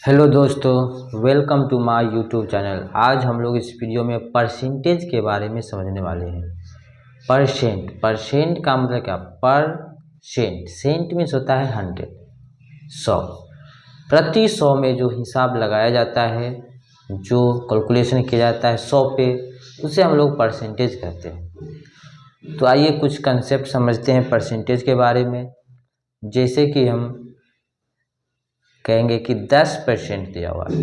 Hello दोस्तों, welcome to my YouTube channel. आज हम लोग इस वीडियो में परसेंटेज के बारे में समझने वाले हैं। परसेंट का मतलब क्या? परसेंट, सेंट मीन्स होता है 100, 100। प्रति 100 में जो हिसाब लगाया जाता है, जो कैलकुलेशन किया जाता है 100 पे, उसे हम लोग परसेंटेज कहते हैं। तो आइए कुछ कंसेप्ट समझते हैं परसेंटेज के बारे में। जैसे कि हम कहेंगे कि 10% दिया हुआ है,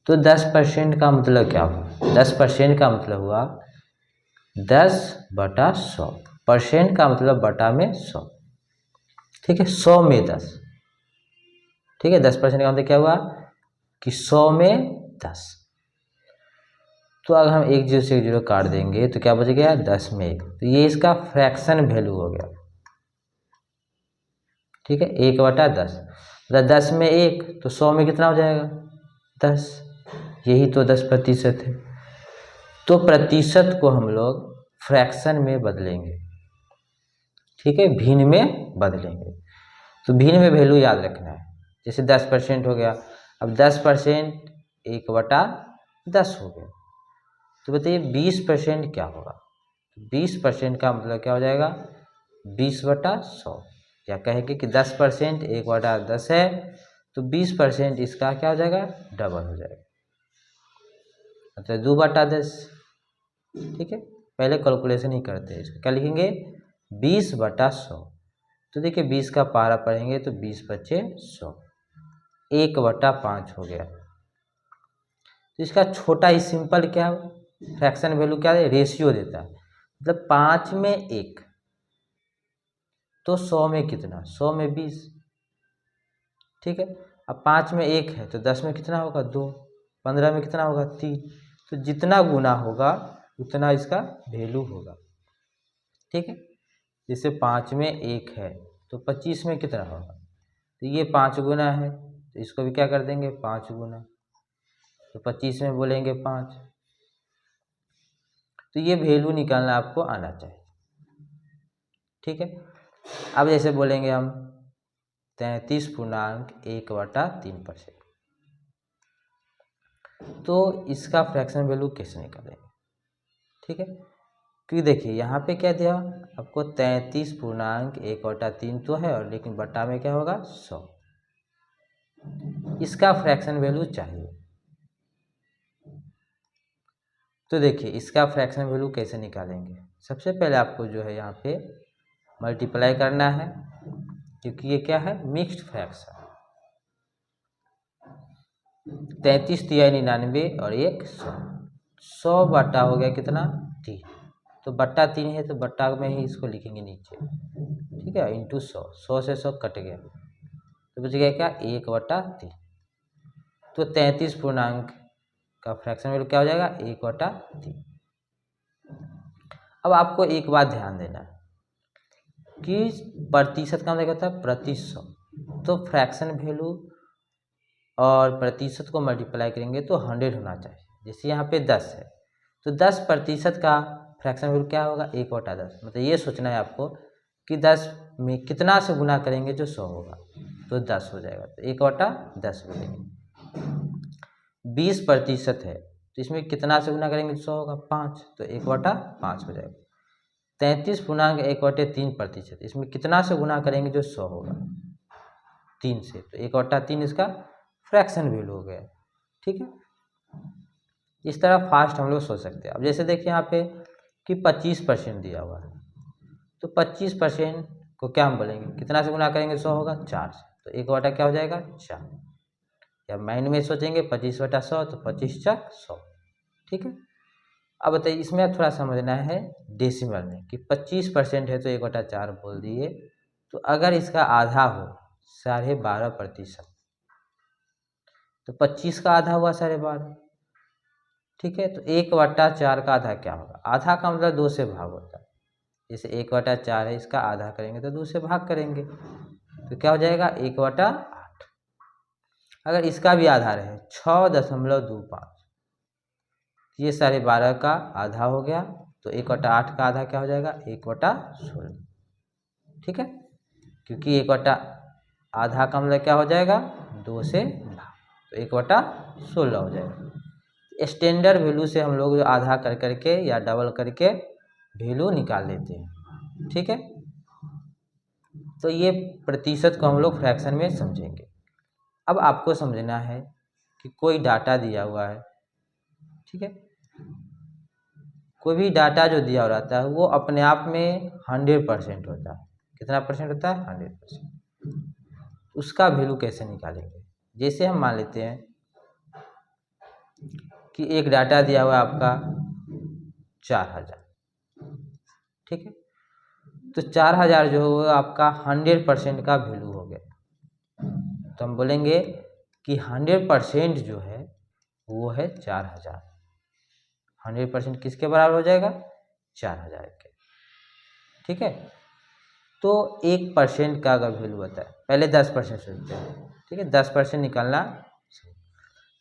तो 10% का मतलब क्या हुआ? 10% का मतलब हुआ 10/100। परसेंट का मतलब बटा में 100, ठीक है। 100 में 10, ठीक है। 10% का मतलब क्या हुआ कि 100 में 10। तो अगर हम 1 0 से 1 0 काट देंगे तो क्या बच गया? 10 में 1। तो ये इसका फ्रैक्शन वैल्यू हो गया, ठीक है। 1/10 मतलब 10 में 1, तो 100 में कितना हो जाएगा? 10। यही तो 10% है। तो प्रतिशत को हम लोग फ्रैक्शन में बदलेंगे, ठीक है, भिन्न में बदलेंगे। तो भिन्न में वैल्यू याद रखना है। जैसे 10% हो गया, अब 10% 1/10 हो गया। तो बताइए 20% क्या होगा? 20% का मतलब क्या हो जाएगा? 20/100। या कहेंगे कि 10% 1/10 है, तो 20% इसका क्या हो जाएगा? डबल हो जाएगा, मतलब 2/10, ठीक है। पहले कैलकुलेशन ही करते हैं इसको। क्या लिखेंगे? 20/100। तो देखिए 20 का पारा पढ़ेंगे तो 20 बचे 100, 1/5 हो गया। तो इसका छोटा ही सिंपल क्या फ्रैक्शन वैल्यू क्या है? रेशियो देता है। मतलब 5 में 1, तो 100 में कितना? 100 में 20, ठीक है। अब 5 में 1 है तो 10 में कितना होगा? 2। 15 में कितना होगा? 3। तो जितना गुना होगा उतना इसका वैल्यू होगा, ठीक है। जैसे 5 में 1 है तो 25 में कितना होगा? तो ये 5 गुना है, तो इसको भी क्या कर देंगे? 5 गुना। तो 25 में बोलेंगे 5। तो ये वैल्यू निकालना आपको आना चाहिए, ठीक है। अब जैसे बोलेंगे हम 33.1/3%, तो इसका फ्रैक्शन वैल्यू कैसे निकालेंगे, ठीक है। क्योंकि देखिए यहाँ पे क्या दिया आपको? 33.1/3 तो है, और लेकिन बटा में क्या होगा? 100। इसका फ्रैक्शन वैल्यू चाहिए। तो देखिए इसका फ्रैक्शन वैल्यू कैसे निकालेंगे? सबसे पहले आपको जो है यहाँ पे मल्टीप्लाई करना है, क्योंकि ये क्या है? Mixed fraction. 33 तिया 99 और 1 100। 100 बटा हो गया कितना? 3। तो बट्टा 3 है तो बट्टा में ही इसको लिखेंगे नीचे, ठीक है, इंटू 100। 100 से 100 कट गया, तो बच गया क्या? 1/3। तो 33 पूर्णांक का फ्रैक्शन वैल्यू क्या हो जाएगा? 1/3। अब आपको एक बात ध्यान देना है कि प्रतिशत का मतलब होता है प्रति 100। तो फ्रैक्शन वैल्यू और प्रतिशत को मल्टीप्लाई करेंगे तो 100 होना चाहिए। जैसे यहाँ पे 10 है, तो 10% का फ्रैक्शन वैल्यू क्या होगा? 1/10। मतलब ये सोचना है आपको कि 10 में कितना से गुना करेंगे जो 100 होगा, तो 10 हो जाएगा। तो 1/10 बोलेंगे। 20% है तो इसमें कितना से गुना करेंगे तो 100 होगा? 5, तो 1/5 हो जाएगा। 33.1/3%, इसमें कितना से गुना करेंगे जो 100 होगा? 3 से, तो 1/3 इसका फ्रैक्शन वैल्यू हो गया, ठीक है। इस तरह फास्ट हम लोग सोच सकते हैं। अब जैसे देखिए यहाँ पे कि 25% दिया हुआ है, तो 25% को क्या हम बोलेंगे? कितना से गुना करेंगे 100 होगा? 4 से, तो 1/, क्या हो जाएगा? 4। या माइंड में सोचेंगे 25/100, तो 25×100, ठीक है। अब बताइए इसमें थोड़ा समझना है डेसिमल में कि 25% है तो 1/4 बोल दिए। तो अगर इसका आधा हो 12.5%, तो 25 का आधा हुआ 12.5, ठीक है। तो 1/4 का आधा क्या होगा? आधा का मतलब 2 से भाग होता है। जैसे 1/4 है, इसका आधा करेंगे तो 2 से भाग करेंगे, तो क्या हो जाएगा? 1/8। अगर इसका भी आधा रहे 6.25, ये 12.5 का आधा हो गया, तो 1/8 का आधा क्या हो जाएगा? 1/16, ठीक है। क्योंकि 1/आधा का मतलब क्या हो जाएगा? 2 से भाग। तो 1/16 हो जाएगा। स्टैंडर्ड वैल्यू से हम लोग जो आधा कर करके या डबल करके वैल्यू निकाल लेते हैं, ठीक है। तो ये प्रतिशत को हम लोग फ्रैक्शन में समझेंगे। अब आपको समझना है कि कोई डाटा दिया हुआ है, ठीक है। कोई भी डाटा जो दिया हुआ रहता है वो अपने आप में 100% होता है। कितना परसेंट होता है? 100%। उसका वैल्यू कैसे निकालेंगे? जैसे हम मान लेते हैं कि एक डाटा दिया हुआ है आपका 4000, ठीक है। तो 4000 जो है आपका 100% का वैल्यू हो गया। तो हम बोलेंगे कि 100% जो है वो है 4000। 100% किसके बराबर हो जाएगा? 4000 के, ठीक है। तो 1% का अगर वैल्यू होता है, पहले 10% सोचते हैं, ठीक है। 10% निकालना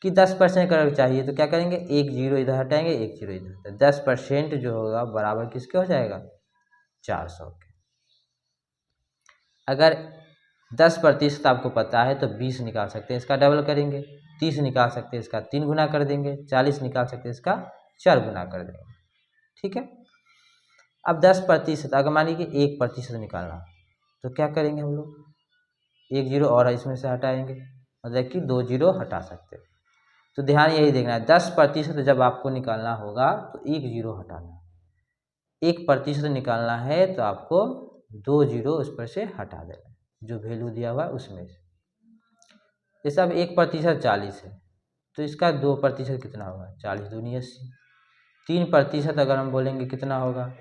कि 10% का चाहिए तो क्या करेंगे? एक जीरो इधर हटाएंगे, एक जीरो इधर। तो 10% जो होगा बराबर किसके हो जाएगा? 400 के। अगर 10% आपको पता है तो 20 निकाल सकते हैं, इसका डबल करेंगे। 30 निकाल सकते हैं, इसका 3 गुना कर देंगे। 40 निकाल सकते हैं, इसका 4 गुना कर देंगे, ठीक है। अब 10%, अगर मान लीजिए 1% निकालना, तो क्या करेंगे हम लोग? एक जीरो और इसमें से हटाएंगे, मतलब कि 2 जीरो हटा सकते हैं। तो ध्यान यही देखना है, 10% जब आपको निकालना होगा तो 1 जीरो हटाना, 1% निकालना है तो आपको 2 जीरो उस पर से हटा देना, जो वैल्यू दिया हुआ है उसमें से। जैसे अब 1% 40 है, तो इसका 2% कितना होगा? 40 दूनी 80। 3% अगर हम बोलेंगे कितना होगा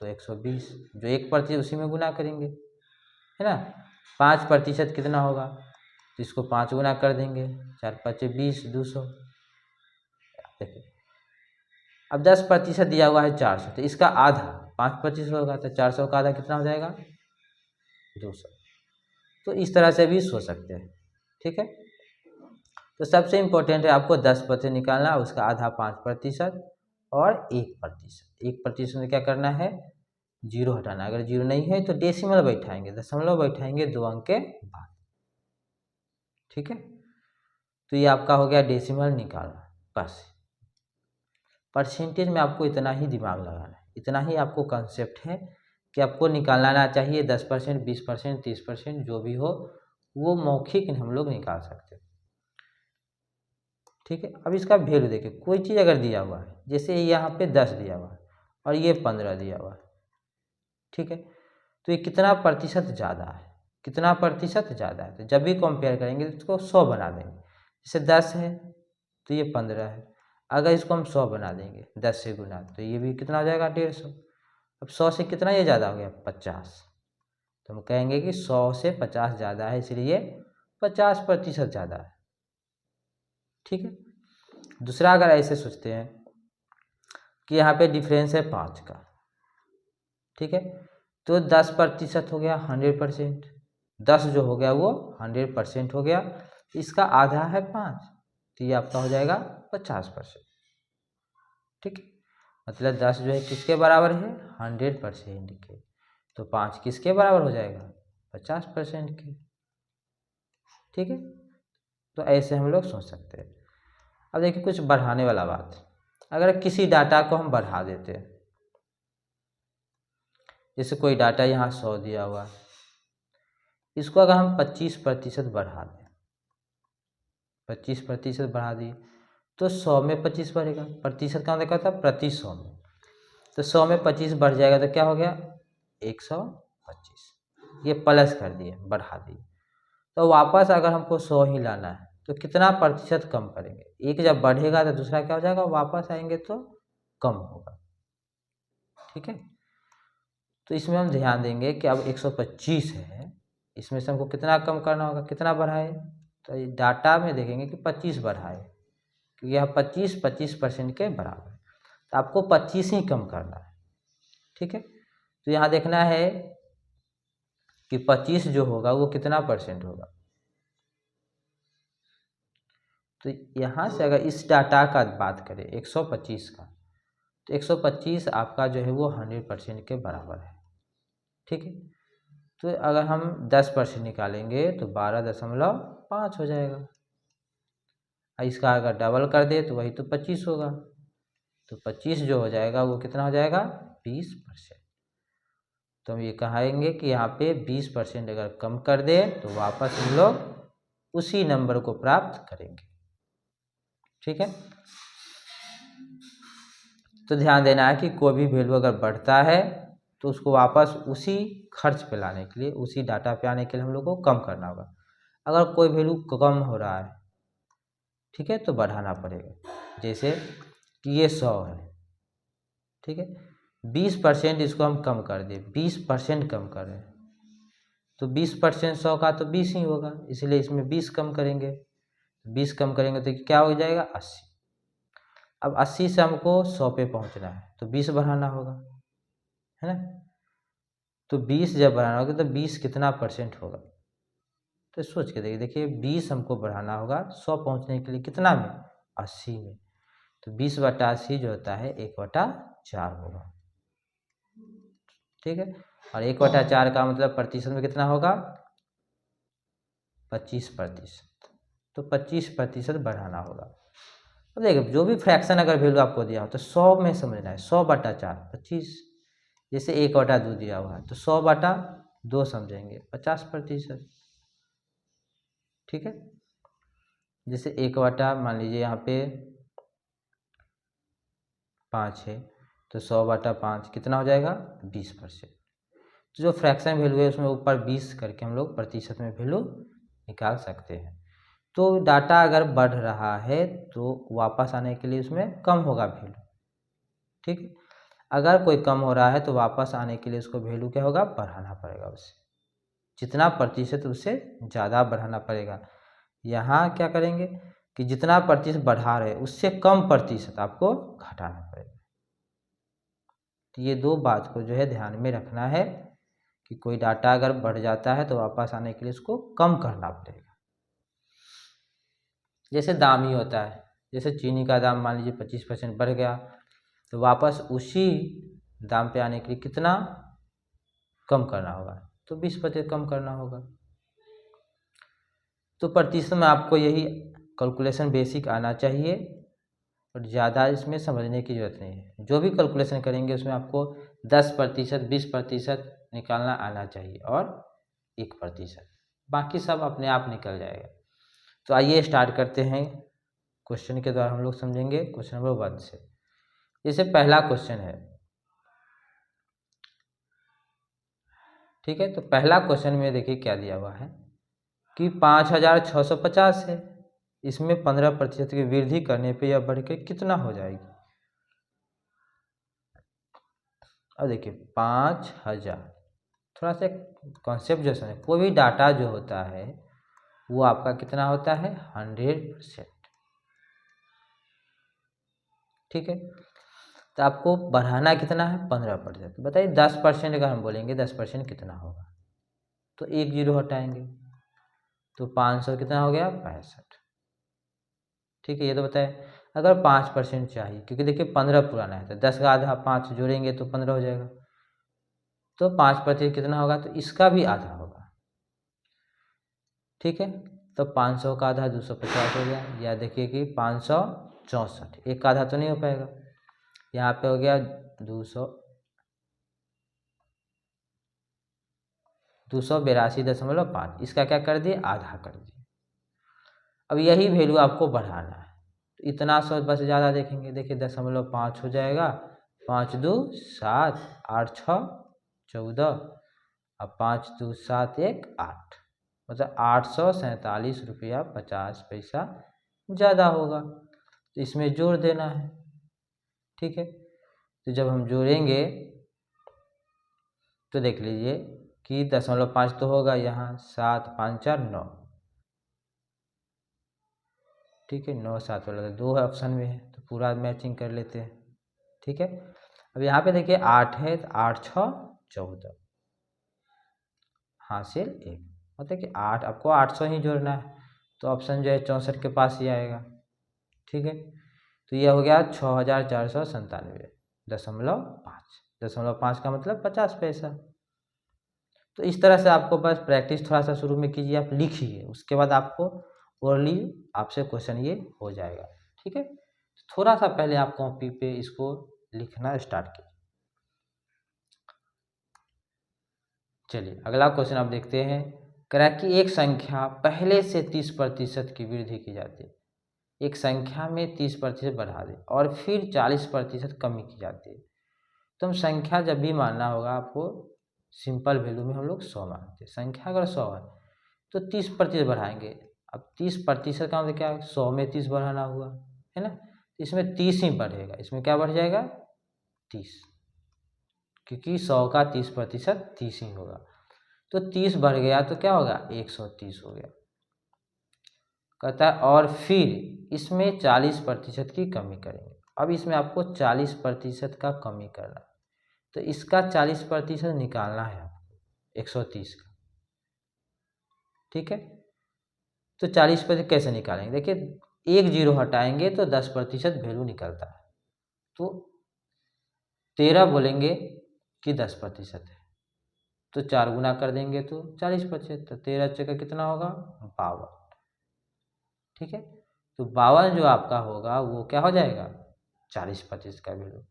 तो 120, जो 1% उसी में गुना करेंगे, है ना। 5% कितना होगा तो इसको 5 गुना कर देंगे, 4 5 20, 200। देखिए अब 10% दिया हुआ है 400, तो इसका आधा 5% होगा, तो 400 का आधा कितना हो जाएगा? 200। तो इस तरह से भी सोच सकते हैं, ठीक है। तो सबसे इम्पोर्टेंट है आपको 10% निकालना, उसका आधा 5% और 1%। 1% में क्या करना है? जीरो हटाना। अगर जीरो नहीं है तो डेसिमल बैठाएंगे, दशमलव बैठाएंगे 2 अंक के बाद, ठीक है। तो ये आपका हो गया डेसिमल निकालना। बस परसेंटेज में आपको इतना ही दिमाग लगाना है, इतना ही आपको कंसेप्ट है कि आपको निकालना चाहिए। 10%, 20%, 30% जो भी हो वो मौखिक हम लोग निकाल सकते हैं, ठीक है। अब इसका वैल्यू देखिए, कोई चीज़ अगर दिया हुआ है, जैसे यहाँ पे 10 दिया हुआ है और ये 15 दिया हुआ है, ठीक है। तो ये कितना प्रतिशत ज़्यादा है? कितना प्रतिशत ज़्यादा है? तो जब भी कंपेयर करेंगे तो इसको 100 बना देंगे। जैसे 10 है तो ये 15 है, अगर इसको हम 100 बना देंगे 10 से गुना, तो ये भी कितना हो जाएगा? 150। अब 100 से कितना ये ज़्यादा हो गया? 50। तो हम कहेंगे कि 100 से 50 ज़्यादा है, इसलिए 50% ज़्यादा है, ठीक है। दूसरा अगर ऐसे सोचते हैं कि यहाँ पे डिफरेंस है 5 का, ठीक है। तो 10% हो गया 100%, 10 जो हो गया वो 100% हो गया। इसका आधा है 5, तो ये आपका हो जाएगा 50%, ठीक है। मतलब 10 जो है किसके बराबर है? 100% के। तो 5 किसके बराबर हो जाएगा? 50% के, ठीक है। तो ऐसे हम लोग सोच सकते हैं। अब देखिए कुछ बढ़ाने वाला बात, अगर किसी डाटा को हम बढ़ा देते हैं, जैसे कोई डाटा यहाँ 100 दिया हुआ है, इसको अगर हम 25% बढ़ा दें, 25% बढ़ा दिए तो 100 में 25 बढ़ेगा। प्रतिशत का मतलब था प्रति 100 में, तो 100 में 25 बढ़ जाएगा तो क्या हो गया? 125। ये प्लस कर दिए, बढ़ा दिए। तो वापस अगर हमको 100 ही लाना है तो कितना प्रतिशत कम करेंगे? एक जब बढ़ेगा तो दूसरा क्या हो जाएगा? वापस आएंगे तो कम होगा, ठीक है। तो इसमें हम ध्यान देंगे कि अब 125 है, इसमें से हमको कितना कम करना होगा, कितना बढ़ाए? तो ये डाटा में देखेंगे कि 25 बढ़ाए, क्योंकि यह 25% के बराबर है, तो आपको 25 ही कम करना है, ठीक है। तो यहाँ देखना है कि 25 जो होगा वो कितना परसेंट होगा। तो यहाँ से अगर इस डाटा का बात करें 125 का, तो 125 आपका जो है वो 100% के बराबर है, ठीक है। तो अगर हम 10% निकालेंगे तो 12.5 हो जाएगा। और इसका अगर डबल कर दे तो वही तो 25 होगा। तो 25 जो हो जाएगा वो कितना हो जाएगा 20%। तो हम ये कहेंगे कि यहाँ पे 20% अगर कम कर दे तो वापस हम लोग उसी नंबर को प्राप्त करेंगे। ठीक है, तो ध्यान देना है कि कोई भी वैल्यू अगर बढ़ता है तो उसको वापस उसी खर्च पे लाने के लिए, उसी डाटा पे आने के लिए हम लोग को कम करना होगा। अगर कोई वैल्यू कम हो रहा है, ठीक है, तो बढ़ाना पड़ेगा। जैसे कि ये 100 है, ठीक है, 20% इसको हम कम कर दें, 20% कम कर रहे हैं तो 20% 100 का तो 20 ही होगा, इसलिए इसमें 20 कम करेंगे। 20 कम करेंगे तो क्या हो जाएगा 80। अब 80 से हमको 100 पे पहुंचना है तो 20 बढ़ाना होगा, है ना। तो 20 जब बढ़ाना होगा तो 20 कितना % होगा, तो सोच के देखिए 20 हमको बढ़ाना होगा 100 पहुंचने के लिए, कितना में 80 में। तो 20/80 जो होता है 1/4 होगा। ठीक है, और 1/4 का मतलब प्रतिशत में कितना होगा 25%। तो 25% बढ़ाना होगा। तो देखिए जो भी फ्रैक्शन अगर वैल्यू आपको दिया हो तो 100 में समझना है, 100/4 25। जैसे 1/2 दिया हुआ है तो 100/2 समझेंगे 50%। ठीक है, जैसे 1 मान लीजिए यहाँ पे 5 है तो 100/5 कितना हो जाएगा 20%। तो जो फ्रैक्शन वैल्यू है उसमें ऊपर 20 करके हम लोग प्रतिशत में वैल्यू निकाल सकते हैं। तो डाटा अगर बढ़ रहा है तो वापस आने के लिए उसमें कम होगा वैल्यू। ठीक, अगर कोई कम हो रहा है तो वापस आने के लिए उसको वैल्यू क्या होगा बढ़ाना पड़ेगा, उससे जितना प्रतिशत उससे ज़्यादा बढ़ाना पड़ेगा। यहाँ क्या करेंगे कि जितना प्रतिशत बढ़ा रहे उससे कम प्रतिशत आपको घटाना पड़ेगा। तो ये दो बात को जो है ध्यान में रखना है कि कोई डाटा अगर बढ़ जाता है तो वापस आने के लिए उसको कम करना पड़ेगा। जैसे दाम ही होता है, जैसे चीनी का दाम मान लीजिए 25% बढ़ गया तो वापस उसी दाम पे आने के लिए कितना कम करना होगा, तो 20% कम करना होगा। तो प्रतिशत में आपको यही कैलकुलेशन बेसिक आना चाहिए और ज़्यादा इसमें समझने की ज़रूरत नहीं है। जो भी कैलकुलेशन करेंगे उसमें आपको 10%, 20% निकालना आना चाहिए और 1%, बाकी सब अपने आप निकल जाएगा। तो आइए स्टार्ट करते हैं, क्वेश्चन के द्वारा हम लोग समझेंगे क्वेश्चन नंबर 1 से। जैसे पहला क्वेश्चन है, ठीक है, तो पहला क्वेश्चन में देखिए क्या दिया हुआ है कि 5650 है, इसमें 15% की वृद्धि करने पे यह बढ़ के कितना हो जाएगी। अब देखिए 5000, थोड़ा सा कॉन्सेप्ट जो समझ, कोई भी डाटा जो होता है वो आपका कितना होता है 100%। ठीक है, तो आपको बढ़ाना कितना है 15%। बताइए 10% अगर हम बोलेंगे 10% कितना होगा, तो 1 0 हटाएंगे तो 500 कितना हो गया 65। ठीक है, ये तो बताए। अगर 5% चाहिए क्योंकि देखिए 15 पुराना है तो 10 का आधा 5 जोड़ेंगे तो 15 हो जाएगा, तो 5% कितना होगा, तो इसका भी आधा होगा। ठीक है, तो 500 का आधा 250 हो गया, या देखिए कि 564, एक का आधा तो नहीं हो पाएगा, यहाँ पे हो गया 282.5, इसका क्या कर दिए आधा कर दिए। अब यही वैल्यू आपको बढ़ाना है तो इतना 100 बस ज़्यादा देखेंगे, देखिए 0.5 हो जाएगा, 5 2 7, 8 6 14, अब 5 2 7 1 8, मतलब 847.50 ज़्यादा होगा, तो इसमें जोड़ देना है। ठीक है, तो जब हम जोड़ेंगे तो देख लीजिए कि 0.5 तो होगा यहाँ, 7 5 4 9, ठीक है, 9 7 वाला तो 2 है ऑप्शन में है तो पूरा मैचिंग कर लेते हैं। ठीक है, अब यहाँ पे देखिए 8 है तो 8 6 14, हासिल 1, मतलब कि 8 आपको 800 ही जोड़ना है तो ऑप्शन जो है 64 के पास ही आएगा। ठीक है, तो ये हो गया 6497.5, 0.5 का मतलब 50 पैसा। तो इस तरह से आपको बस प्रैक्टिस थोड़ा सा शुरू में कीजिए, आप लिखिए, उसके बाद आपको ओरली आपसे क्वेश्चन ये हो जाएगा। ठीक है, थोड़ा सा पहले आप कॉपी पे इसको लिखना स्टार्ट कीजिए। चलिए अगला क्वेश्चन आप देखते हैं। कह रहा है कि एक संख्या पहले से 30% की वृद्धि की जाती है। एक संख्या में 30% बढ़ा दे और फिर 40% कमी की जाती है। तो हम संख्या जब भी मानना होगा आपको सिंपल वैल्यू में हम लोग 100 मानते हैं। संख्या अगर 100 है तो 30% बढ़ाएंगे। अब 30% का मतलब क्या है, 100 में 30 बढ़ाना हुआ है ना, इसमें 30 ही बढ़ेगा। इसमें क्या बढ़ जाएगा, 30, क्योंकि 100 का 30% 30 ही होगा। तो 30 बढ़ गया तो क्या होगा, 130 हो गया। कहता है और फिर इसमें 40% की कमी करेंगे। अब इसमें आपको 40% का कमी करना, तो इसका 40% निकालना है आपको 130 का। ठीक है, तो 40% कैसे निकालेंगे, देखिए एक जीरो हटाएंगे तो 10% वैल्यू निकलता है। तो 13 बोलेंगे कि 10% है, तो 4 गुना कर देंगे तो 40%, तो 13 का कितना होगा, 52। ठीक है, तो 52 जो आपका होगा वो क्या हो जाएगा, 40% का वैल्यू।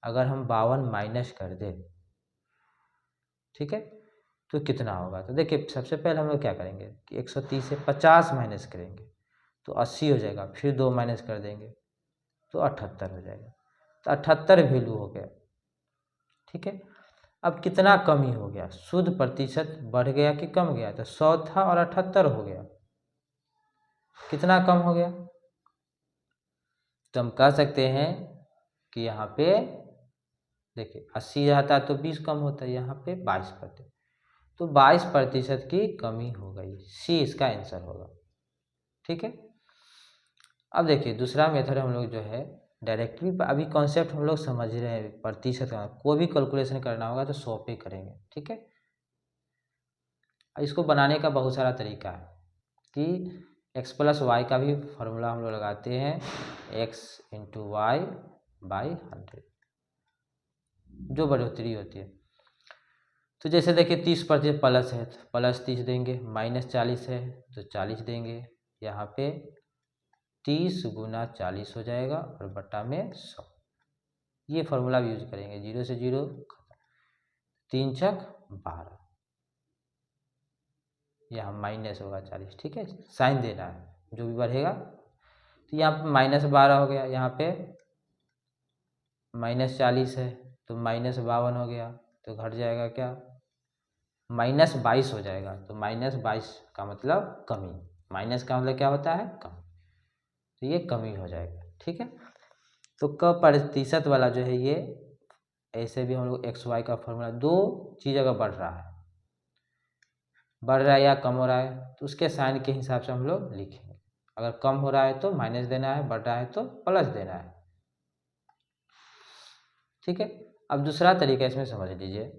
अगर हम 52 माइनस कर दें, ठीक है, तो कितना होगा, तो देखिए सबसे पहले हम लोग क्या करेंगे कि 130 से 50 माइनस करेंगे तो 80 हो जाएगा, फिर 2 माइनस कर देंगे तो 78 हो जाएगा। तो 78 वैल्यू हो गया। ठीक है, अब कितना कमी हो गया, शुद्ध प्रतिशत बढ़ गया कि कम गया, तो 100 था और 78 हो गया, कितना कम हो गया। तो हम कह सकते हैं कि यहाँ पे देखिए 80 रहता तो 20 कम होता है, यहाँ पे 22%, तो 22% की कमी हो गई। सी इसका आंसर होगा। ठीक है, अब देखिए दूसरा मेथड हम लोग जो है डायरेक्टली, अभी कॉन्सेप्ट हम लोग समझ रहे हैं। प्रतिशत का कोई भी कैलकुलेशन करना होगा तो 100 पे करेंगे। ठीक है, इसको बनाने का बहुत सारा तरीका है कि x प्लस वाई का भी फॉर्मूला हम लोग लगाते हैं, x इंटू वाई बाई 100, जो बढ़ोतरी होती है। तो जैसे देखिए 30% प्लस है तो प्लस 30 देंगे, माइनस 40 है तो 40 देंगे। यहाँ पे 30 गुना 40 हो जाएगा और बटा में 100, ये फॉर्मूला यूज करेंगे। 0 से 0 3 छक 12, यहाँ माइनस होगा 40। ठीक है, साइन देना है, जो भी बढ़ेगा। तो यहाँ पे -12 हो गया, यहाँ पे -40 है तो -52 हो गया, तो घट जाएगा क्या, -22 हो जाएगा। तो -22 का मतलब कमी, माइनस का मतलब क्या होता है, कम, तो ये कमी हो जाएगा। ठीक है, तो क प्रतिशत वाला जो है ये ऐसे भी हम लोग एक्स वाई का फॉर्मूला, दो चीज़ अगर बढ़ रहा है या कम हो रहा है तो उसके साइन के हिसाब से हम लोग लिखेंगे। अगर कम हो रहा है तो माइनस देना है, बढ़ रहा है तो प्लस देना है। ठीक है, अब दूसरा तरीका इसमें समझ लीजिए।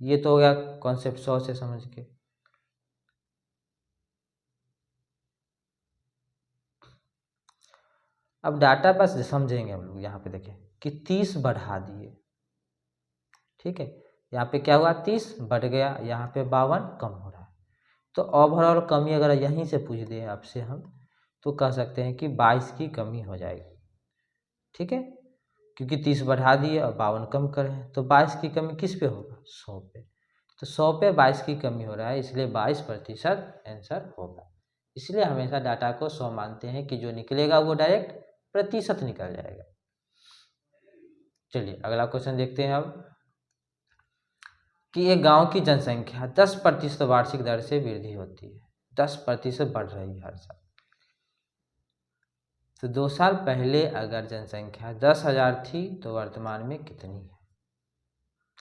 ये तो हो गया कॉन्सेप्ट 100 से समझ के। अब डाटा बस समझेंगे हम लोग। यहाँ पे देखें कि 30 बढ़ा दिए। ठीक है, यहाँ पे क्या हुआ, 30 बढ़ गया, यहाँ पे 52 कम हो रहा है। तो ओवरऑल कमी अगर यहीं से पूछ दे आपसे हम, तो कह सकते हैं कि 22 की कमी हो जाएगी। ठीक है, क्योंकि 30 बढ़ा दिए और 52 कम करें, तो 22 की कमी किस पे होगा, 100 पे। तो 100 पे 22 की कमी हो रहा है, इसलिए 22% आंसर होगा। इसलिए हमेशा डाटा को 100 मानते हैं कि जो निकलेगा वो डायरेक्ट प्रतिशत निकल जाएगा। चलिए अगला क्वेश्चन देखते हैं अब, कि एक गांव की जनसंख्या 10% वार्षिक दर से वृद्धि होती है। 10% बढ़ रही है हर साल। तो 2 साल पहले अगर जनसंख्या 10,000 थी तो वर्तमान में कितनी है।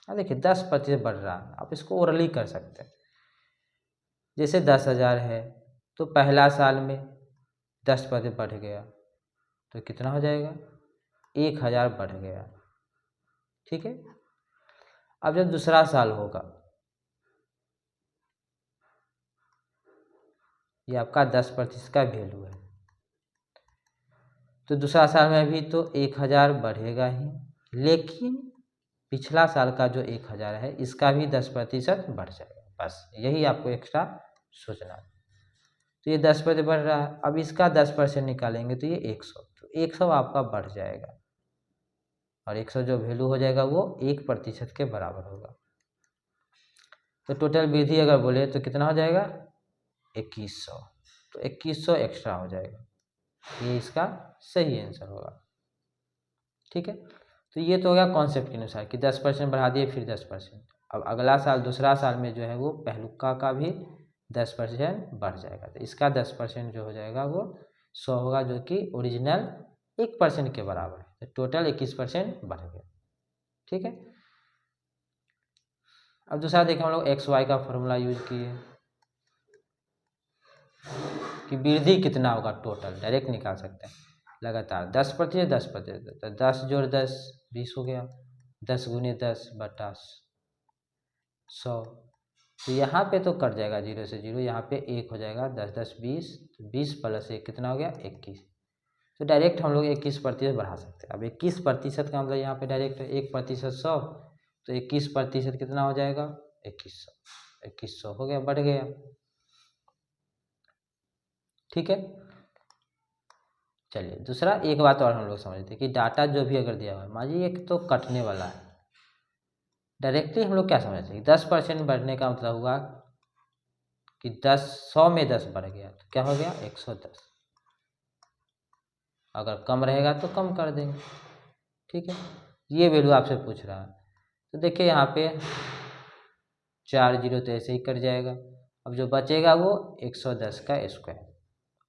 अब देखिए 10% बढ़ रहा है, आप इसको ओरली कर सकते हैं। जैसे 10,000 है तो पहला साल में 10% बढ़ गया तो कितना हो जाएगा, 1,000 बढ़ गया। ठीक है, अब जब दूसरा साल होगा, ये आपका 10% का वैल्यू है, तो दूसरा साल में भी तो 1,000 बढ़ेगा ही, लेकिन पिछला साल का जो 1,000 है इसका भी 10% बढ़ जाएगा। बस यही आपको एक्स्ट्रा सोचना है। तो ये 10% बढ़ रहा है। अब इसका 10% निकालेंगे तो ये 100, तो 100 आपका बढ़ जाएगा और 100 जो वैल्यू हो जाएगा वो 1% के बराबर होगा। तो टोटल वृद्धि अगर बोले तो कितना हो जाएगा 2100, तो 2100 एक्स्ट्रा हो जाएगा, ये इसका सही आंसर होगा। ठीक है, तो ये तो हो गया कॉन्सेप्ट के अनुसार कि 10% बढ़ा दिए फिर 10%। अब अगला साल दूसरा साल में जो है वो पहलुका का भी 10% बढ़ जाएगा, तो इसका 10% जो हो जाएगा वो 100 होगा, जो कि ओरिजिनल 1% के बराबर है, तो टोटल 21% बढ़ गया। ठीक है, अब दूसरा देखें हम लोग एक्स वाई का फॉर्मूला यूज किए कि वृद्धि कितना होगा टोटल, डायरेक्ट निकाल सकते हैं लगातार 10%, 10%, तो 10 जोड़ 10 20 हो गया, 10 गुने 10 बटा 100, तो यहाँ पे तो कट जाएगा 0 से 0, यहाँ पे 1 हो जाएगा, 10 10 20, 20 प्लस 1 कितना हो गया 21, तो डायरेक्ट हम लोग 21% बढ़ा सकते हैं। अब 21% का मतलब यहाँ पे डायरेक्ट 1% 100, तो 21% कितना हो जाएगा 2100, 2100 हो गया, बढ़ गया। ठीक है, चलिए दूसरा एक बात और हम लोग समझते हैं कि डाटा जो भी अगर दिया हुआ है, मान लीजिए एक तो कटने वाला है, डायरेक्टली हम लोग क्या समझते हैं 10% बढ़ने का मतलब हुआ कि 100 में 10 बढ़ गया, तो क्या हो गया 110, अगर कम रहेगा तो कम कर देंगे। ठीक है, ये वैल्यू आपसे पूछ रहा है, तो देखिए यहाँ पे 4 जीरो तो ऐसे ही कट जाएगा, अब जो बचेगा वो 110 का स्क्वायर,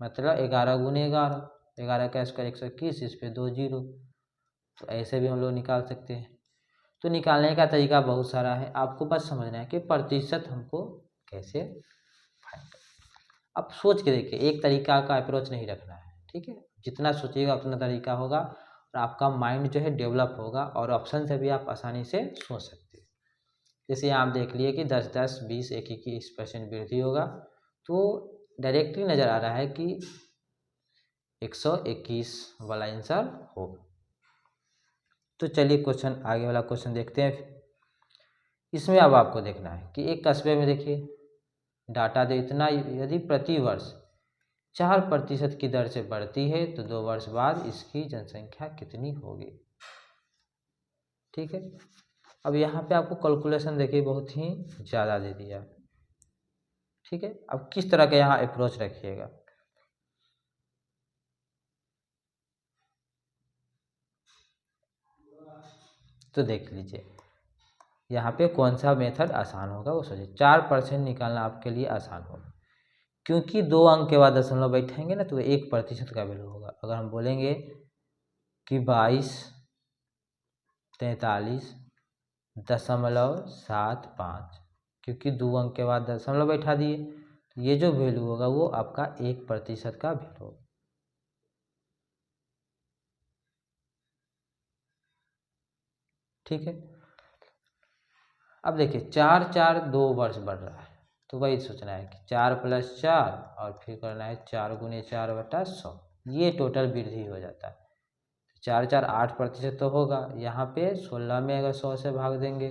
मतलब 11 गुने 11, 11 का स्क्वायर 121, इस पे 2 जीरो, तो ऐसे भी हम लोग निकाल सकते हैं। तो निकालने का तरीका बहुत सारा है, आपको बस समझना है कि प्रतिशत हमको कैसे फाइंड करना। अब सोच के देखिए, एक तरीका का अप्रोच नहीं रखना है। ठीक है, जितना सोचिएगा उतना तरीका होगा और आपका माइंड जो है डेवलप होगा और ऑप्शन से भी आप आसानी से सोच सकते हैं। जैसे आप देख लिए कि 10 10 20 21% वृद्धि होगा, तो डायरेक्टली नज़र आ रहा है कि 121 वाला आंसर होगा। तो चलिए क्वेश्चन आगे वाला क्वेश्चन देखते हैं। इसमें अब आपको देखना है कि एक कस्बे में देखिए डाटा दे इतना, यदि प्रति वर्ष 4% की दर से बढ़ती है तो 2 वर्ष बाद इसकी जनसंख्या कितनी होगी। ठीक है, अब यहाँ पे आपको कैलकुलेशन देखिए बहुत ही ज़्यादा दे दिया। ठीक है, अब किस तरह का यहाँ अप्रोच रखिएगा। तो देख लीजिए यहाँ पे कौन सा मेथड आसान होगा वो सोचिए। 4% निकालना आपके लिए आसान होगा, क्योंकि 2 अंक के बाद दशमलव बैठेंगे ना तो 1% का वैल्यू होगा। अगर हम बोलेंगे कि 22.43.75, क्योंकि 2 अंक के बाद दशमलव बैठा दिए, तो ये जो वैल्यू होगा वो आपका 1% का वैल्यू होगा। ठीक है, अब देखिए 4 4 2 वर्ष बढ़ रहा है, तो वही सोचना है कि 4 + 4 और फिर करना है 4 गुने 4 बटा 100, ये टोटल वृद्धि हो जाता है। 4 4 8% तो होगा, यहाँ पे 16 में अगर 100 से भाग देंगे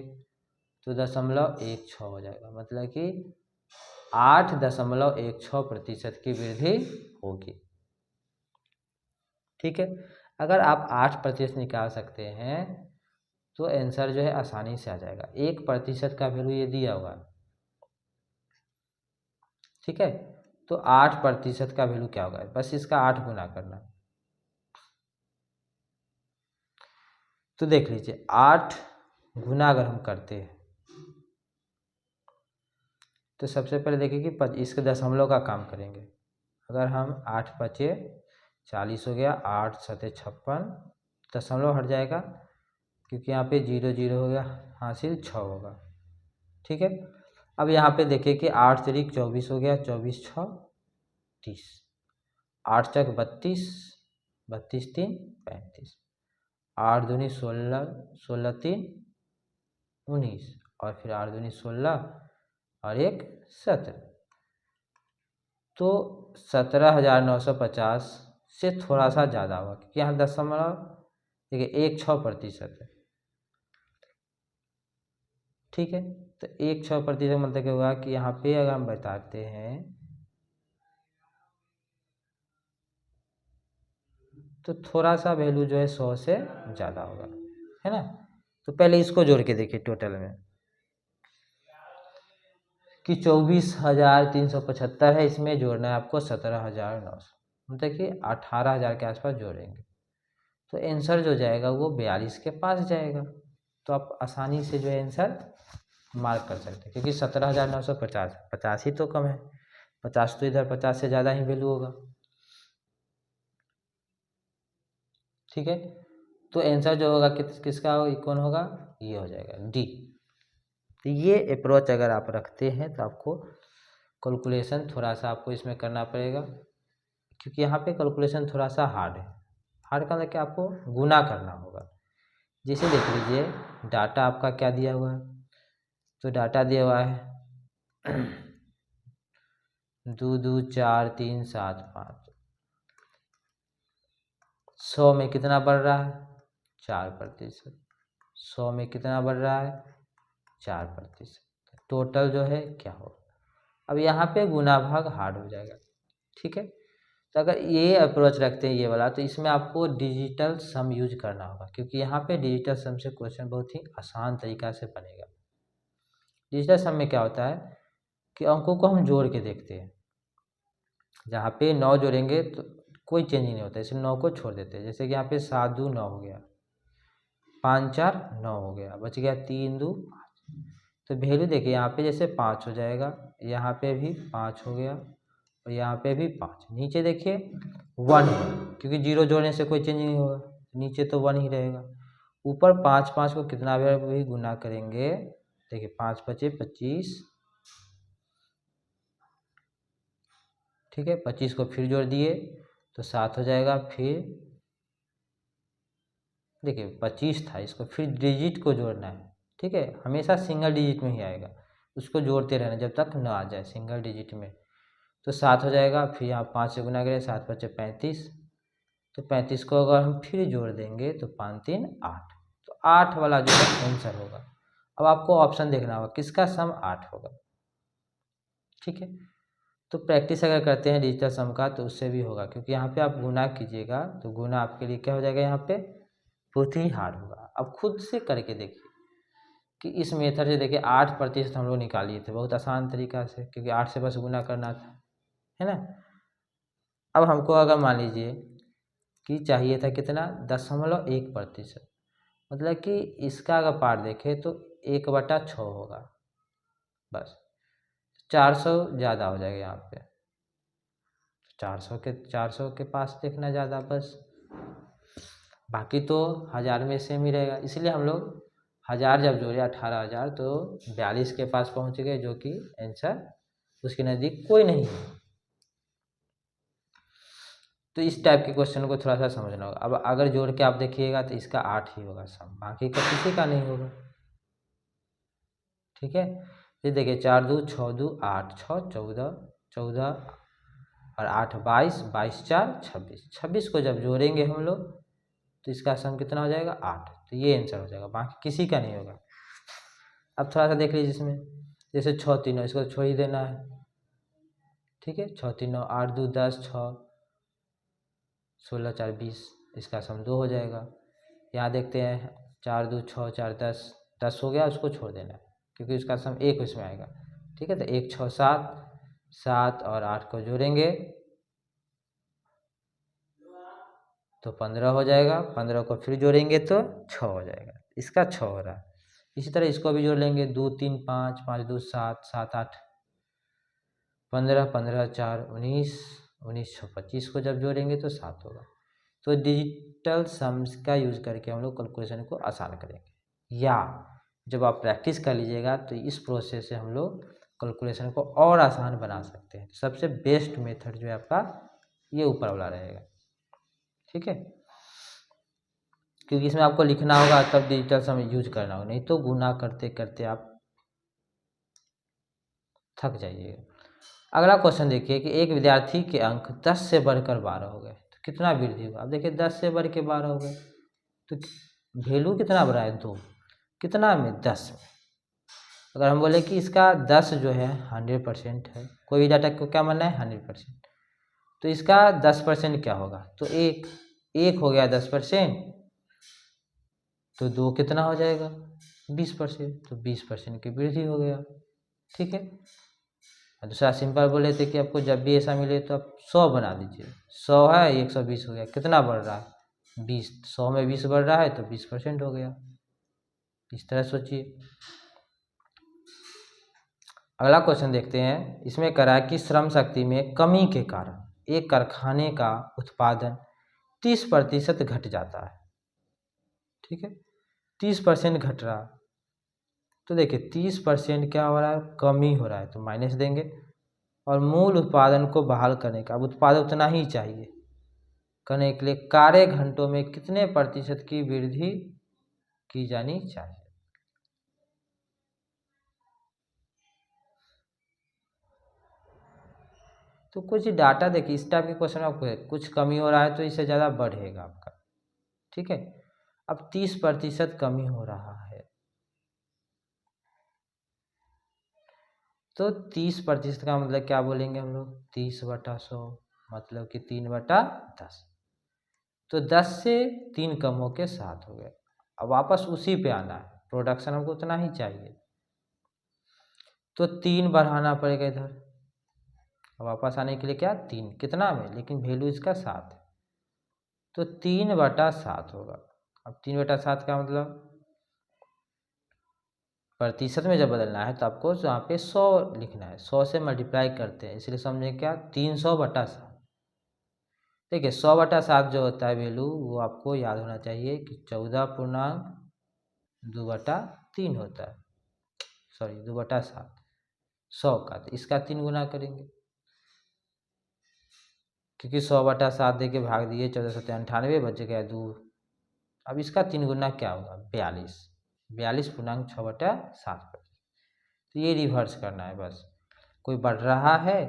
तो 0.16 हो जाएगा, मतलब कि 8.16% की वृद्धि होगी। ठीक है, अगर आप 8% निकाल सकते हैं तो आंसर जो है आसानी से आ जाएगा। 1% का वैल्यू ये दिया हुआ है। ठीक है, तो 8% का वैल्यू क्या होगा, बस इसका 8 गुना करना। तो देख लीजिए 8 गुना अगर हम करते हैं तो सबसे पहले देखिए कि इसके दशमलव का काम करेंगे। अगर हम 8 पचे 40 हो गया, 8 सते 56, दशमलव हट जाएगा क्योंकि यहाँ पे 0 0 हो गया, हासिल 6 होगा। ठीक है, अब यहाँ पे देखिए कि 8 तिरिक 24 हो गया, 24 6 30, 8 चक 32, 32 3 35, 8 दूनी 16, 16 3 19, और फिर 8 दूनी 16 और 1 17, तो 17,950 से थोड़ा सा ज़्यादा होगा क्योंकि यहाँ दशमलव देखिए 16% है। ठीक है, तो 16% मतलब क्या हुआ कि यहाँ पे अगर हम बताते हैं तो थोड़ा सा वैल्यू जो है 100 से ज़्यादा होगा, है ना। तो पहले इसको जोड़ के देखिए टोटल में कि 24,375 है, इसमें जोड़ना है आपको 17,900, मतलब कि 18,000 के आसपास जोड़ेंगे तो आंसर जो जाएगा वो 42 के पास जाएगा। तो आप आसानी से जो है आंसर मार्क कर सकते हैं, क्योंकि 17,950 50 ही तो कम है, 50 तो इधर 50 से ज़्यादा ही वैल्यू होगा, ठीक है। तो आंसर जो होगा किसका कौन होगा, ये हो जाएगा डी। तो ये अप्रोच अगर आप रखते हैं तो आपको कैलकुलेशन थोड़ा सा आपको इसमें करना पड़ेगा, क्योंकि यहाँ पे कैलकुलेशन थोड़ा सा हार्ड है। हार्ड का मतलब कि आपको गुना करना होगा। जैसे देख लीजिए डाटा आपका क्या दिया हुआ है, तो डाटा दिया हुआ है 2 2 4 3 7 5, 100 में कितना बढ़ रहा है 4%, 100 में कितना बढ़ रहा है 4%, टोटल जो है क्या होगा। अब यहाँ पे गुना भाग हार्ड हो जाएगा, ठीक है। तो अगर ये अप्रोच रखते हैं ये वाला, तो इसमें आपको डिजिटल सम यूज करना होगा, क्योंकि यहाँ पे डिजिटल सम से क्वेश्चन बहुत ही आसान तरीका से बनेगा। डिजिटल सम में क्या होता है कि अंकों को हम जोड़ के देखते हैं, जहाँ पे 9 जोड़ेंगे तो कोई चेंज नहीं होता, इसलिए 9 को छोड़ देते हैं। जैसे कि यहाँ पे 7 2 9 हो गया, 5 4 9 हो गया, बच गया 3 2 5। तो वैल्यू देखिए यहाँ पे जैसे 5 हो जाएगा, यहाँ पे भी 5 हो गया और यहाँ पे भी 5। नीचे देखिए 1 है, क्योंकि 0 जोड़ने से कोई चेंज नहीं होगा, नीचे तो 1 ही रहेगा। ऊपर 5 5 को कितना बार भी गुना करेंगे, देखिए 5 बचे 25, ठीक है। 25 को फिर जोड़ दिए तो 7 हो जाएगा। फिर देखिए 25 था, इसको फिर डिजिट को जोड़ना है, ठीक है। हमेशा सिंगल डिजिट में ही आएगा, उसको जोड़ते रहना जब तक न आ जाए सिंगल डिजिट में। तो 7 हो जाएगा, फिर यहाँ 5 से गुना करें, 7 बचे 35, तो 35 को अगर हम फिर जोड़ देंगे तो 5 3 8, तो 8 वाला जो है आंसर होगा। अब आपको ऑप्शन देखना होगा किसका सम 8 होगा, ठीक है। तो प्रैक्टिस अगर करते हैं डिजिटल सम का तो उससे भी होगा, क्योंकि यहाँ पे आप गुना कीजिएगा तो गुना आपके लिए क्या हो जाएगा, यहाँ पे बहुत ही हार्ड होगा। अब खुद से करके देखिए कि इस मेथड से देखिए 8% हम लोग निकालिए थे बहुत आसान तरीका से, क्योंकि 8 से बस गुना करना था, है ना। अब हमको अगर मान लीजिए कि चाहिए था कितना 0.1%, मतलब कि इसका अगर पार्ट देखें तो 1/6 होगा, बस 400 ज़्यादा हो जाएगा यहाँ पे, 400 के पास देखना ज़्यादा, बस बाकी तो 1000 में सेम ही रहेगा। इसलिए हम लोग 1000 जब जोड़े 18,000 तो 42 के पास पहुँच गए, जो कि आंसर उसके नज़दीक कोई नहीं है। तो इस टाइप के क्वेश्चन को थोड़ा सा समझना होगा। अब अगर जोड़ के आप देखिएगा तो इसका 8 ही होगा सम, बाकी का किसी का नहीं होगा, ठीक है। ये देखिए 4 2 6 2 8 6 14 14 और 8 22 22 4 26, 26 को जब जोड़ेंगे हम लोग तो इसका सम कितना हो जाएगा 8, तो ये आंसर हो जाएगा, बाकी किसी का नहीं होगा। अब थोड़ा सा देख लीजिए इसमें, जैसे 6 3 इसको छोड़ ही देना है, ठीक है। 6 3 8 2 10 6 16 4 20, इसका सम 2 हो जाएगा। यहाँ देखते हैं 4 2 6 4 10 10 हो गया, उसको छोड़ देना है क्योंकि उसका सम 1 उसमें आएगा, ठीक है। तो 1 6 7 7 और 8 को जोड़ेंगे तो 15 हो जाएगा, 15 को फिर जोड़ेंगे तो 6 हो जाएगा, इसका 6 हो रहा है। इसी तरह इसको भी जोड़ लेंगे 2 3 5 5 2 7 7 8 15 15 4 19 19 6 25 को जब जोड़ेंगे तो 7 होगा। तो डिजिटल सम्स का यूज़ करके हम लोग कैलकुलेशन को आसान करेंगे, या जब आप प्रैक्टिस कर लीजिएगा तो इस प्रोसेस से हम लोग कैलकुलेशन को और आसान बना सकते हैं। सबसे बेस्ट मेथड जो है आपका ये ऊपर वाला रहेगा, ठीक है, क्योंकि इसमें आपको लिखना होगा तब डिजिटल सम यूज करना होगा, नहीं तो गुना करते करते आप थक जाइएगा। अगला क्वेश्चन देखिए कि एक विद्यार्थी के अंक 10 से बढ़कर 12 हो गए तो कितना वृद्धि होगा। अब देखिए 10 से बढ़ के 12 हो गए तो वैल्यू कितना बढ़ा है 2, कितना में 10 में। अगर हम बोले कि इसका 10 जो है 100% है, कोई भी डाटा को क्या मानना है 100%, तो इसका 10% क्या होगा तो 1, 1 हो गया 10%, तो 2 कितना हो जाएगा 20%, तो 20% की वृद्धि हो गया। ठीक है। दूसरा सिंपल बोले थे कि आपको जब भी ऐसा मिले तो आप 100 बना दीजिए। 100 है 120 हो गया, कितना बढ़ रहा है 20, 100 में 20 बढ़ रहा है तो 20% हो गया। इस तरह सोचिए। अगला क्वेश्चन देखते हैं। इसमें करा कि श्रम शक्ति में कमी के कारण एक कारखाने का उत्पादन 30% घट जाता है। ठीक है, 30% घट रहा, तो देखिए 30% क्या हो रहा है, कमी हो रहा है, तो माइनस देंगे। और मूल उत्पादन को बहाल करने का, अब उत्पादन उतना ही चाहिए करने के लिए कार्य घंटों में कितने प्रतिशत की वृद्धि की जानी चाहिए। तो कुछ डाटा देखिए, इस टाइप के क्वेश्चन आपको है, कुछ कमी हो रहा है तो इससे ज़्यादा बढ़ेगा आपका। ठीक है, अब 30% कमी हो रहा है, तो 30% का मतलब क्या बोलेंगे हम लोग, 30/100 मतलब कि 3/10। तो 10 से 3 कम हो के 7 हो गया। अब वापस उसी पे आना है, प्रोडक्शन हमको उतना ही चाहिए, तो 3 बढ़ाना पड़ेगा इधर। अब वापस आने के लिए क्या 3 कितना में, लेकिन वैल्यू इसका 7 है, तो 3/7 होगा। अब 3/7 का मतलब प्रतिशत में जब बदलना है तो आपको यहाँ पे 100 लिखना है, 100 से मल्टीप्लाई करते हैं, इसलिए समझें क्या 300/7। देखिए 100/7 जो होता है वैल्यू, वो आपको याद होना चाहिए कि 14.2/3 होता है, सॉरी 2/7 100 का, तो इसका 3 गुना करेंगे, क्योंकि 100/7 दे के भाग दिए 1498 बच गया 2। अब इसका 3 गुना क्या होगा 42, 42.6/7। तो ये रिवर्स करना है बस, कोई बढ़ रहा है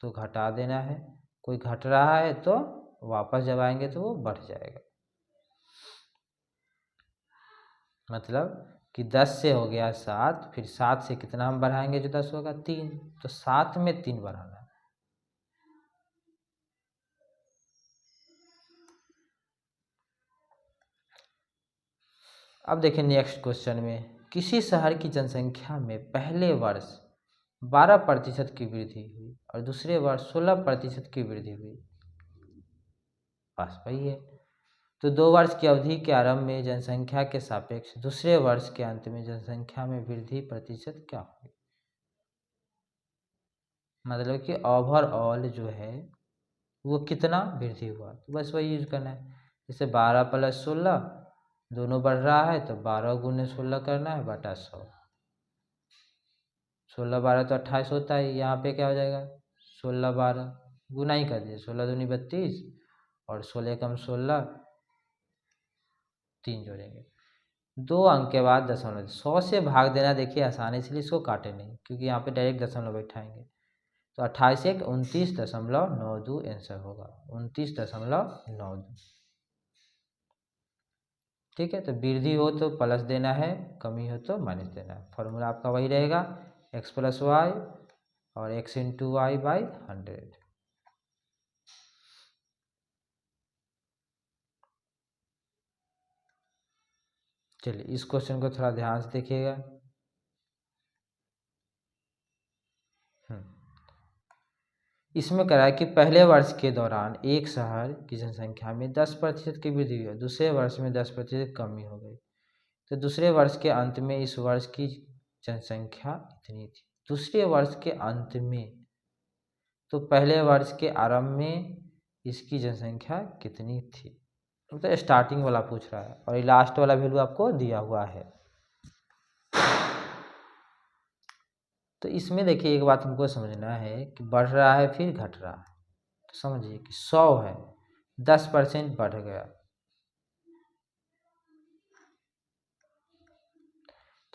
तो घटा देना है, कोई घट रहा है तो वापस जब आएंगे तो वो बढ़ जाएगा। मतलब कि 10 से हो गया 7, फिर 7 से कितना हम बढ़ाएंगे जो 10 होगा 3, तो 7 में 3 बढ़ाना है। अब देखिए नेक्स्ट क्वेश्चन में, किसी शहर की जनसंख्या में पहले वर्ष 12% की वृद्धि हुई और दूसरे वर्ष 16% की वृद्धि हुई, बस वही है। तो 2 वर्ष की अवधि के आरंभ में जनसंख्या के सापेक्ष दूसरे वर्ष के अंत में जनसंख्या में वृद्धि प्रतिशत क्या हुई, मतलब कि ओवरऑल जो है वो कितना वृद्धि हुआ, तो बस वही यूज करना है। जैसे 12 + 16 दोनों बढ़ रहा है तो 12 × 16 करना है बटा 100। 16 12 तो 28 होता है, यहाँ पे क्या हो जाएगा 16 12 गुना ही कर दिए, 16 दूनी 32 और 16 कम 16 3 जोड़ेंगे, 2 अंक के बाद दशमलव। 100 से भाग देना देखिए आसानी, इसलिए इसको काटे नहीं, क्योंकि यहाँ पे डायरेक्ट दशमलव बैठाएंगे। तो 28 × 1 29.92 आंसर होगा, 29.92। ठीक है, तो वृद्धि हो तो प्लस देना है, कमी हो तो माइनस देना है। फॉर्मूला आपका वही रहेगा x + y और x × y/100। चलिए इस क्वेश्चन को थोड़ा ध्यान से देखिएगा। इसमें करा है कि पहले वर्ष के दौरान एक शहर की जनसंख्या में 10% की वृद्धि हुई, दूसरे वर्ष में 10% कमी हो गई, तो दूसरे वर्ष के अंत में इस वर्ष की जनसंख्या इतनी थी। दूसरे वर्ष के अंत में, तो पहले वर्ष के आरंभ में इसकी जनसंख्या कितनी थी, मतलब स्टार्टिंग वाला पूछ रहा है, और ये लास्ट वाला वैल्यू आपको दिया हुआ है। तो इसमें देखिए एक बात हमको समझना है कि बढ़ रहा है फिर घट रहा है, तो समझिए कि 100 है, 10% बढ़ गया,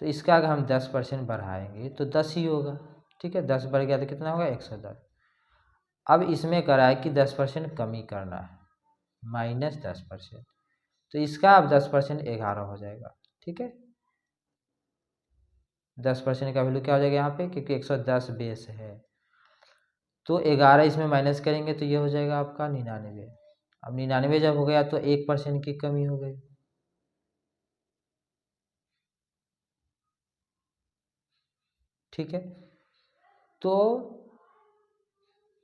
तो इसका अगर हम 10% बढ़ाएंगे तो 10 ही होगा। ठीक है, 10 बढ़ गया तो कितना होगा 110। अब इसमें करा है कि 10% कमी करना है, -10%, तो इसका अब 10% 11 हो जाएगा। ठीक है, 10% का वैल्यू क्या हो जाएगा यहाँ पे, क्योंकि 110 बेस है, तो 11 इसमें माइनस करेंगे तो ये हो जाएगा आपका 99। अब 99 जब हो गया तो 1% की कमी हो गई। ठीक है, तो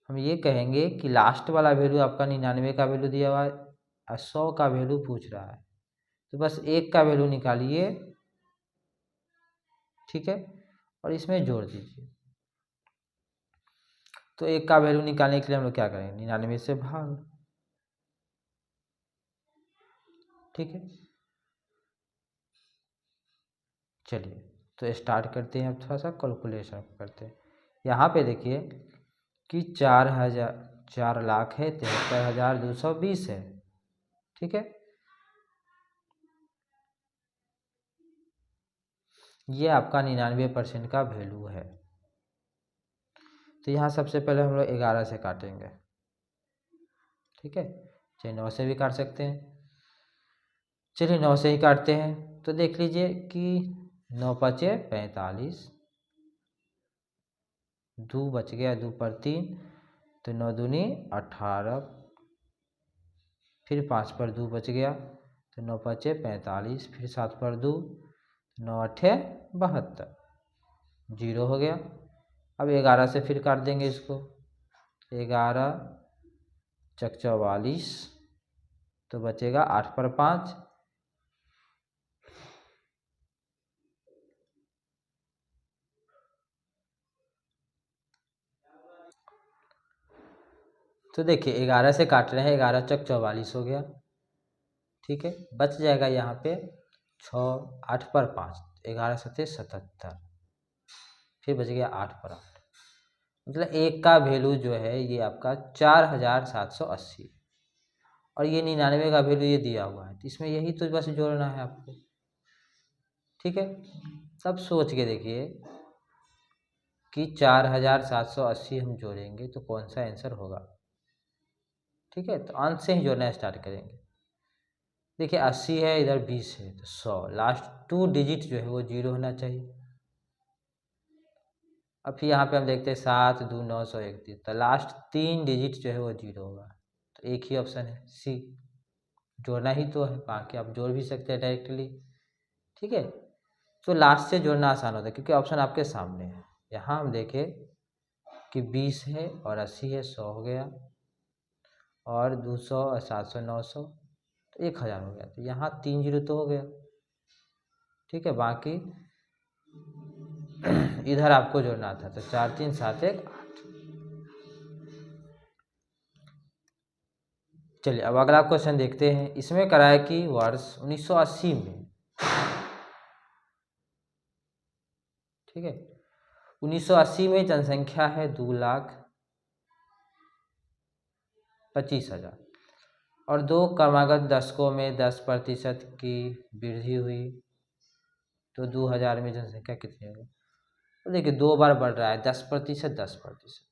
हम ये कहेंगे कि लास्ट वाला वैल्यू आपका 99 का वैल्यू दिया हुआ है और 100 का वैल्यू पूछ रहा है, तो बस एक का वैल्यू निकालिए। ठीक है, और इसमें जोड़ दीजिए। तो एक का वैल्यू निकालने के लिए हम लोग क्या करेंगे, 99 से भाग। ठीक है, चलिए तो स्टार्ट करते हैं। अब थोड़ा सा कैलकुलेशन करते हैं। यहाँ पे देखिए कि 4 है 73,220 है। ठीक है, ये आपका 99% का वैल्यू है। तो यहाँ सबसे पहले हम लोग 11 से काटेंगे। ठीक है, चाहे 9 से भी काट सकते हैं। चलिए 9 से ही काटते हैं। तो देख लीजिए कि 9 पचे 45, 2 बच गया, 2 पर 3, तो 9 दूनी 18, फिर 5 पर 2 बच गया, तो 9 पचे 45, फिर 7 पर 2, 9 अठे 72, 0 हो गया। अब 11 से फिर काट देंगे इसको। 11 चक 44, तो बचेगा 8 पर 5, तो देखिए 11 से काट रहे हैं, 11 चक 44 हो गया। ठीक है, बच जाएगा यहाँ पे 6, 8 पर 5, 11 सत्ते 77, फिर बच गया 8 पर 8। मतलब एक का वैल्यू जो है ये आपका 4780, और ये 99 का वैल्यू ये दिया हुआ है, तो इसमें यही तो बस जोड़ना है आपको। ठीक है, तब सोच के देखिए कि 4780 हम जोड़ेंगे तो कौन सा आंसर होगा। ठीक है, तो अंत से ही जोड़ना स्टार्ट करेंगे। देखिए 80 है, इधर 20 है, तो 100, लास्ट 2 डिजिट जो है वो 0 होना चाहिए। अब फिर यहाँ पे हम देखते हैं 7 2 9 100 31, तो लास्ट 3 डिजिट जो है वो 0 होगा। तो एक ही ऑप्शन है सी, जोड़ना ही तो है, बाकी आप जोड़ भी सकते हैं डायरेक्टली। ठीक है, तो लास्ट से जोड़ना आसान होता है क्योंकि ऑप्शन आपके सामने है। यहाँ हम देखें कि 20 है और 80 है, 100 हो गया, और 200 और 700 900, तो 1000 हो गया। तो यहाँ 3 जीरो तो हो गया। ठीक है, बाकी इधर आपको जोड़ना था, तो 4 3 7 1 8। चलिए अब अगला क्वेश्चन देखते हैं। इसमें करा है कि वर्ष 1980 में, ठीक है, 1980 में जनसंख्या है 2,25,000, और 2 क्रमागत दशकों में 10% की वृद्धि हुई, तो 2000 में जनसंख्या कितनी होगी। तो देखिए 2 बार बढ़ रहा है, 10%, 10%।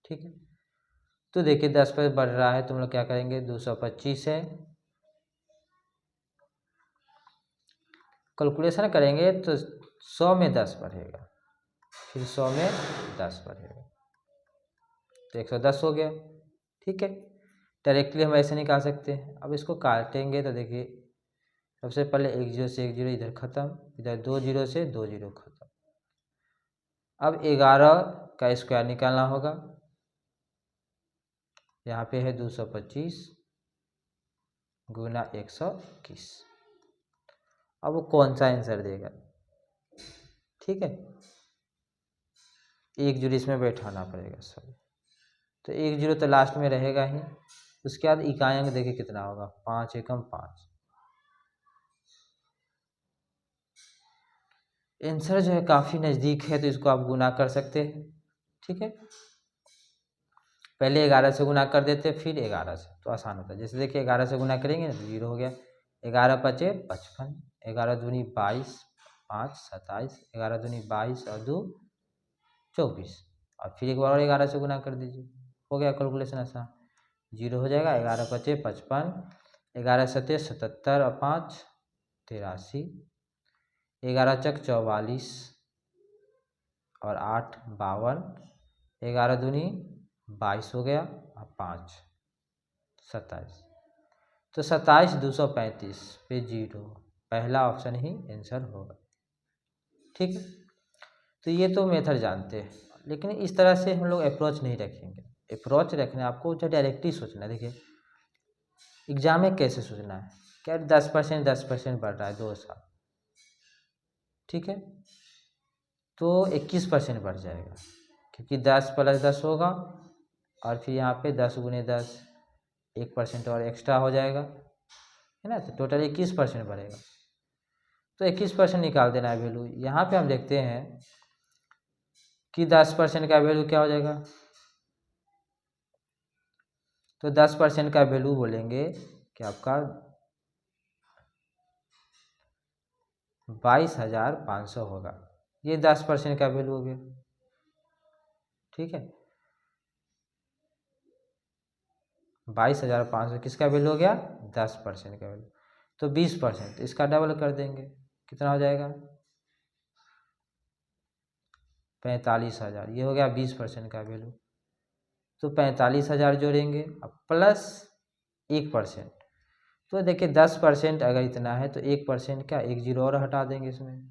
ठीक है, तो देखिए 10% बढ़ रहा है, तो हम लोग क्या करेंगे, 225 है, कैलकुलेशन करेंगे तो 100 में 10 बढ़ेगा, फिर 100 में 10 बढ़ेगा, तो 110 हो गया। ठीक है, डायरेक्टली हम ऐसे निकाल सकते हैं। अब इसको काटेंगे तो देखिए सबसे पहले 1 जीरो से 1 जीरो इधर ख़त्म, इधर 2 जीरो से 2 जीरो ख़त्म। अब 11 का स्क्वायर निकालना होगा। यहाँ पे है 225 गुना 121। अब वो कौन सा आंसर देगा। ठीक है, एक जीरो इसमें बैठाना पड़ेगा सब, तो 1 जीरो तो लास्ट में रहेगा ही। उसके बाद इकाई अंक देखिए कितना होगा, 5 एकम 5। आंसर जो है काफ़ी नज़दीक है, तो इसको आप गुना कर सकते हैं। ठीक है, पहले 11 से गुना कर देते, फिर 11 से, तो आसान होता है। जैसे देखिए 11 से गुना करेंगे ना तो 0 हो गया, 11 पचे 55, 11 दूनी 22, 5 27, 11 दूनी 22 और 2 24, और फिर एक बार और 11 से गुना कर दीजिए, हो गया कैलकुलेशन आसान। 0 हो जाएगा, 11 पचे 55, 11 सत्ते 77 और 5 83, 11 चक 44 और 8 52, 11 दूनी 22 हो गया, 5 27, तो 27,235 पे 0, पहला ऑप्शन ही आंसर होगा। ठीक है, तो ये तो मेथड जानते हैं, लेकिन इस तरह से हम लोग अप्रोच नहीं रखेंगे। अप्रोच रखने आपको जो डायरेक्टली सोचना है। देखिए एग्जाम में कैसे सोचना है, क्या 10% बढ़ रहा है 2 साल, ठीक है, तो 21% बढ़ जाएगा, क्योंकि 10 + 10 होगा और फिर यहाँ पे 10 × 10 1% और एक्स्ट्रा हो जाएगा, है ना, तो टोटल 21% बढ़ेगा। तो 21% निकाल देना है वैल्यू। यहाँ पे हम देखते हैं कि 10% का वैल्यू क्या हो जाएगा, तो 10% का वैल्यू बोलेंगे कि आपका 22,500 होगा। ये 10% का वैल्यू हो गया, ठीक है, 22,500 किसका वैल्यू हो गया, 10% का वैल्यू। तो 20% इसका डबल कर देंगे, कितना हो जाएगा, 45,000। ये हो गया 20% का वैल्यू। तो 45,000 जोड़ेंगे अब प्लस 1%। तो देखिए 10% अगर इतना है तो 1% क्या, 1 0 और हटा देंगे इसमें,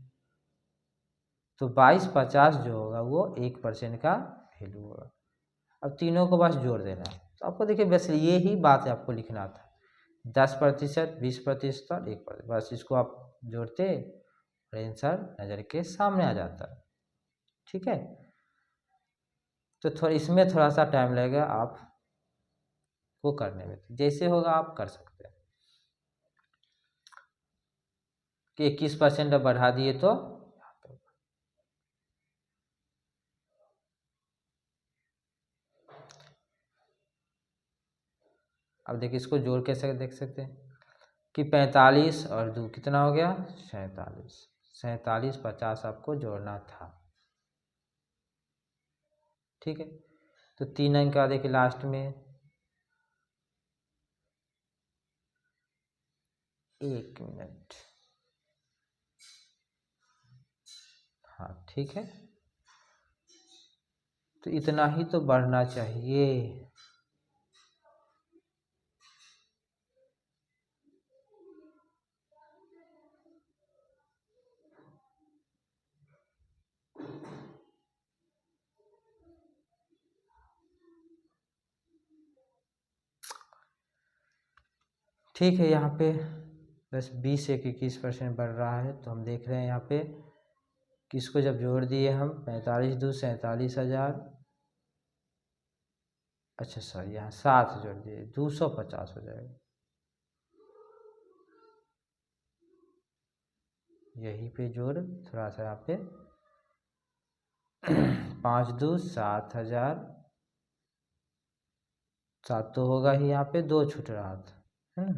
तो 2250 जो होगा वो 1% का वैल्यू होगा। अब तीनों को बस जोड़ देना है। तो आपको देखिए बस ये ही बात है आपको लिखना था, 10%, 20% और 1%, बस इसको आप जोड़ते और आंसर नज़र के सामने आ जाता है। ठीक है, तो थोड़ा इसमें थोड़ा सा टाइम लगेगा आप को करने में, जैसे होगा आप कर सकते हैं। कि 21% बढ़ा दिए तो अब देखिए इसको जोड़ के देख सकते हैं कि 45 और 2 कितना हो गया, 47। 47 50 आपको जोड़ना था। ठीक है, तो 3 अंक का देखिए लास्ट में 1 मिनट, हाँ ठीक है, तो इतना ही तो बढ़ना चाहिए। ठीक है, यहाँ पे बस 20 से 21% बढ़ रहा है, तो हम देख रहे हैं यहाँ पे किसको जब जोड़ दिए हम 45 2 47,000, अच्छा सॉरी यहाँ 7 जोड़ दिए 250 हो जाएगा। यहीं पे जोड़ थोड़ा सा यहाँ पे 5 2 7,000, 7 तो होगा ही, यहाँ पे 2 छूट रहा था, है ना।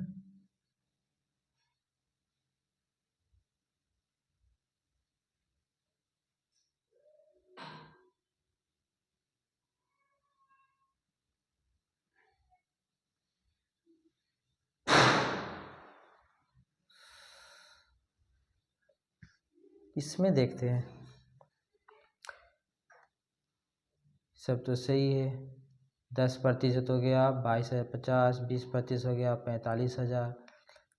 इसमें देखते हैं, सब तो सही है। 10% हो गया 22,050, 20% हो गया 45,000,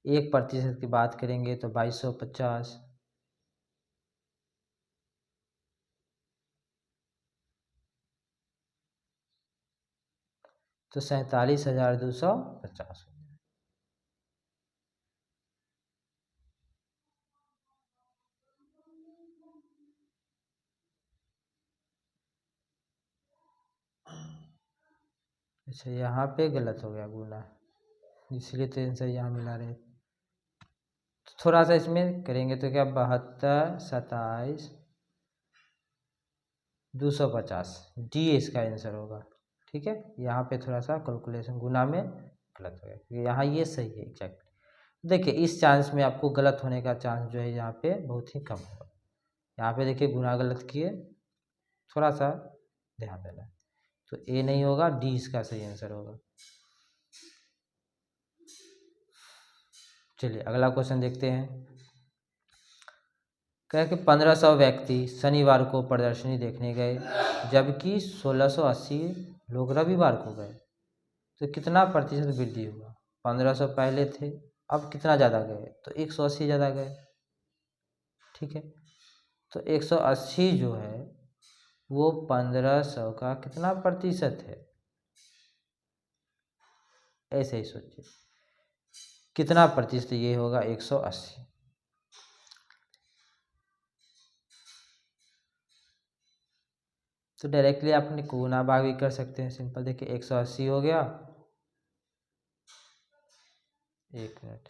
1% की बात करेंगे तो 2,250, तो 47,250। अच्छा यहाँ पे गलत हो गया गुना, इसलिए तो आंसर यहाँ मिला रहे। तो थोड़ा सा इसमें करेंगे तो क्या 72 27 250 डी इसका आंसर होगा। ठीक है, यहाँ पे थोड़ा सा कैलकुलेशन गुना में गलत हो गया, क्योंकि यहाँ ये सही है एग्जैक्ट। देखिए इस चांस में आपको गलत होने का चांस जो है यहाँ पे बहुत ही कम होगा। यहाँ पे देखिए गुना गलत किए, थोड़ा सा ध्यान देना है, तो ए नहीं होगा, डी इसका सही आंसर होगा। चलिए अगला क्वेश्चन देखते हैं। कह कि 1500 व्यक्ति शनिवार को प्रदर्शनी देखने गए, जबकि 1680 लोग रविवार को गए। तो कितना प्रतिशत वृद्धि होगा? 1500 पहले थे, अब कितना ज़्यादा गए? तो 180 ज़्यादा गए। ठीक है, तो 180 जो है वो 1500 का कितना प्रतिशत है? ऐसे ही सोचिए, कितना प्रतिशत ये होगा? 180। तो डायरेक्टली आपने गुना भाग भी कर सकते हैं, सिंपल। देखिए 180 हो गया, एक मिनट,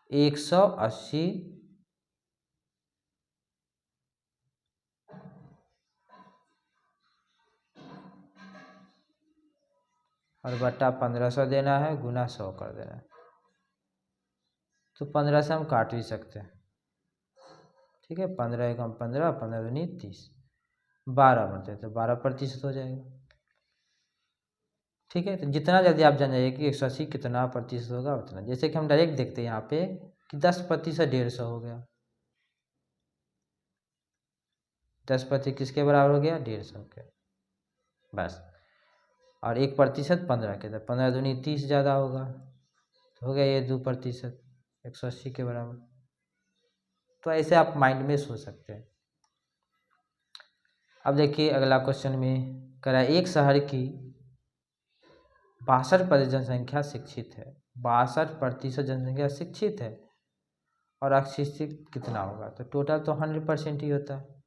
180 और बटा 1500 देना है, गुना 100 कर देना है। तो 15 से हम काट भी सकते हैं। ठीक है, 15 एकम 15, 15 दूनी 30, 12 बनते हैं, तो 12% हो जाएगा। ठीक है, तो जितना जल्दी आप जान जाइए कि 180 कितना प्रतिशत होगा उतना। जैसे कि हम डायरेक्ट देखते हैं यहाँ पे कि 10% 150 हो गया। 10% किसके बराबर हो गया? 150 के, बस। और 1% 15 के, तो 15 दूनी 30 ज़्यादा होगा, तो हो गया ये 2%, 180 के बराबर। तो ऐसे आप माइंड में सोच सकते हैं। अब देखिए अगला क्वेश्चन में करा, एक शहर की 62% जनसंख्या शिक्षित है, 62% जनसंख्या शिक्षित है और अशिक्षित कितना होगा? तो टोटल तो 100% ही होता है।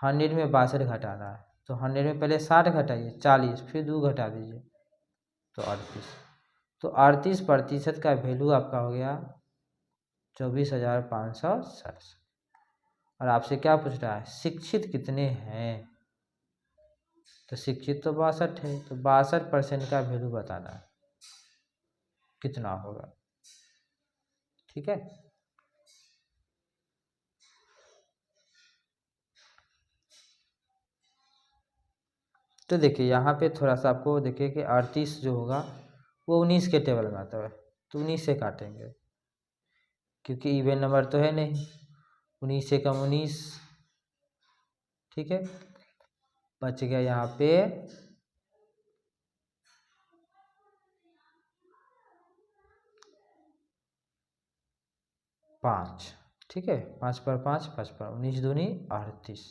100 में 62 घटाना है, तो 100 में पहले 60 घटाइए, 40, फिर 2 घटा दीजिए, तो 38। तो 38% का वैल्यू आपका हो गया 24,567। और आपसे क्या पूछ रहा है? शिक्षित कितने हैं? तो शिक्षित तो 62 है, तो 62% का वैल्यू बताना है कितना होगा। ठीक है, तो देखिए यहाँ पे थोड़ा सा आपको देखिए कि 38 जो होगा वो 19 के टेबल में आता है, तो 19 से काटेंगे क्योंकि इवन नंबर तो है नहीं। 19 से कम 19, ठीक है, बच गया यहाँ पे 5। ठीक है, 5 पर 5 55, 19 दूनी 38,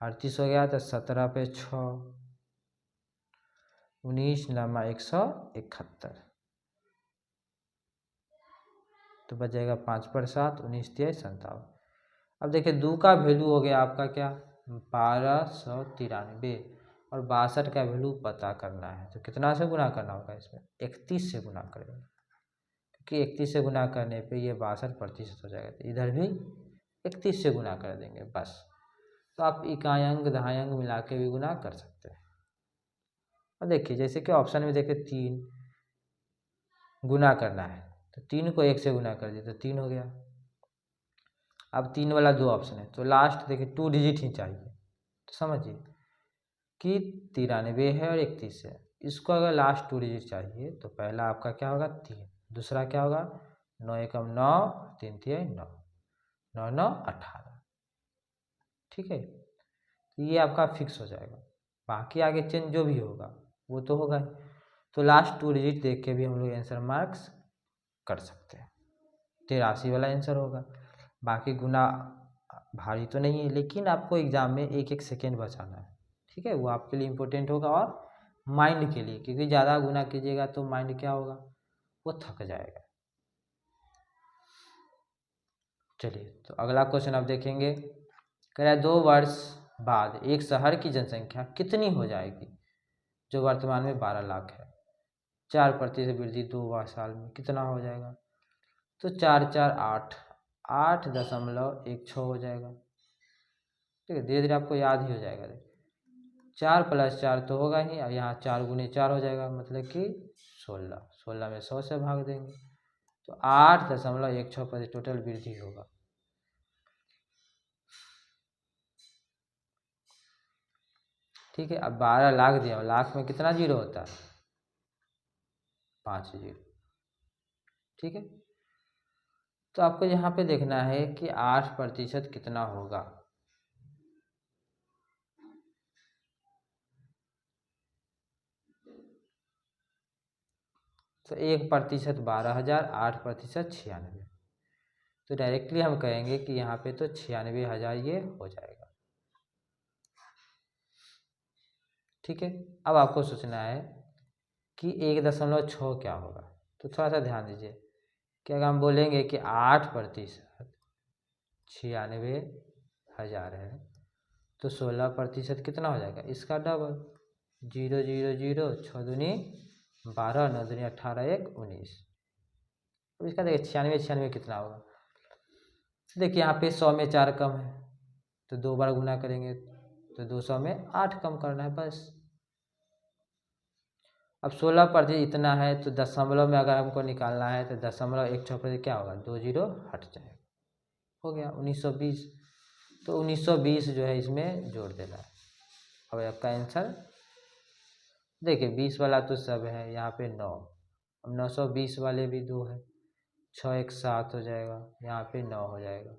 38 हो गया, तो 17 पे 6, 19 नामा 171, तो बच जाएगा 5 पर 7, 19 तिया 57। अब देखिए 2 का वैल्यू हो गया आपका क्या? 1293, और 62 का वैल्यू पता करना है, तो कितना से गुना करना होगा? इसमें 31 से गुना करेंगे, क्योंकि 31 से गुना करने पे ये 62% हो जाएगा, तो इधर भी 31 से गुना कर देंगे बस। तो आप इकाई अंक दहाई अंक मिला के भी गुना कर सकते हैं। और देखिए जैसे कि ऑप्शन में देखिए 3 गुना करना है, तो 3 को 1 से गुना कर दिए तो 3 हो गया। अब 3 वाला 2 ऑप्शन है, तो लास्ट देखिए 2 डिजिट ही चाहिए, तो समझिए कि 93 है और 31 है, इसको अगर लास्ट 2 डिजिट चाहिए तो पहला आपका क्या होगा? 3, दूसरा क्या होगा? 9 एकम 9, 3 तिया 9, 9 9 18। ठीक है, तो ये आपका फिक्स हो जाएगा, बाकी आगे चेंज जो भी होगा वो तो होगा ही। तो लास्ट 2 डिजिट देख के भी हम लोग आंसर मार्क्स कर सकते हैं, 83 वाला आंसर होगा। बाकी गुना भारी तो नहीं है, लेकिन आपको एग्जाम में 1 सेकेंड बचाना है। ठीक है, वो आपके लिए इम्पोर्टेंट होगा और माइंड के लिए, क्योंकि ज़्यादा गुना कीजिएगा तो माइंड क्या होगा? वो थक जाएगा। चलिए, तो अगला क्वेश्चन आप देखेंगे, कह रहा है 2 वर्ष बाद एक शहर की जनसंख्या कितनी हो जाएगी जो वर्तमान में 12 लाख है? 4% वृद्धि 2 साल में कितना हो जाएगा? तो 4 4 8, 8.16 हो जाएगा। ठीक है, धीरे धीरे आपको याद ही हो जाएगा। 4 + 4 तो होगा ही, और यहाँ 4 × 4 हो जाएगा, मतलब कि 16, 16 में 100 से भाग देंगे, तो 8.16% टोटल वृद्धि होगा। ठीक है, अब 12 लाख दिया, लाख में कितना जीरो होता है? 5 जीरो। ठीक है, तो आपको यहाँ पे देखना है कि 8% कितना होगा। तो 1% 12,000, 8% 96। तो डायरेक्टली हम कहेंगे कि यहाँ पे तो 96,000 ये हो जाएगा। ठीक है, अब आपको सोचना है कि 1.6 क्या होगा। तो थोड़ा सा ध्यान दीजिए कि अगर हम बोलेंगे कि 8% 96,000 है, तो 16% कितना हो जाएगा, इसका डबल। 0 0 0, 6 दूनी 12, 9 दूनी 18, 1 19। अब इसका देखिए 96 कितना होगा। देखिए यहाँ पे 100 में 4 कम है, तो 2 बार गुना करेंगे तो 200 में 8 कम करना है बस। अब 16% इतना है, तो दशमलव में अगर हमको निकालना है तो दशमलव 1 क्या होगा, 2 जीरो हट जाएगा, हो गया 1920। तो 1920 जो है इसमें जोड़ देना है। अब आपका आंसर देखिए 20 वाला तो सब है, यहाँ पे 9, अब 920 वाले भी 2 है, 6 1 7 हो जाएगा, यहाँ पे 9 हो जाएगा।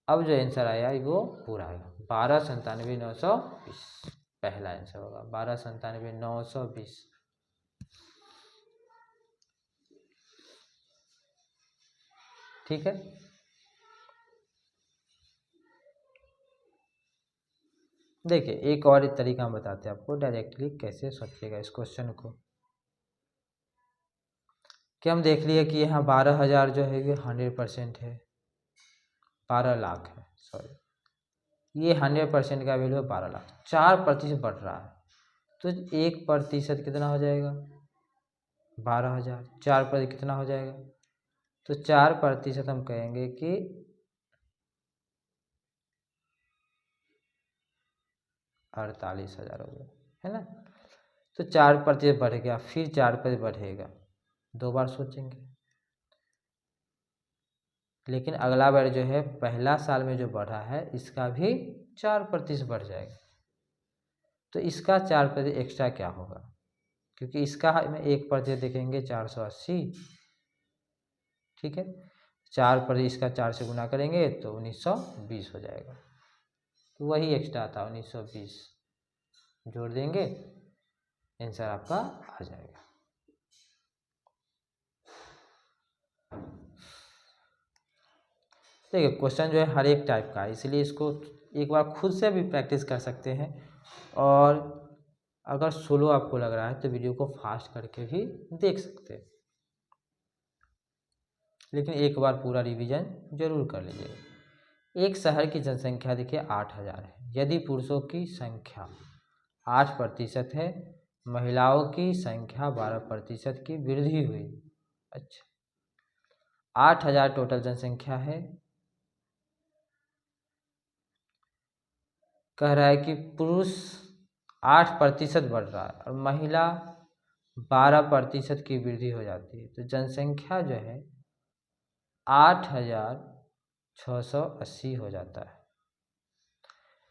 अब जो आंसर आया वो पूरा आएगा 1297,920, पहला आंसर होगा 1297,920। ठीक है, देखिए एक और तरीका हम बताते हैं आपको डायरेक्टली कैसे सोचिएगा इस क्वेश्चन को। कि हम देख लिए कि यहाँ 12,000 जो है ये 100% है, 12 लाख है, सॉरी ये 100% का वैल्यू है 12 लाख, 4% बढ़ रहा है, तो 1% कितना हो जाएगा, 12,000, 4% कितना हो जाएगा, तो 4% हम कहेंगे कि 48,000 हो गया, है ना। तो 4% बढ़ गया, फिर 4% बढ़ेगा, 2 बार सोचेंगे। लेकिन अगला बार जो है पहला साल में जो बढ़ा है इसका भी 4% बढ़ जाएगा, तो इसका 4% एक्स्ट्रा क्या होगा, क्योंकि इसका में 1% देखेंगे 480। ठीक है, 4% इसका 4 से गुना करेंगे तो 1920 हो जाएगा, तो वही एक्स्ट्रा था 1920, जोड़ देंगे आंसर आपका आ जाएगा। देखिए क्वेश्चन जो है हर एक टाइप का है, इसलिए इसको एक बार खुद से भी प्रैक्टिस कर सकते हैं, और अगर स्लो आपको लग रहा है तो वीडियो को फास्ट करके भी देख सकते हैं, लेकिन एक बार पूरा रिवीजन जरूर कर लीजिएगा। एक शहर की जनसंख्या देखिए 8,000 है, यदि पुरुषों की संख्या 8% है, महिलाओं की संख्या 12% की वृद्धि हुई। अच्छा, 8,000 टोटल जनसंख्या है, कह रहा है कि पुरुष 8% बढ़ रहा है और महिला 12% की वृद्धि हो जाती है, तो जनसंख्या जो है 8,680 हो जाता है।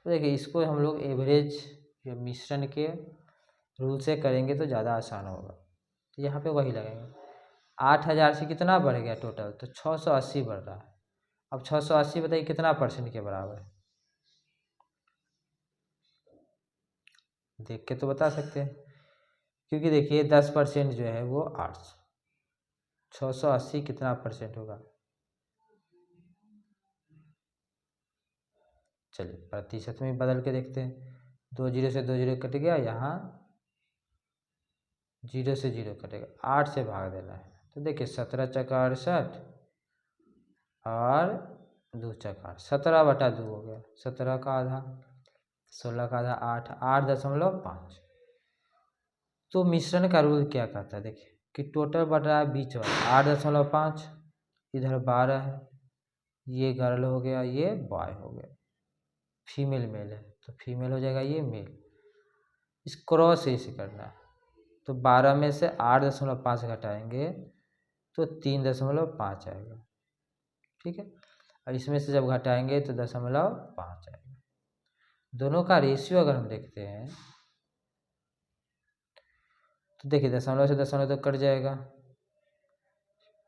तो देखिए इसको हम लोग एवरेज या मिश्रण के रूल से करेंगे तो ज़्यादा आसान होगा, तो यहाँ पे वही लगेंगे। 8,000 से कितना बढ़ गया टोटल, तो 680 बढ़ रहा है। अब 680 बताइए कितना % के बराबर है, देख के तो बता सकते हैं, क्योंकि देखिए 10% जो है वो 800, 680 कितना % होगा, चलिए प्रतिशत में बदल के देखते हैं। 2 जीरो से 2 जीरो कट गया, यहाँ 0 से 0 कटेगा, 8 से भाग देना है, तो देखिए 17 चका 68 और 2 चका 17/2 हो गया, 17 का आधा, 16 का आधा 8, 8.5। तो मिश्रण का रूल क्या कहता है, देखिए कि टोटल बढ़ रहा है बीच वाला 8.5, इधर 12 है, ये गर्ल हो गया, ये बॉय हो गया, फीमेल मेल है तो फीमेल हो जाएगा, ये मेल, इस क्रॉस ऐसे करना है। तो 12 में से 8.5 घटाएंगे तो 3.5 आएगा। ठीक है, और इसमें से जब घटाएंगे तो 0.5 आएगा। दोनों का रेशियो अगर हम देखते हैं तो देखिए दशमलव से दशमलव तो कट जाएगा,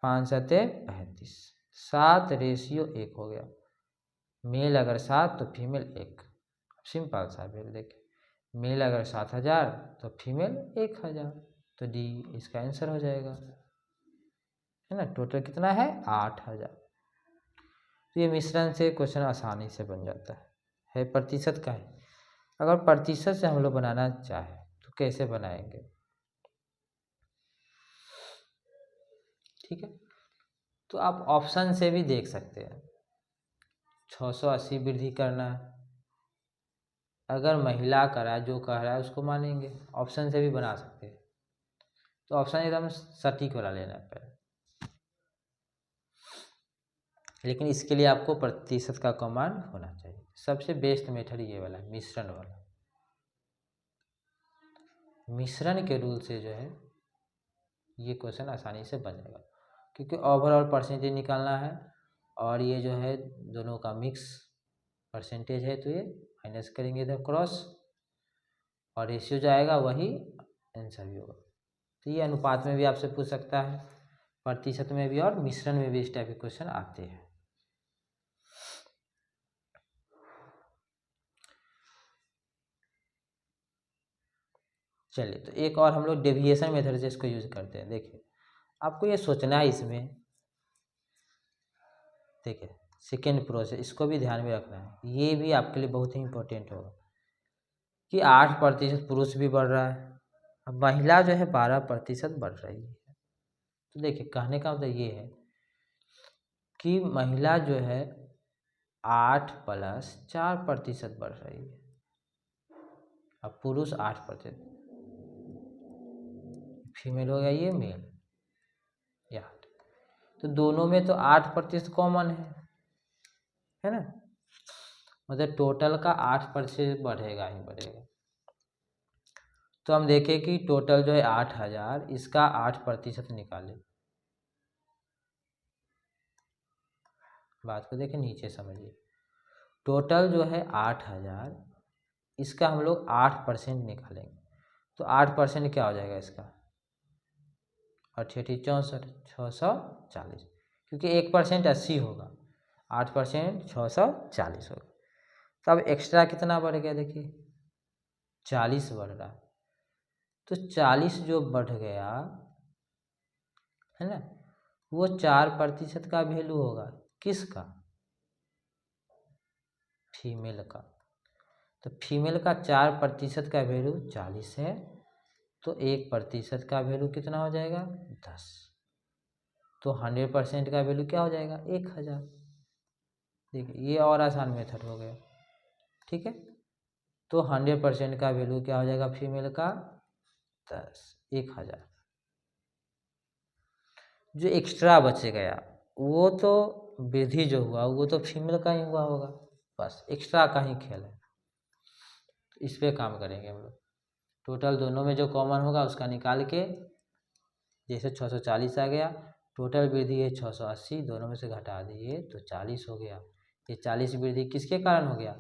5 7 35, 7:1 हो गया। मेल अगर 7 तो फीमेल 1, सिंपल सा मेल। देखिए मेल अगर 7,000 तो फीमेल 1,000, तो डी इसका आंसर हो जाएगा, है ना। टोटल कितना है 8000। तो ये मिश्रण से क्वेश्चन आसानी से बन जाता है प्रतिशत का है। अगर प्रतिशत से हम लोग बनाना चाहें तो कैसे बनाएंगे, ठीक है। तो आप ऑप्शन से भी देख सकते हैं। 680 वृद्धि करना है, अगर महिला करा जो कह रहा है उसको मानेंगे, ऑप्शन से भी बना सकते हैं। तो ऑप्शन एकदम सटीक वाला लेना है पहले, लेकिन इसके लिए आपको प्रतिशत का कमांड होना चाहिए। सबसे बेस्ट मेथड ये वाला है, मिश्रण वाला। मिश्रण के रूल से जो है ये क्वेश्चन आसानी से बन जाएगा, क्योंकि ओवरऑल परसेंटेज निकालना है और ये जो है दोनों का मिक्स परसेंटेज है, तो ये माइनस करेंगे इधर क्रॉस और रेशियो जाएगा, वही आंसर भी होगा। तो ये अनुपात में भी आपसे पूछ सकता है, प्रतिशत में भी और मिश्रण में भी इस टाइप के क्वेश्चन आते हैं। चलिए, तो एक और हम लोग डेविएशन मेथड से इसको यूज करते हैं। देखिए, आपको ये सोचना है इसमें, देखिए सेकेंड प्रोसेस, इसको भी ध्यान में रखना है, ये भी आपके लिए बहुत ही इंपॉर्टेंट होगा कि 8% पुरुष भी बढ़ रहा है, अब महिला जो है 12% बढ़ रही है। तो देखिए, कहने का मतलब ये है कि महिला जो है 8 + 4% बढ़ रही है, अब पुरुष 8%, फीमेल हो गया, ये मेल, या तो दोनों में तो 8% कॉमन है ना। मतलब टोटल का 8% बढ़ेगा ही बढ़ेगा। तो हम देखें कि टोटल जो है 8000, इसका 8% निकालें। बात को देखें, नीचे समझिए, टोटल जो है 8000, इसका हम लोग 8% निकालेंगे, तो 8% क्या हो जाएगा इसका, 8 64, 640, क्योंकि 1% 80 होगा, 8% 640 होगा। तो अब एक्स्ट्रा कितना बढ़ गया, देखिए 40 बढ़ रहा है। तो 40 जो बढ़ गया है ना, वो 4% का वैल्यू होगा, किसका, फीमेल का। तो फीमेल का 4% का वैल्यू 40 है, तो 1% का वैल्यू कितना हो जाएगा, 10। तो 100% का वैल्यू क्या हो जाएगा, 1000। देखिए, ये और आसान मेथड हो गया, ठीक है। तो 100% का वैल्यू क्या हो जाएगा फीमेल का, 10, 1000। जो एक्स्ट्रा बच गया वो तो वृद्धि जो हुआ वो तो फीमेल का ही हुआ होगा, बस एक्स्ट्रा का ही खेल है। इस पे काम करेंगे हम लोग। टोटल दोनों में जो कॉमन होगा उसका निकाल के, जैसे 640 आ गया, टोटल वृद्धि है 680, दोनों में से घटा दिए तो 40 हो गया। ये 40 वृद्धि किसके कारण हो गया,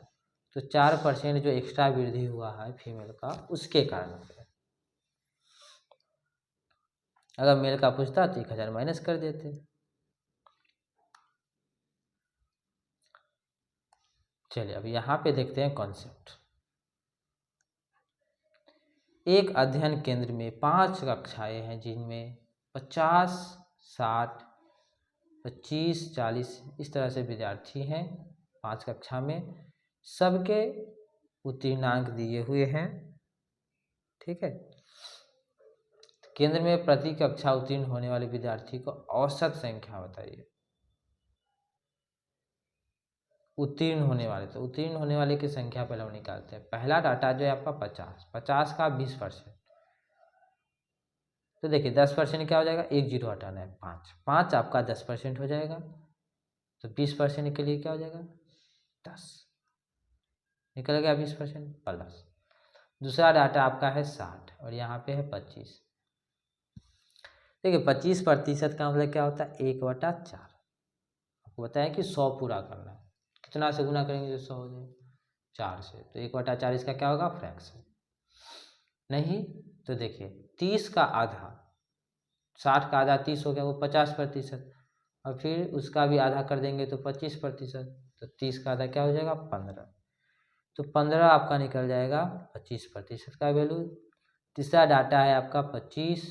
तो 4% जो एक्स्ट्रा वृद्धि हुआ है फीमेल का, उसके कारण हो गया। अगर मेल का पूछता तो 1000 माइनस कर देते। चलिए, अब यहाँ पे देखते हैं कॉन्सेप्ट। एक अध्ययन केंद्र में 5 कक्षाएं हैं, जिनमें 50, 60, 25, 40 इस तरह से विद्यार्थी हैं 5 कक्षा में। सबके उत्तीर्णांक दिए हुए हैं, ठीक है। केंद्र में प्रति कक्षा उत्तीर्ण होने वाले विद्यार्थी को औसत संख्या बताइए। उत्तीर्ण होने वाले, तो उत्तीर्ण होने वाले की संख्या पहले हम निकालते हैं। पहला डाटा जो है आपका 50 का 20%, तो देखिए 10% क्या हो जाएगा, 1 जीरो हटाना है, 5 आपका 10% हो जाएगा। तो 20% के लिए क्या हो जाएगा, 10 निकल गया, 20% प्लस दूसरा डाटा आपका है 60 और यहाँ पे है 25। देखिए 25% का मतलब क्या होता है, 1/4। आपको बताया कि 100 पूरा करना है, कितना से गुना करेंगे जो 100 हो जाए, 4 से। तो 1/4 इसका क्या होगा, फ्रैक्शन। नहीं तो देखिए 30 का आधा, 60 का आधा 30 हो गया, वो 50%, और फिर उसका भी आधा कर देंगे तो 25%। तो 30 का आधा क्या हो जाएगा, 15। तो 15 आपका निकल जाएगा 25% का वैल्यू। तीसरा डाटा है आपका 25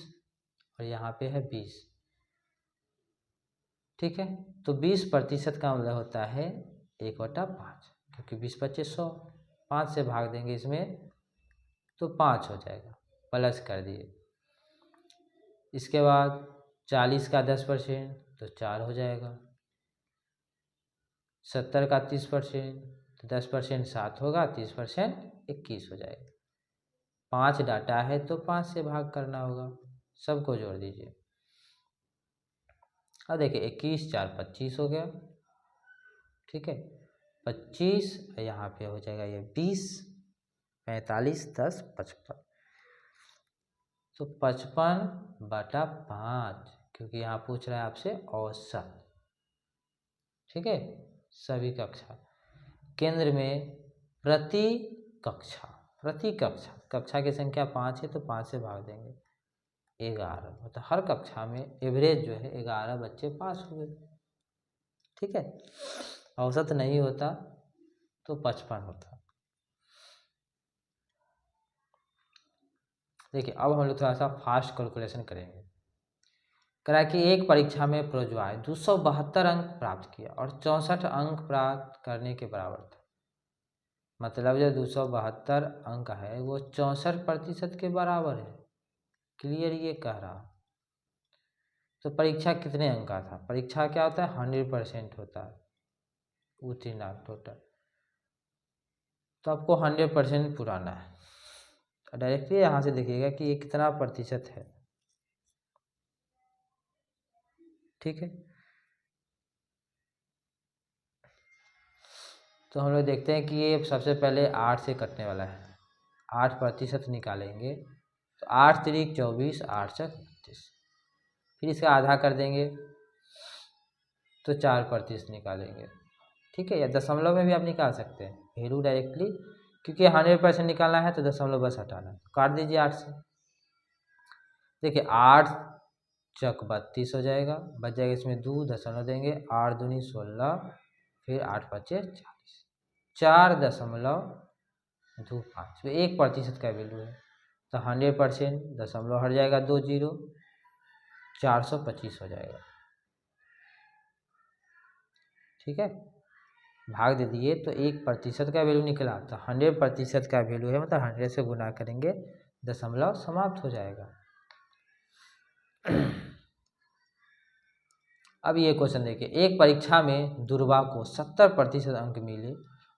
और यहाँ पे है 20। ठीक है, तो 20% का मतलब होता है 1/5, क्योंकि 20×25 100, 5 से भाग देंगे इसमें तो 5 हो जाएगा, प्लस कर दिए। इसके बाद 40 का 10% तो 4 हो जाएगा, 70 का 30% तो 10% 7 होगा, 30% 21 हो जाएगा। 5 डाटा है तो 5 से भाग करना होगा, सबको जोड़ दीजिए। अब देखिए 21 4 25 हो गया। ठीक है, 25 यहाँ पे हो जाएगा ये 20, 45 10 55, तो 55/5, क्योंकि यहाँ पूछ रहा है आपसे औसत। ठीक है, सभी कक्षा केंद्र में प्रति कक्षा की संख्या 5 है तो 5 से भाग देंगे, 11, मतलब हर कक्षा में एवरेज जो है 11 बच्चे पास हुए। ठीक है, औसत नहीं होता तो 55 होता। देखिए अब हम लोग थोड़ा सा फास्ट कैलकुलेशन करेंगे। करा कि एक परीक्षा में प्रज्वाल 272 अंक प्राप्त किया और 64 अंक प्राप्त करने के बराबर था। मतलब जो 272 अंक है वो 64% के बराबर है। क्लियर ये कह रहा। तो परीक्षा कितने अंक का था? परीक्षा क्या होता है? 100% होता है, उत्तीर्ण टोटल। तो आपको 100% पुराना है। डायरेक्टली यहाँ से देखिएगा कि ये कितना प्रतिशत है। ठीक है, तो हम लोग देखते हैं कि ये सबसे पहले 8 से कटने वाला है, 8% निकालेंगे तो 8 3 24, 8 6 32, फिर इसका आधा कर देंगे तो 4% निकालेंगे। ठीक है, या दशमलव में भी आप निकाल सकते हैं, वैल्यू डायरेक्टली, क्योंकि 100% निकालना है तो दशमलव बस हटाना है। काट दीजिए 8 से। देखिए 8 चक 32 हो जाएगा, बच जाएगा इसमें 2 दशमलव देंगे, 8 दूनी 16, फिर 8 5 40, 4.25, 1% का वैल्यू है। तो 100% दशमलव हट जाएगा 2 0, 425 हो जाएगा। ठीक है, भाग दे दिए तो 1% का वैल्यू निकला। तो 100% का वैल्यू है, मतलब 100 से गुना करेंगे, दशमलव समाप्त हो जाएगा। अब ये क्वेश्चन देखिए, एक परीक्षा में दुर्वा को 70% अंक मिले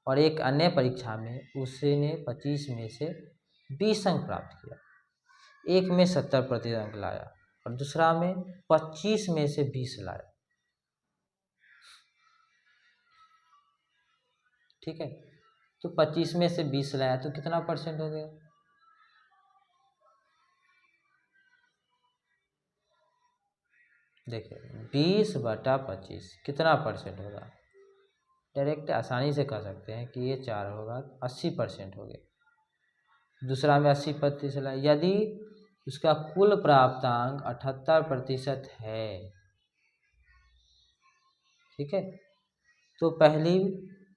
और एक अन्य परीक्षा में उसने 25 में से 20 अंक प्राप्त किया। एक में 70% अंक लाया और दूसरा में 25 में से 20 लाया। ठीक है, तो 25 में से 20 लाया तो कितना परसेंट हो गया? देखिए 20/25 कितना परसेंट होगा? डायरेक्ट आसानी से कह सकते हैं कि ये 4 होगा, 80% हो गए। दूसरा में 80% लाया, यदि उसका कुल प्राप्तांक 78% है। ठीक है, तो पहली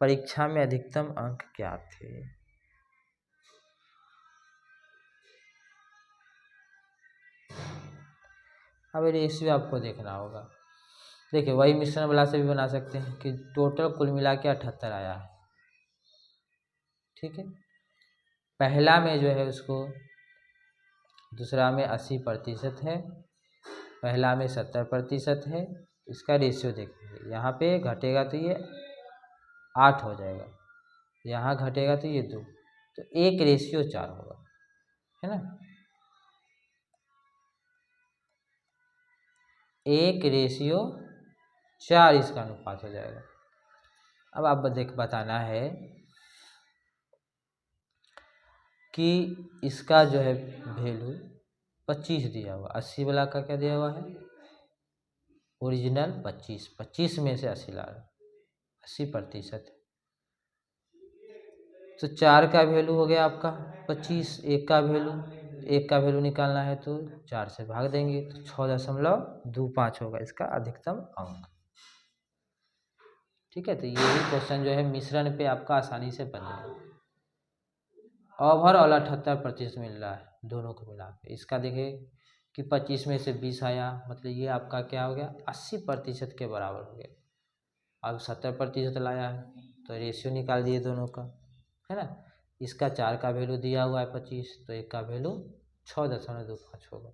परीक्षा में अधिकतम अंक क्या थे? अब रेशियो आपको देखना होगा। देखिए वही मिश्रण वाला से भी बना सकते हैं कि टोटल कुल मिला के 78 आया है। ठीक है, पहला में जो है उसको, दूसरा में 80% है, पहला में 70% है। इसका रेशियो देखिए, यहाँ पे घटेगा तो ये 8 हो जाएगा, यहाँ घटेगा तो ये 2, तो 1/4 होगा, है ना? 1/4 इसका अनुपात हो जाएगा। अब आप बताना है कि इसका जो है वैल्यू 25 दिया हुआ, 80 वाला का क्या दिया हुआ है? ओरिजिनल 25, 25 में से 80 ला रहा, 80%। तो 4 का वैल्यू हो गया आपका 25, एक का वैल्यू निकालना है तो 4 से भाग देंगे तो 6.25 होगा इसका अधिकतम अंक। ठीक है, तो यही क्वेश्चन जो है मिश्रण पे आपका आसानी से बन जाएगा। ओवरऑल 78% मिल रहा है दोनों को मिला के। इसका देखिए कि 25 में से 20 आया, मतलब ये आपका क्या हो गया 80% के बराबर हो गया। अब 70% लाया है तो रेशियो निकाल दिए दोनों का, है ना। इसका 4 का वैल्यू दिया हुआ है 25, तो एक का वैल्यू 6.25 होगा।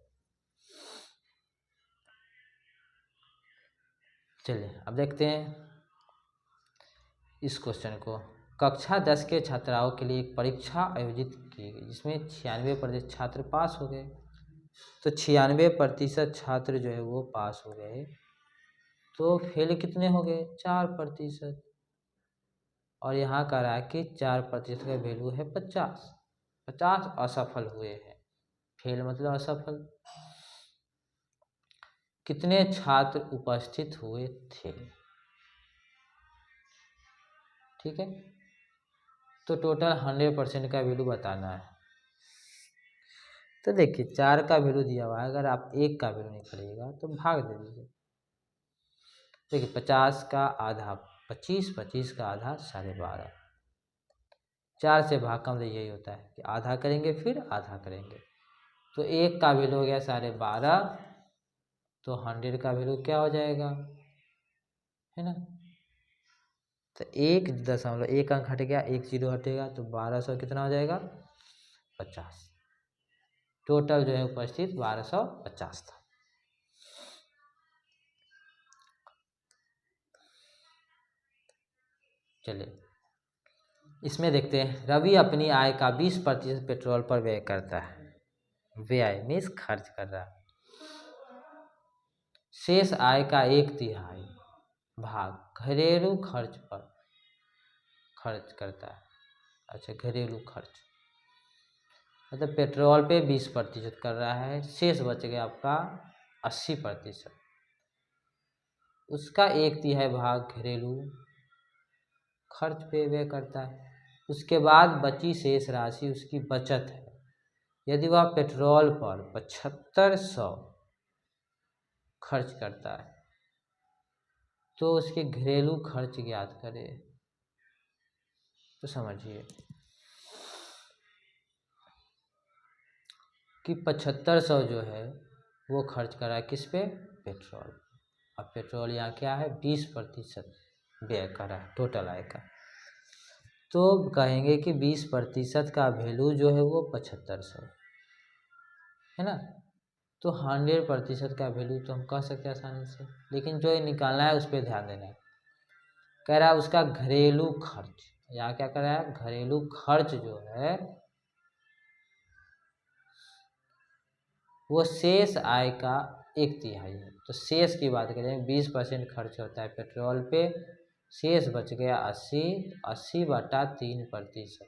चलिए अब देखते हैं इस क्वेश्चन को। कक्षा 10 के छात्राओं के लिए एक परीक्षा आयोजित की गई जिसमें 96% छात्र पास हो गए। तो 96% छात्र जो है वो पास हो गए, तो फेल कितने हो गए 4%। और यहाँ कह रहा है कि 4% का वैल्यू है 50 असफल हुए हैं। फेल मतलब असफल। कितने छात्र उपस्थित हुए थे, ठीक है। तो टोटल 100% का वैल्यू बताना है। तो देखिए 4 का वैल्यू दिया हुआ है, अगर आप 1 का वैल्यू निकलेगा तो भाग दे दीजिए। देखिए 50 का आधा 25, 25 का आधा 12.5। 4 से भाग का मतलब यही होता है कि आधा करेंगे फिर आधा करेंगे। तो 1 का वैल्यू हो गया 12.5, तो 100 का वैल्यू क्या हो जाएगा, है ना। तो 1.1 अंक हट गया, 1 जीरो हटेगा, तो 1200 कितना हो जाएगा 50। टोटल जो है उपस्थित 1250 था। चलिए इसमें देखते हैं। रवि अपनी आय का 20% पेट्रोल पर व्यय करता है। व्यय मीन्स खर्च कर रहा है। शेष आय का 1/3 भाग घरेलू खर्च पर खर्च करता है। अच्छा, घरेलू खर्च मतलब पेट्रोल पे 20% कर रहा है, शेष बच गया आपका 80%। उसका 1/3 भाग घरेलू खर्च पे व्यय करता है। उसके बाद बची शेष राशि उसकी बचत है। यदि वह पेट्रोल पर 7500 खर्च करता है तो उसके घरेलू खर्च ज्ञात करें। तो समझिए कि 7500 जो है वो खर्च कर रहा है किस पे, पेट्रोल। अब पेट्रोल यहाँ क्या है 20% व्यय कर रहा है टोटल आय का। तो कहेंगे कि 20% का वैल्यू जो है वो 7500 है ना। तो 100% का वैल्यू तो हम कह सकते हैं आसानी से, लेकिन जो ये निकालना है उस पर ध्यान देना है। कह रहा है उसका घरेलू खर्च, यहाँ क्या कर रहा है घरेलू खर्च जो है वो शेष आय का 1/3 है। तो शेष की बात करें 20% खर्च होता है पेट्रोल पे, शेष बच गया 80, 80/3%।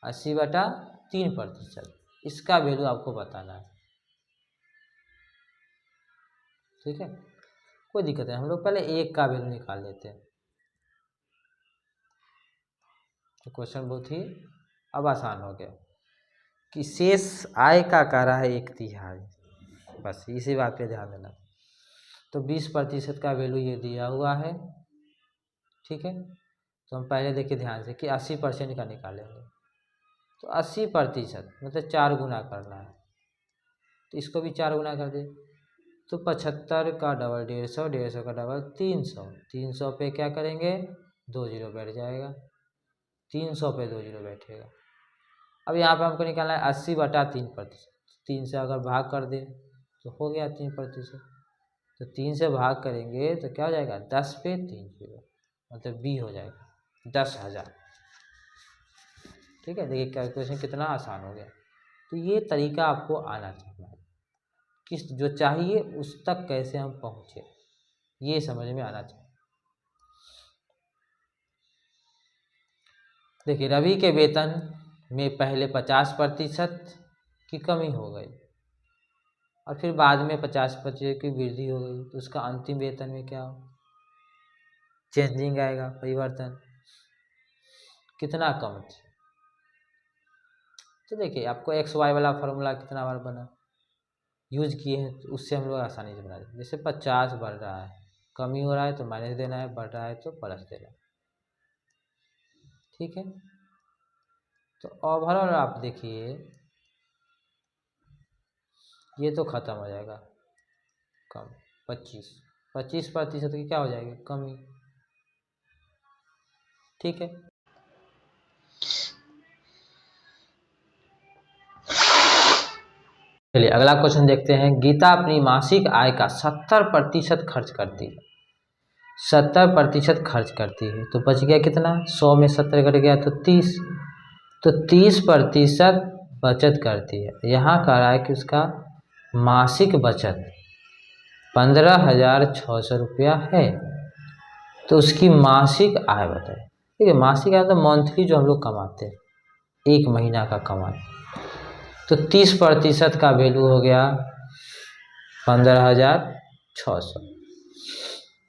80/3%, इसका वैल्यू आपको बताना है, ठीक है। कोई दिक्कत नहीं, हम लोग पहले 1 का वैल्यू निकाल लेते हैं। तो क्वेश्चन बहुत ही अब आसान हो गया कि शेष आय का कह रहा है 1/3, बस इसी बात पे ध्यान देना। तो 20% का वैल्यू ये दिया हुआ है, ठीक है। तो हम पहले देखिए ध्यान से कि 80% का निकालेंगे। तो 80% मतलब 4 गुना करना है, तो इसको भी 4 गुना कर दे। तो 75 का डबल 150, 150 का डबल 300, 300 पे क्या करेंगे 2 जीरो बैठ जाएगा, 300 पे 2 जीरो बैठेगा। अब यहाँ पे हमको निकालना है 80/3%। 3 से अगर भाग कर दे तो हो गया 3%। तो 3 से भाग करेंगे तो क्या हो जाएगा 10 पे 3 जीरो, मतलब बी हो जाएगा 10,000। ठीक है, देखिए कैलकुलेशन कितना आसान हो गया। तो ये तरीका आपको आना चाहिए, किस जो चाहिए उस तक कैसे हम पहुँचे ये समझ में आना चाहिए। देखिए रवि के वेतन में पहले 50% की कमी हो गई और फिर बाद में 50% की वृद्धि हो गई, तो उसका अंतिम वेतन में क्या चेंजिंग आएगा, परिवर्तन कितना कम थे। तो देखिए आपको एक्स वाई वाला फॉर्मूला कितना बार बना यूज किए हैं, तो उससे हम लोग आसानी से बना देते। जैसे 50 बढ़ रहा है, कमी हो रहा है तो माइनस देना है, बढ़ रहा है तो प्लस देना है, ठीक है। तो ओवरऑल आप देखिए ये तो ख़त्म हो जाएगा कम 25% की क्या हो जाएगी कमी। ठीक है, चलिए अगला क्वेश्चन देखते हैं। गीता अपनी मासिक आय का 70% खर्च करती है, 70% खर्च करती है, तो बच गया कितना, 100 में 70 कट गया तो 30, तो 30% बचत करती है। यहाँ कह रहा है कि उसका मासिक बचत 15,600 रुपया है, तो उसकी मासिक आय बताए। ठीक है, मासिक आय तो मंथली जो हम लोग कमाते हैं 1 महीना का कमाए, तो 30% का वैल्यू हो गया 15,600,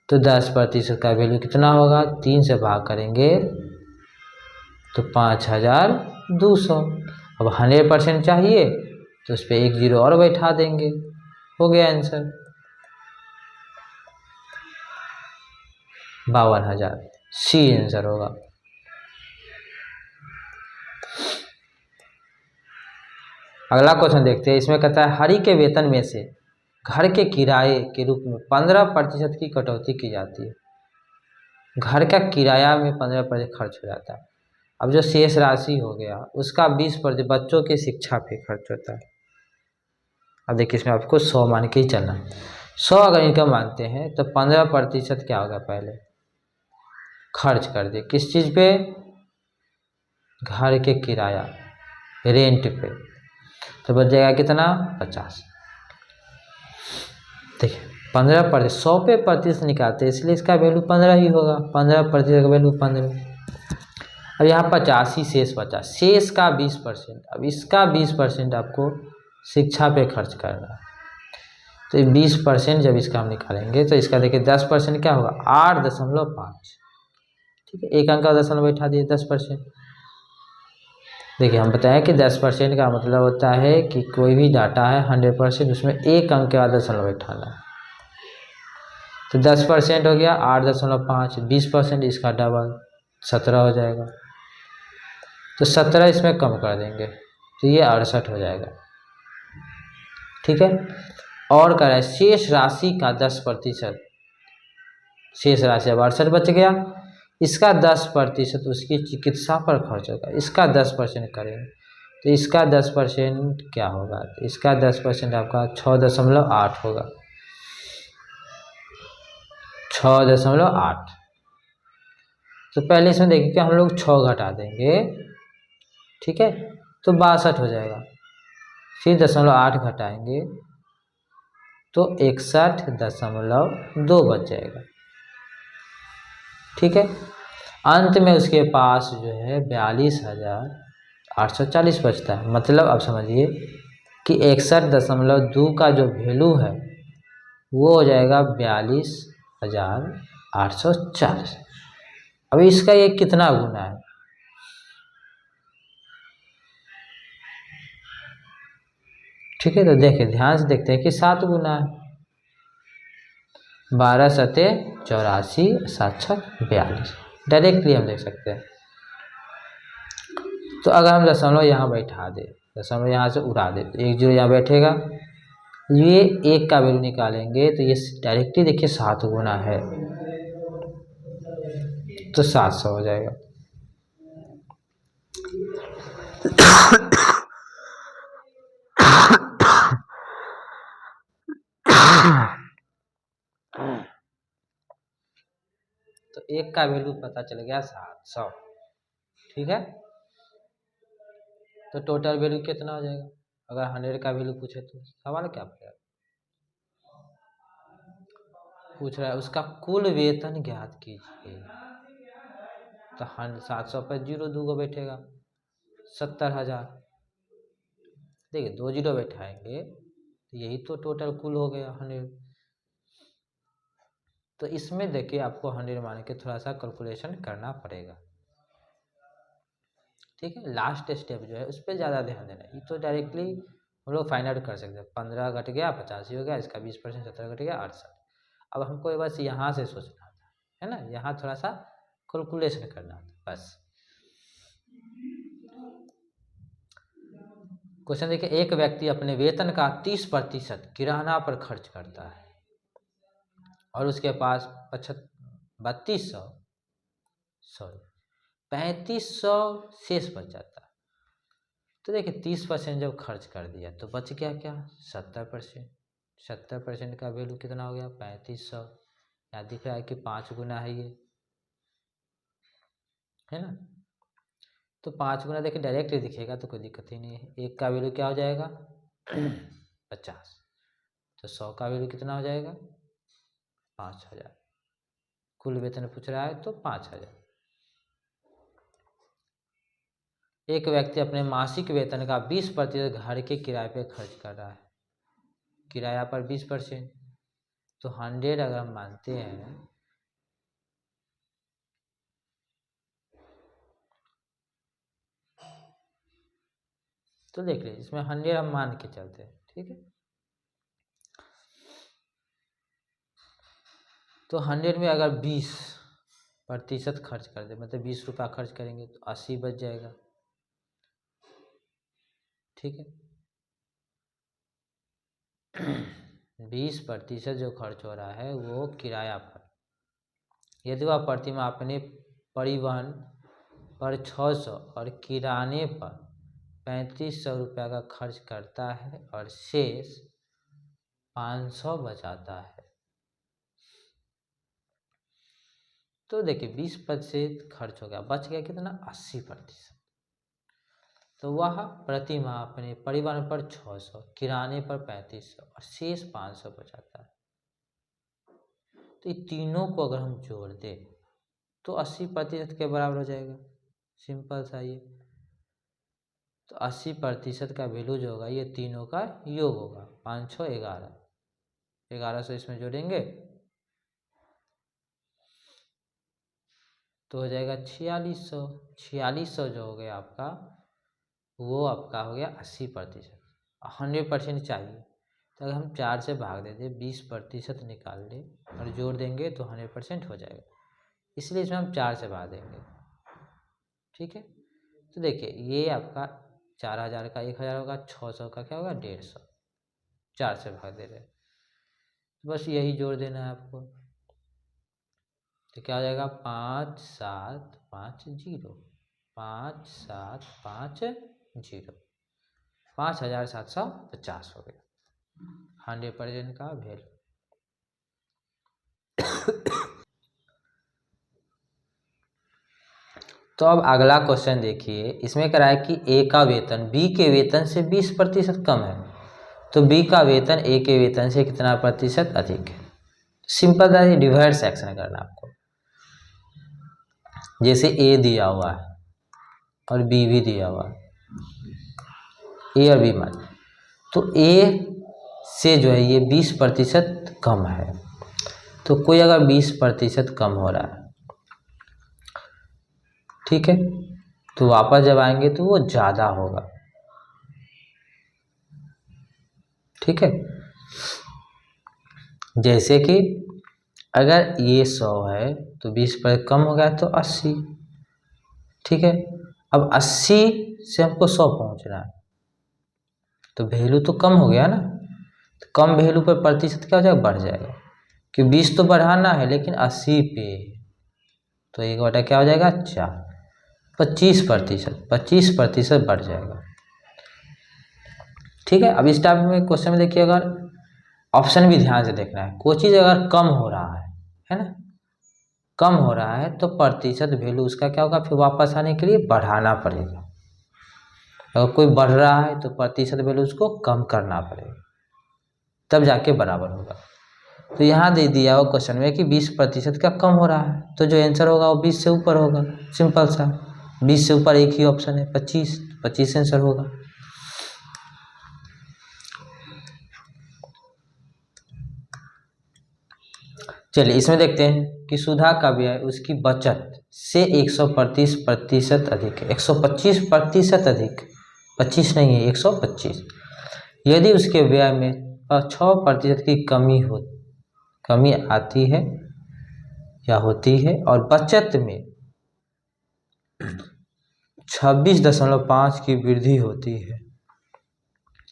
तो 10% का वैल्यू कितना होगा, 3 से भाग करेंगे तो 5,200। अब 100% चाहिए तो उस पर 1 जीरो और बैठा देंगे, हो गया आंसर 52,000, सी आंसर होगा। अगला क्वेश्चन देखते हैं। इसमें कहता है हरि के वेतन में से घर के किराए के रूप में 15% की कटौती की जाती है। घर का किराया में 15% खर्च हो जाता है। अब जो शेष राशि हो गया उसका 20% बच्चों की शिक्षा पे खर्च होता है। अब देखिए इसमें आपको 100 मान के ही चलना है। 100 अगर इनकम मानते हैं तो 15% क्या होगा, पहले खर्च कर दे किस चीज़ पे, घर के किराया रेंट पे, तो बच जाएगा कितना 50। देखिए 15% 100 पे प्रतिशत निकालते हैं इसलिए इसका वैल्यू 15 ही होगा, 15% का वैल्यू 15। अब यहाँ 85 शेष बचा, शेष का 20%, अब इसका 20% आपको शिक्षा पे खर्च करना है। तो 20% जब इसका हम निकालेंगे तो इसका देखिए 10% क्या होगा 8.5। ठीक है, एक अंक का दशमलव बैठा दिए 10%। देखिए हम बताएं कि 10% का मतलब होता है कि कोई भी डाटा है 100% उसमें एक अंक के बाद दशमलव बैठाना है। तो 10% हो गया 8.5, 20% इसका डबल 17 हो जाएगा, तो 17 इसमें कम कर देंगे तो ये 68 हो जाएगा। ठीक है, और कह रहा है शेष राशि का 10%, शेष राशि अब 68 बच गया, इसका 10% उसकी चिकित्सा पर खर्च होगा, इसका 10% करेंगे तो इसका 10% क्या होगा, तो इसका 10% आपका 6.8 होगा, 6.8। तो पहले इसमें देखिए कि हम लोग 6 घटा देंगे, ठीक है, तो 62 हो जाएगा, फिर 0.8 घटाएंगे तो 61.2 बच जाएगा। ठीक है, अंत में उसके पास जो है 42,840 बचता है। मतलब अब समझिए कि 61.2 का जो वैल्यू है वो हो जाएगा 42,840। अब इसका ये कितना गुना है, ठीक है, तो देखिए ध्यान से देखते हैं कि 7 गुना है, 12 सते 84 7 छक 42, डायरेक्टली हम देख सकते हैं। तो अगर हम दशमलव यहाँ बैठा दे, दशमलव यहाँ से उड़ा दे तो 1 जीरो यहाँ बैठेगा, ये 1 का वैल्यू निकालेंगे तो ये डायरेक्टली देखिए 7 गुना है तो 700 हो जाएगा। तो 1 का वैल्यू पता चल गया 700। ठीक है, तो टोटल वैल्यू कितना हो जाएगा, अगर 100 का वैल्यू पूछे तो सवाल क्या पूछ रहा है, उसका कुल वेतन ज्ञात कीजिए। तो 700 पर 0 2 को बैठेगा 70,000, देखिए 2 जीरो बैठाएंगे तो यही तो टोटल कुल हो गया 100। तो इसमें देखिए आपको 100 मान के थोड़ा सा कैलकुलेशन करना पड़ेगा। ठीक है, लास्ट स्टेप जो है उस पर ज़्यादा ध्यान देना है, ये तो डायरेक्टली हम लोग फाइंड आउट कर सकते हैं। 15 घट गया 85 हो गया, इसका 20% 17 घट गया 68। अब हमको बस यहाँ से सोचना था, है ना, यहाँ थोड़ा सा कैलकुलेशन करना था बस। क्वेश्चन देखिए, एक व्यक्ति अपने वेतन का 30% किराना पर खर्च करता है और उसके पास 3500 शेष बच जाता है। तो देखिए 30% जब खर्च कर दिया तो बच गया क्या 70%। 70% का वैल्यू कितना हो गया 3500। यहाँ दिख रहा है कि 5 गुना है ये, है ना। तो 5 गुना देखिए डायरेक्ट ही दिखेगा तो कोई दिक्कत ही नहीं है। एक का वैल्यू क्या हो जाएगा 50, तो 100 का वैल्यू कितना हो जाएगा 5000। कुल वेतन पूछ रहा है तो 5000। एक व्यक्ति अपने मासिक वेतन का 20% घर के किराए पे खर्च कर रहा है, किराया पर 20%। तो 100 अगर हम मानते हैं तो देख लीजिए इसमें 100 हम मान के चलते हैं, ठीक है। तो 100 में अगर 20% खर्च कर दे, मतलब 20 रुपया खर्च करेंगे तो 80 बच जाएगा, ठीक है। 20% जो खर्च हो रहा है वो किराया पर। यदि वह प्रतिमाह अपने परिवहन पर 600 और किराने पर 3500 रुपया का खर्च करता है और शेष 500 बचाता है, तो देखिए 20% खर्च हो गया, बच गया कितना 80%। तो वह प्रति माह अपने परिवहन पर 600, किराने पर 3500 और शेष 500 बचाता है। तो ये तीनों को अगर हम जोड़ दें तो 80% के बराबर हो जाएगा, सिंपल सा ये। तो 80% का वैल्यू जो होगा ये तीनों का योग होगा, 5 6 11, 1100 इसमें जोड़ेंगे तो हो जाएगा 4600। 4600 जो हो गया आपका वो आपका हो गया 80%। 100% चाहिए तो अगर हम 4 से भाग देते 20% निकाल ले और जोड़ देंगे तो 100% हो जाएगा, इसलिए इसमें हम 4 से भाग देंगे, ठीक है। तो देखिए ये आपका 4000 का 1000 होगा, 600 का क्या होगा 150, 4 से भाग दे रहे हैं तो बस यही जोड़ देना है आपको। तो क्या हो जाएगा 5750, 5750, 5750 हो गया 100% का वैल्यू। तो अब अगला क्वेश्चन देखिए, इसमें कह रहा है कि ए का वेतन बी के वेतन से 20% कम है, तो बी का वेतन ए के वेतन से कितना प्रतिशत अधिक है। सिंपल था, ये डिवाइड सेक्शन करना आपको। जैसे ए दिया हुआ है और बी भी दिया हुआ है, ए और बी मान, तो ए से जो है ये 20% कम है, तो कोई अगर 20% कम हो रहा है, ठीक है, तो वापस जब आएंगे तो वो ज़्यादा होगा, ठीक है। जैसे कि अगर ये 100 है तो 20% कम हो गया तो 80, ठीक है। अब 80 से हमको 100 पहुंचना है तो वैल्यू तो कम हो गया ना, तो कम वैल्यू पर प्रतिशत क्या हो जाएगा बढ़ जाएगा, कि 20 तो बढ़ाना है लेकिन 80 पे, तो 1/4 क्या हो जाएगा 4, 25% बढ़ जाएगा, ठीक है। अब इस टाइप में क्वेश्चन में देखिए, अगर ऑप्शन भी ध्यान से देखना है, कोई चीज़ अगर कम हो रहा है ना, कम हो रहा है तो प्रतिशत वैल्यू उसका क्या होगा, फिर वापस आने के लिए बढ़ाना पड़ेगा। अगर कोई बढ़ रहा है तो प्रतिशत वैल्यू उसको कम करना पड़ेगा, तब जाके बराबर होगा। तो यहाँ दे दिया हुआ क्वेश्चन में कि 20% का कम हो रहा है, तो जो आंसर होगा वो 20 से ऊपर होगा, सिंपल सा। 20 से ऊपर एक ही ऑप्शन है 25, 25 आंसर होगा। चलिए इसमें देखते हैं कि सुधा का व्यय उसकी बचत से 125% अधिक है, 125% अधिक, 25 नहीं है 125। यदि उसके व्यय में 6% की कमी आती है या होती है और बचत में 26.5 की वृद्धि होती है,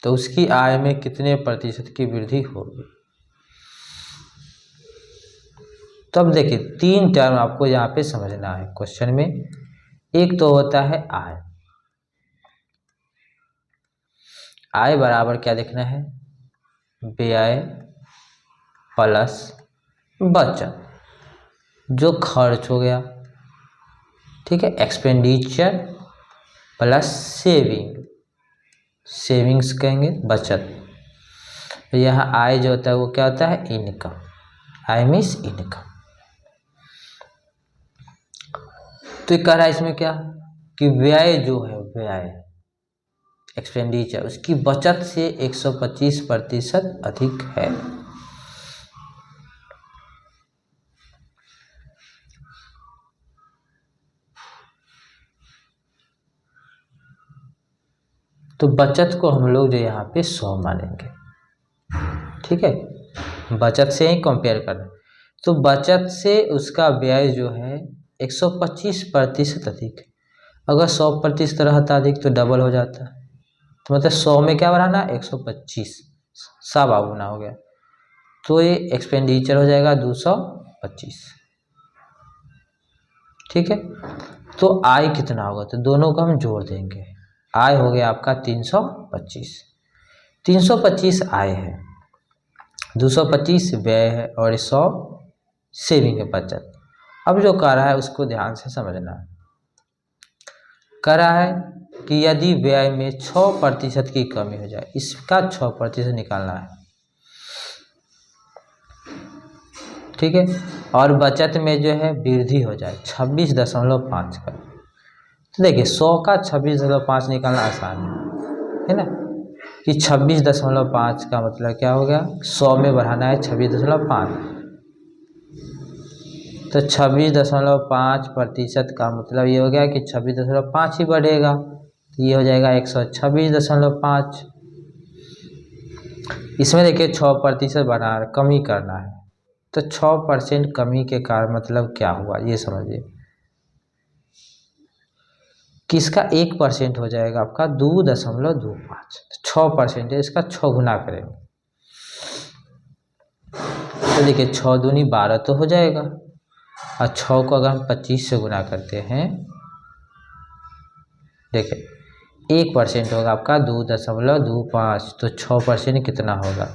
तो उसकी आय में कितने प्रतिशत की वृद्धि होगी। तब देखिए 3 टर्म आपको यहाँ पे समझना है क्वेश्चन में। एक तो होता है आय, आय बराबर क्या देखना है, व्यय प्लस बचत, जो खर्च हो गया, ठीक है, एक्सपेंडिचर प्लस सेविंग, सेविंग्स कहेंगे बचत। तो यहाँ आय जो होता है वो क्या होता है, इनकम, आय मीन्स इनकम। तो ये कह रहा है इसमें क्या कि व्यय जो है, व्यय एक्सपेंडिचर, उसकी बचत से 125% अधिक है। तो बचत को हम लोग जो यहाँ पे 100 मानेंगे, ठीक है, बचत से ही कंपेयर करना। तो बचत से उसका व्यय जो है 125% अधिक है। अगर 100% रहता अधिक तो डबल हो जाता, तो मतलब 100 में क्या बढ़ाना, 125, 100 गुना हो गया, तो ये एक्सपेंडिचर हो जाएगा 225, ठीक है। तो आय कितना होगा, तो दोनों को हम जोड़ देंगे, आय हो गया आपका 325, 325 आय है, 225 व्यय है और 100 सेविंग है, बचत। अब जो कह रहा है उसको ध्यान से समझना है। कह रहा है कि यदि व्यय में 6% की कमी हो जाए, इसका 6% निकालना है, ठीक है, और बचत में जो है वृद्धि हो जाए 26.5 का। तो देखिए 100 का 26.5 निकालना आसान है ना, कि 26.5 का मतलब क्या हो गया, 100 में बढ़ाना है 26.5, तो 26.5% का मतलब ये हो गया कि 26.5 ही बढ़ेगा, तो ये हो जाएगा 126.5। इसमें देखिए 6% बढ़ा, कमी करना है, तो 6% कमी के कारण मतलब क्या हुआ ये समझिए, किसका 1% हो जाएगा आपका 2.25, 6% है, इसका 6 गुना करेंगे, तो देखिए 6 दूनी 12 तो हो जाएगा, और 6 को अगर हम 25 से गुना करते हैं, देखिए 1% होगा आपका 2.25, तो 6% कितना होगा,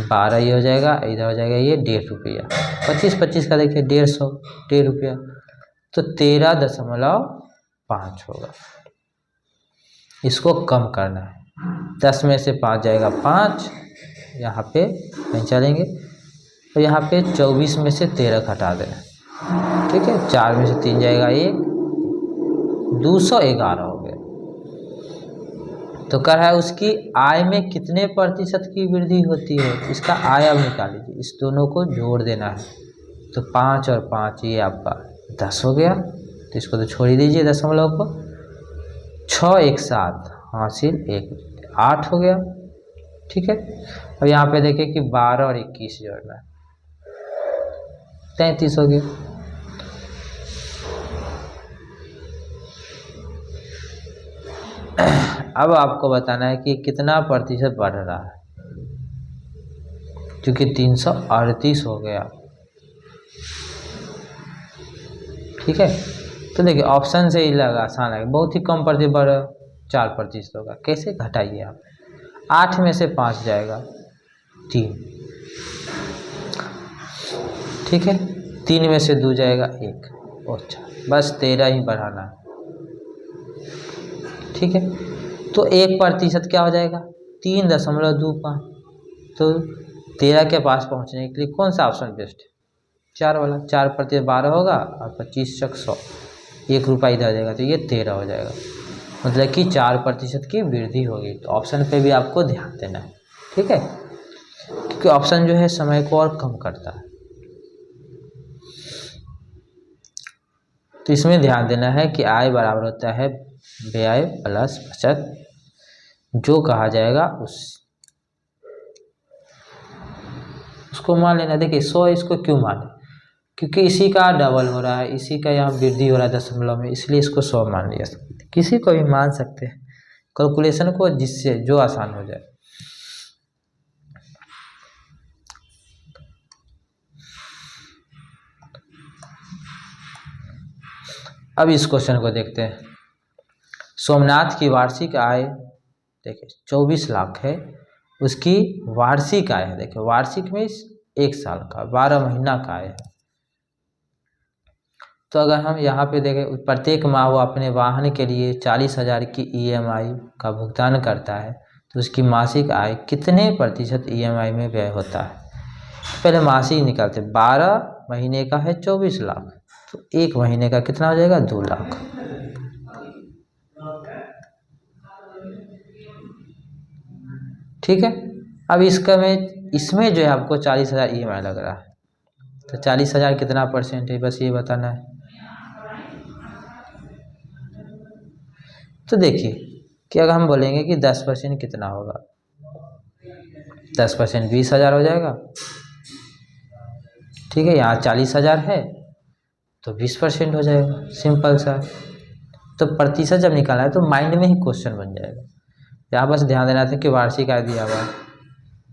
12 ही हो जाएगा, इधर हो जाएगा ये 1.5 रुपया, 25 का देखिए 150, 1.5 रुपया, तो 13.5 होगा। इसको कम करना है, 10 में से 5 जाएगा 5, यहाँ पे नहीं चलेंगे, तो यहाँ पे 24 में से 13 घटा देना, ठीक है, 4 में से 3 जाएगा 1, 211 हो गया। तो कह रहा है उसकी आय में कितने प्रतिशत की वृद्धि होती है, इसका आय अब निकाल लीजिए, इस दोनों को जोड़ देना है, तो 5 और 5 ये आपका 10 हो गया, तो इसको तो छोड़ ही दीजिए दशमलव को, 6 1 7 हासिल 1 8 हो गया, ठीक है। अब यहाँ पे देखिए कि 12 और 21 जोड़ना है, 33 हो गया। अब आपको बताना है कि कितना प्रतिशत बढ़ रहा है, क्योंकि 338 हो गया, ठीक है। तो देखिए ऑप्शन से ही लगा, आसान है, बहुत ही कम प्रतिशत बढ़, 4% होगा, कैसे घटाइए आप, 8 में से 5 जाएगा 3, ठीक है, 3 में से 2 जाएगा 1, अच्छा बस 13 ही बढ़ाना है, ठीक है। तो 1% क्या हो जाएगा, 3.25, तो 13 के पास पहुंचने के लिए कौन सा ऑप्शन बेस्ट है, 4 वाला, 4% 12 होगा और 25 चक 100, 1 रुपया इधर जाएगा, तो ये 13 हो जाएगा, मतलब कि 4% की वृद्धि होगी। तो ऑप्शन पे भी आपको ध्यान देना है, ठीक है, क्योंकि ऑप्शन जो है समय को और कम करता है, तो इसमें ध्यान देना है कि आय बराबर होता है व्यय प्लस बचत, जो कहा जाएगा उसको मान लेना। देखिए 100 इसको क्यों माने, क्योंकि इसी का डबल हो रहा है, इसी का यहाँ वृद्धि हो रहा है दशमलव में, इसलिए इसको 100 मान लिया। किसी को भी मान सकते हैं कैलकुलेशन को, जिससे जो आसान हो जाए। अब इस क्वेश्चन को देखते हैं। सोमनाथ की वार्षिक आय देखिए 24 लाख है, उसकी वार्षिक आय है, देखिए वार्षिक में 1 साल का 12 महीना का आय है। तो अगर हम यहाँ पे देखें प्रत्येक माह वो अपने वाहन के लिए 40,000 की EMI का भुगतान करता है, तो उसकी मासिक आय कितने प्रतिशत EMI में व्यय होता है। पहले मासिक निकालते, 12 महीने का है 24 लाख, तो 1 महीने का कितना हो जाएगा 2 लाख। ठीक है। अब इसमें जो है आपको 40,000 EMI लग रहा है, तो 40,000 कितना परसेंट है बस ये बताना है। तो देखिए कि अगर हम बोलेंगे कि 10% कितना होगा, 10% 20,000 हो जाएगा। ठीक है, यहाँ 40,000 है तो 20% हो जाएगा, सिंपल सा। तो प्रतिशत जब निकालना है तो माइंड में ही क्वेश्चन बन जाएगा। यहाँ बस ध्यान देना था कि वार्षिक आय दिया हुआ है,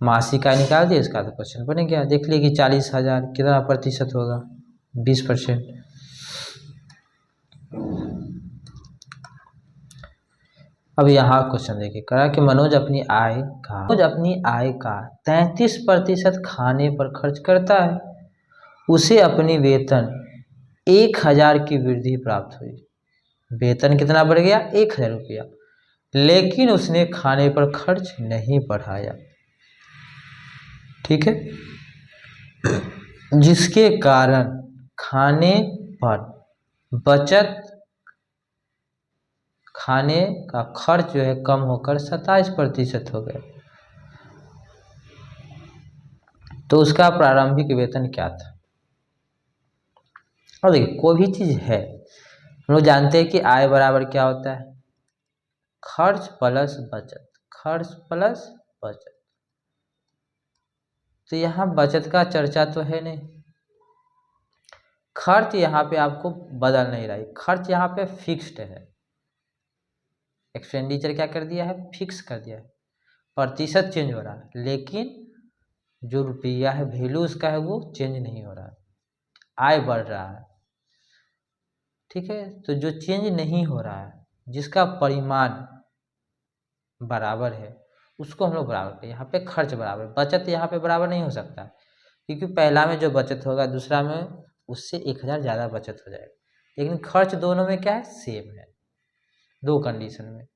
मासिक आय निकाल दिए, इसका तो क्वेश्चन बन गया। देख लिए कि 40,000 कितना प्रतिशत होगा, 20%। अब यहाँ क्वेश्चन देखिए, कहा कि मनोज अपनी आय का 33% खाने पर खर्च करता है, उसे अपनी वेतन 1,000 की वृद्धि प्राप्त हुई। वेतन कितना बढ़ गया, 1,000 रुपया, लेकिन उसने खाने पर खर्च नहीं बढ़ाया। ठीक है, जिसके कारण खाने का खर्च जो है कम होकर 27% हो गया। तो उसका प्रारंभिक वेतन क्या था। और देखिए कोई भी चीज है, हम लोग जानते हैं कि आय बराबर क्या होता है, खर्च प्लस बचत, खर्च प्लस बचत। तो यहाँ बचत का चर्चा तो है नहीं, खर्च यहाँ पे आपको बदल नहीं रहा है, खर्च यहाँ पे फिक्स्ड है। एक्सपेंडिचर क्या कर दिया है, फिक्स कर दिया है, प्रतिशत चेंज हो रहा है, लेकिन जो रुपया है वैल्यू उसका है वो चेंज नहीं हो रहा है, आय बढ़ रहा है। ठीक है, तो जो चेंज नहीं हो रहा है, जिसका परिमाण बराबर है, उसको हम लोग बराबर करें। यहाँ पे खर्च बराबर, बचत यहाँ पे बराबर नहीं हो सकता, क्योंकि पहला में जो बचत होगा दूसरा में उससे 1,000 ज़्यादा बचत हो जाएगा, लेकिन खर्च दोनों में क्या है, सेम है, दो कंडीशन में।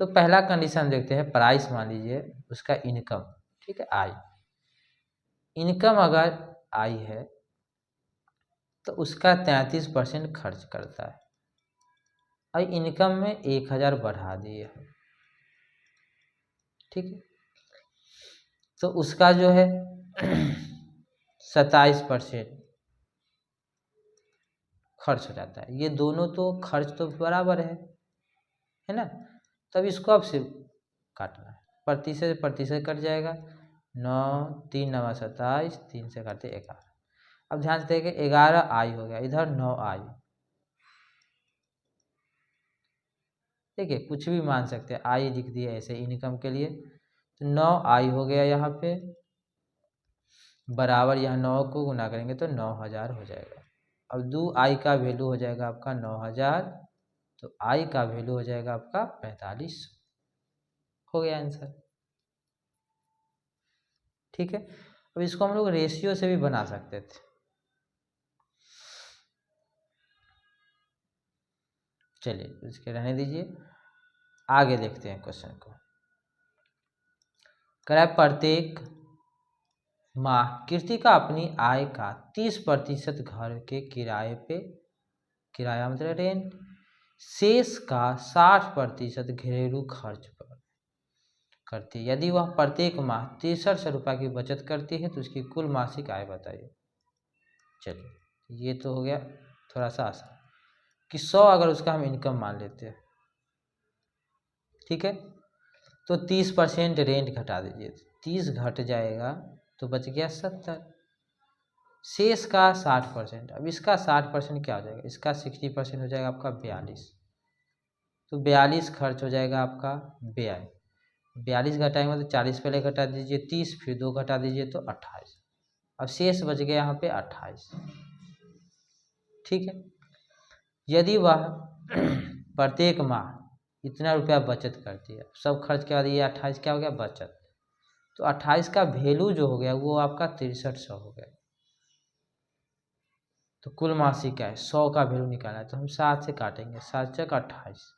तो पहला कंडीशन देखते हैं, प्राइस मान लीजिए उसका इनकम, ठीक है, आय, इनकम अगर आय है तो उसका 33% खर्च करता है, और इनकम में 1,000 बढ़ा दिए है। ठीक है, तो उसका जो है 27% खर्च हो जाता है। ये दोनों तो खर्च तो बराबर है ना। तब इसको अब से काटना है, प्रतिशत कट जाएगा, 9 3 9 27, 3 से काटते 11। अब ध्यान से देखिए 11 आई हो गया, इधर 9 आई। देखिए कुछ भी मान सकते हैं, आई लिख दिया ऐसे इनकम के लिए, तो 9 आई हो गया यहाँ पे, बराबर यहाँ 9 को गुना करेंगे तो 9,000 हो जाएगा। अब 2 आई का वैल्यू हो जाएगा आपका 9,000, तो आई का वैल्यू हो जाएगा आपका 45। हो गया आंसर। ठीक है, अब इसको हम लोग रेशियो से भी बना सकते थे। चलिए इसके रहने दीजिए, आगे देखते हैं क्वेश्चन को। कह प्रत्येक माह कृतिका अपनी आय का 30% घर के किराया मतलब रेंट, शेष का 60% घरेलू खर्च पर करती है। यदि वह प्रत्येक माह 6300 रुपये की बचत करती है तो उसकी कुल मासिक आय बताइए। चलिए ये तो हो गया थोड़ा सा आसान, कि 100 अगर उसका हम इनकम मान लेते हैं, ठीक है, तो 30% रेंट घटा दीजिए, 30 घट जाएगा तो बच गया 70, शेष का 60%। अब इसका 60% क्या हो जाएगा, इसका 60% हो जाएगा आपका 42, तो 42 खर्च हो जाएगा आपका व्यय। 42 घटाएंगे तो 40 पहले घटा दीजिए, 30 फिर 2 घटा दीजिए तो 28। अब शेष बच गया यहाँ पे 28। ठीक है, यदि वह प्रत्येक माह इतना रुपया बचत करती है, सब खर्च के बाद ये 28 क्या हो गया बचत, तो 28 का वैल्यू जो हो गया वो आपका 6300 हो गया। तो कुल मासिक क्या है 100 का वैल्यू निकालना है, तो हम 7 से काटेंगे, 7 चक 28,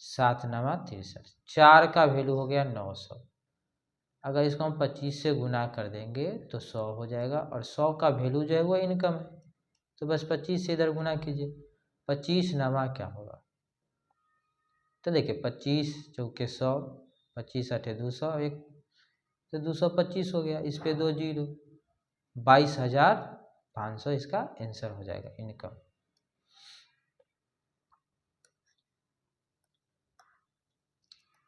7 नवा 63, 4 का वैल्यू हो गया 900। अगर इसको हम 25 से गुना कर देंगे तो 100 हो जाएगा, और 100 का वैल्यू जो है वो इनकम है, तो बस 25 से इधर गुना कीजिए, 25 नवा क्या होगा, तो देखिए 25 चौके 100, 25 अठे 200, एक तो 225 हो गया, इस पे 2 जीरो, 22,500 इसका आंसर हो जाएगा इनकम।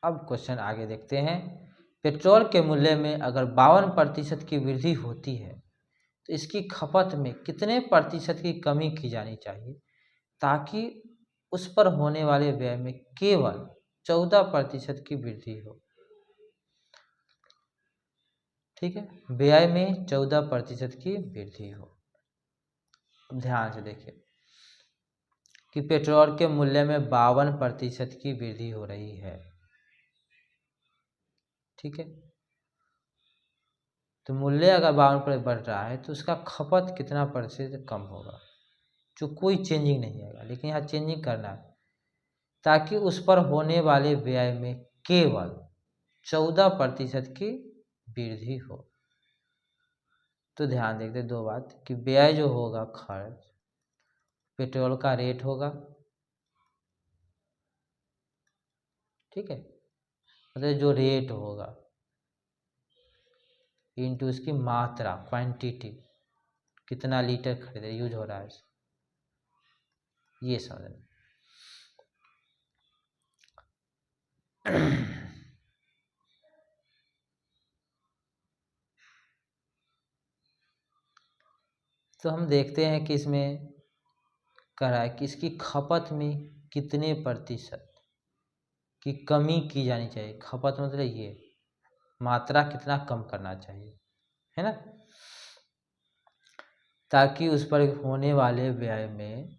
अब क्वेश्चन आगे देखते हैं। पेट्रोल के मूल्य में अगर 52% की वृद्धि होती है तो इसकी खपत में कितने प्रतिशत की कमी की जानी चाहिए ताकि उस पर होने वाले व्यय में केवल 14% की वृद्धि हो। ठीक है, व्यय में 14% की वृद्धि हो। ध्यान से देखिए कि पेट्रोल के मूल्य में 52% की वृद्धि हो रही है। ठीक है, तो मूल्य अगर 52% बढ़ रहा है तो उसका खपत कितना प्रतिशत कम होगा, जो कोई चेंजिंग नहीं आएगा, लेकिन यहाँ चेंजिंग करना है ताकि उस पर होने वाले व्यय में केवल 14% की वृद्धि हो। तो ध्यान देखते दो बात कि व्यय जो होगा खर्च, पेट्रोल का रेट होगा, ठीक है, मतलब जो रेट होगा इनटू इसकी मात्रा क्वांटिटी, कितना लीटर खरीदे यूज हो रहा है, ये समझना। तो हम देखते हैं कि इसमें कह रहा है कि इसकी खपत में कितने प्रतिशत की कमी की जानी चाहिए। खपत मतलब ये मात्रा कितना कम करना चाहिए, है ना, ताकि उस पर होने वाले व्यय में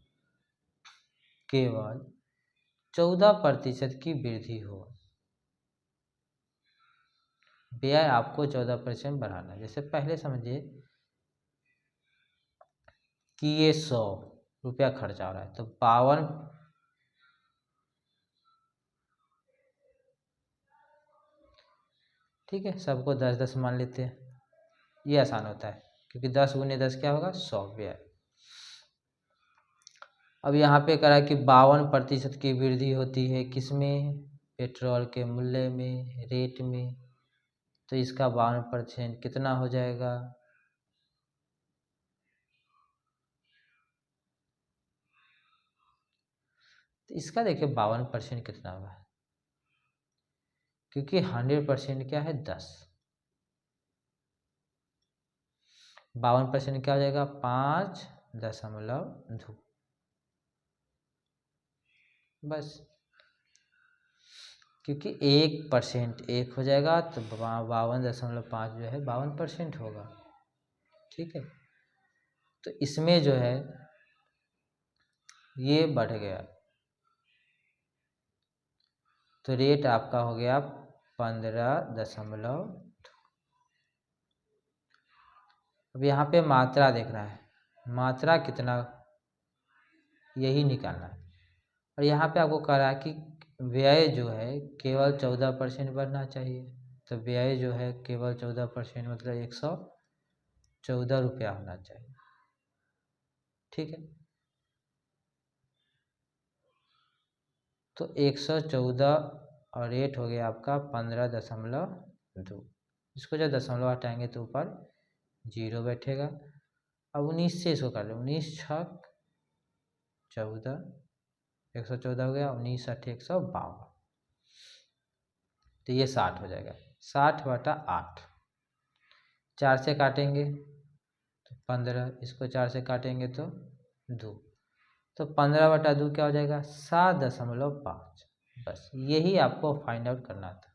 केवल 14% की वृद्धि हो। व्यय आपको 14% बढ़ाना है। जैसे पहले समझिए कि ये 100 रुपया खर्चा हो रहा है, तो 52, ठीक है, सबको 10-10 मान लेते हैं, ये आसान होता है क्योंकि 10 गुने 10 क्या होगा 100 व्यय। अब यहाँ पे करा कि 52% की वृद्धि होती है किसमें, पेट्रोल के मूल्य में, रेट में, तो इसका 52% कितना हो जाएगा, तो इसका देखिए 52% कितना होगा, क्योंकि 100% क्या है 10, 52% क्या हो जाएगा 5.2, बस, क्योंकि 1% 1 हो जाएगा तो 52.5 जो है 52% होगा। ठीक है, तो इसमें जो है ये बढ़ गया, तो रेट आपका हो गया 15.2। अब यहाँ पे मात्रा देखना है, मात्रा कितना यही निकालना है, और यहाँ पे आपको कह रहा है कि व्यय जो है केवल 14% बढ़ना चाहिए, तो व्यय जो है केवल 14% मतलब 114 रुपया होना चाहिए। ठीक है, तो 114 और रेट हो गया आपका 15.2, इसको जब दशमलव हटाएंगे तो ऊपर 0 बैठेगा। अब 19 से इसको कर लो, 19 छक 14, 114 हो गया, 19 अठे 152, तो ये 60 हो जाएगा, 60/8, 4 से काटेंगे तो 15, इसको 4 से काटेंगे तो 2, तो 15/2 क्या हो जाएगा 7.5। बस यही आपको फाइंड आउट करना था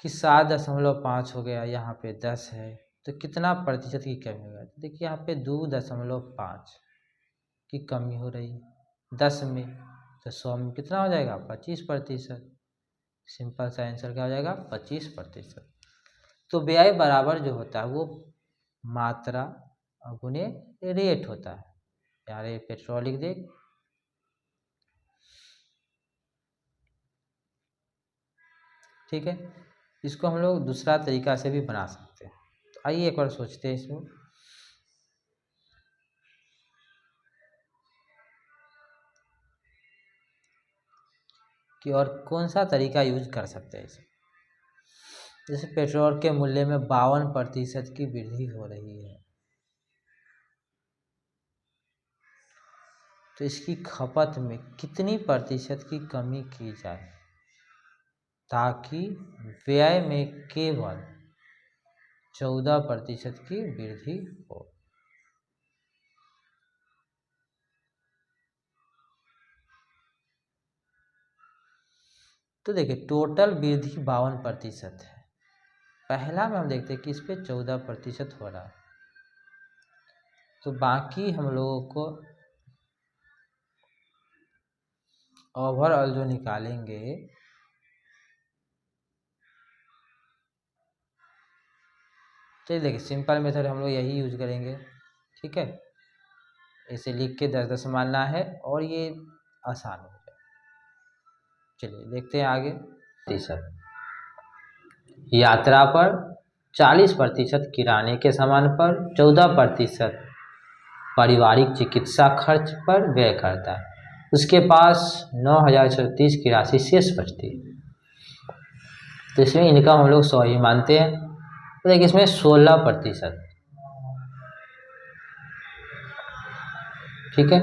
कि 7.5 हो गया, यहाँ पे 10 है तो कितना प्रतिशत की कमी होगा। देखिए यहाँ पे 2.5, की कमी हो रही है 10 में, तो 100 में कितना हो जाएगा 25%। सिंपल सा आंसर क्या हो जाएगा 25%। तो व्यय बराबर जो होता है वो मात्रा गुने रेट होता है। यार ये पेट्रोल लिख दे, ठीक है। इसको हम लोग दूसरा तरीका से भी बना सकते हैं। तो आइए एक बार सोचते हैं इसमें। कि और कौन सा तरीका यूज कर सकते हैं इसमें। जैसे पेट्रोल के मूल्य में 52% की वृद्धि हो रही है, तो इसकी खपत में कितनी प्रतिशत की कमी की जाए ताकि व्यय में केवल 14% की वृद्धि हो। तो देखिए टोटल वृद्धि 52% है। पहला में हम देखते हैं कि इस पे 14% हो रहा है, तो बाकी हम लोगों को ओवरऑल जो निकालेंगे तो देखिए सिंपल मेथड हम लोग यही यूज करेंगे, ठीक है। इसे लिख के 10-10 मानना है और ये आसान हो जाए। चलिए देखते हैं आगे। प्रतिशत यात्रा पर, 40% किराने के सामान पर, 14% पारिवारिक चिकित्सा खर्च पर व्यय करता है। उसके पास 9,036 की राशि शेष बचती है। तो इसमें इनकम हम लोग 100 ही मानते हैं। तो देखिए इसमें 16%, ठीक है,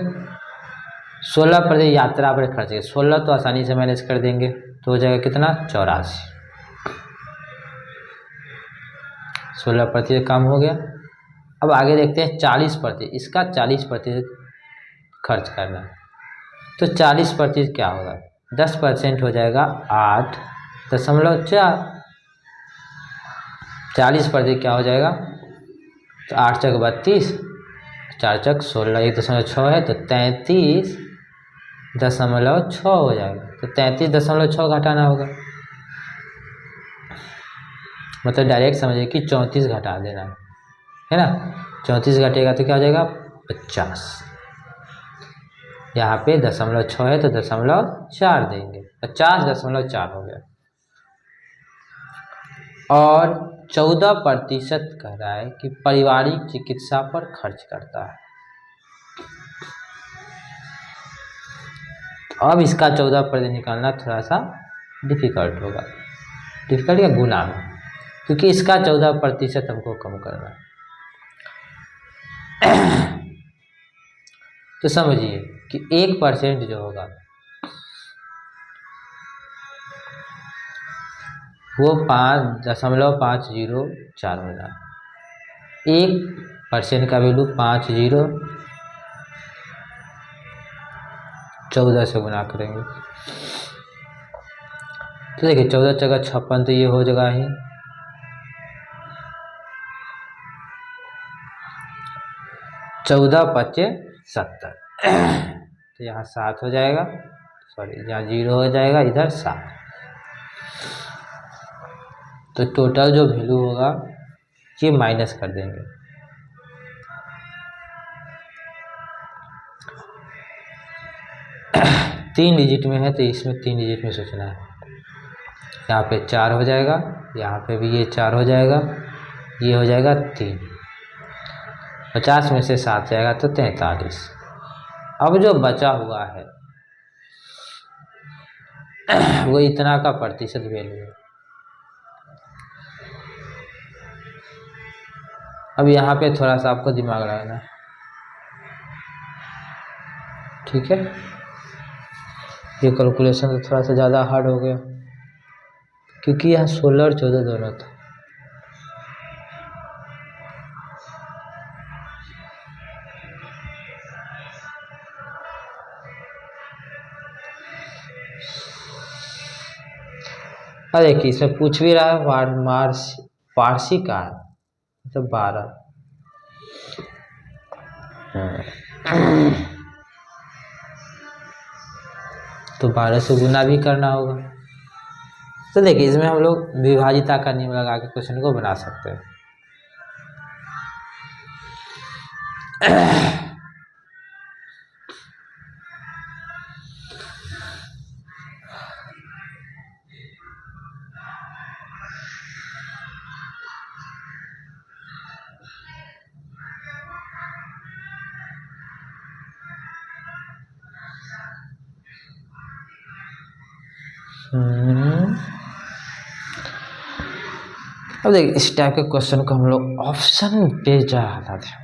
16% यात्रा पर खर्च है। 16 तो आसानी से मैनेज कर देंगे, तो हो जाएगा कितना 84। 16% कम हो गया। अब आगे देखते हैं 40%, इसका 40% खर्च करना है। तो 40% क्या होगा, 10% हो जाएगा 8.4। 40% क्या हो जाएगा, तो 8 चक 32, 4 चक 16, 1.6 है तो 33.6 हो जाएगा। तो 33.6 घटाना होगा, मतलब डायरेक्ट समझिए कि 34 घटा देना है ना। 34 घटेगा तो क्या हो जाएगा 50। यहाँ पे 0.6 है तो 0.4 देंगे, 50.4 हो गया। और 14% कह रहा है कि पारिवारिक चिकित्सा पर खर्च करता है। अब इसका 14% निकालना थोड़ा सा डिफिकल्ट होगा, डिफिकल्ट या गुना में, क्योंकि इसका 14% हमको कम करना है। तो समझिए कि 1% जो होगा वो 5.504 हो रहा है। 1% का वैल्यू 50, 14 से गुना करेंगे तो देखिए 14 जगह 56, तो ये हो जाएगा ही 14×5 = 70। तो यहाँ 7 हो जाएगा, सॉरी यहाँ 0 हो जाएगा, इधर 7। तो टोटल जो वैल्यू होगा ये माइनस कर देंगे। तीन डिजिट में है तो इसमें 3 डिजिट में सोचना है। यहाँ पे 4 हो जाएगा, यहाँ पे भी ये 4 हो जाएगा, ये हो जाएगा 3। 50 में से 7 जाएगा तो 43। अब जो बचा हुआ है वो इतना का प्रतिशत वैल्यू है। अब यहाँ पे थोड़ा सा आपको दिमाग लगाना है, ठीक है। ये कैलकुलेशन तो थोड़ा सा ज़्यादा हार्ड हो गया क्योंकि यहाँ 16 और 14 दोनों था। अरे देखिए इसमें पूछ भी रहा है वार्षिक आय मतलब 12। तो 12 से गुना भी करना होगा। तो देखिए इसमें हम लोग विभाजिता का नियम लगा के क्वेश्चन को बना सकते हैं। अब देखिए इस टाइप के क्वेश्चन को हम लोग ऑप्शन पे ज़्यादा ध्यान।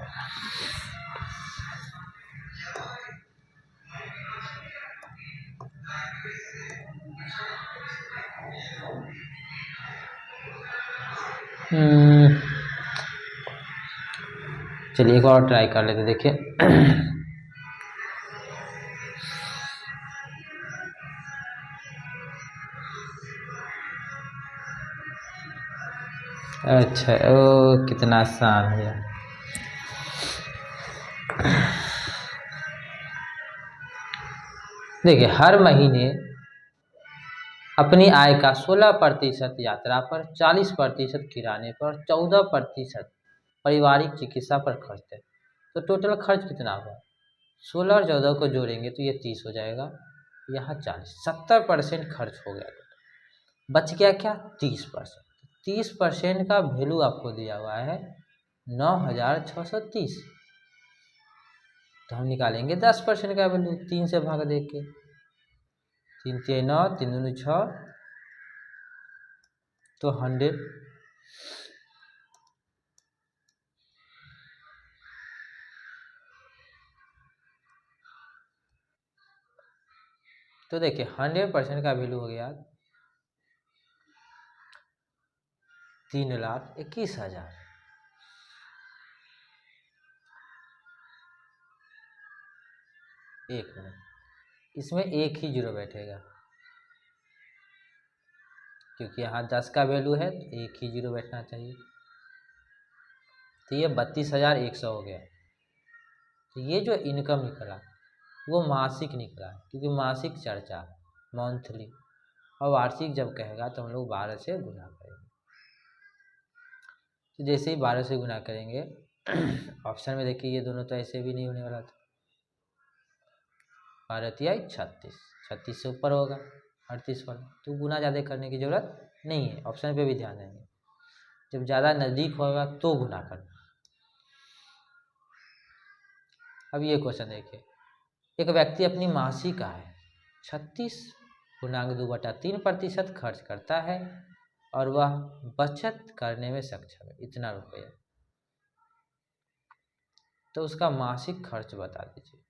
चलिए एक और ट्राई कर लेते, देखिए अच्छा ओ कितना आसान है। देखिए हर महीने अपनी आय का 16% यात्रा पर, 40% किराने पर, 14% पारिवारिक चिकित्सा पर खर्च है। तो टोटल खर्च कितना हुआ? 16 और 14 को जोड़ेंगे तो ये 30 हो जाएगा, यहाँ 40, 70% खर्च हो गया। बच गया क्या? 30%। 30% का वैल्यू आपको दिया हुआ है 9630। तो हम निकालेंगे 10% का वैल्यू, 3 से भाग दे के, 3 3 9, 3 2 6, तो 100। तो देखिए 100% का वैल्यू हो गया 3,21,000। एक मिनट, इसमें एक ही जीरो बैठेगा क्योंकि यहाँ 10 का वैल्यू है तो एक ही जीरो बैठना चाहिए। तो ये 32,100 हो गया। तो ये जो इनकम निकला वो मासिक निकला, क्योंकि मासिक चर्चा मंथली, और वार्षिक जब कहेगा तो हम लोग 12 से गुना करेंगे। तो जैसे ही 12 से गुना करेंगे ऑप्शन में देखिए ये दोनों तो ऐसे भी नहीं होने वाला था, 12 तिया 36, 36 से ऊपर होगा 38 वाला, तो गुना ज़्यादा करने की ज़रूरत नहीं है। ऑप्शन पे भी ध्यान देंगे, जब ज़्यादा नज़दीक होगा तो गुना करना। अब ये क्वेश्चन देखिए, एक व्यक्ति अपनी मासिक आय 36.2/3% खर्च करता है और वह बचत करने में सक्षम है इतना रुपया, तो उसका मासिक खर्च बता दीजिए।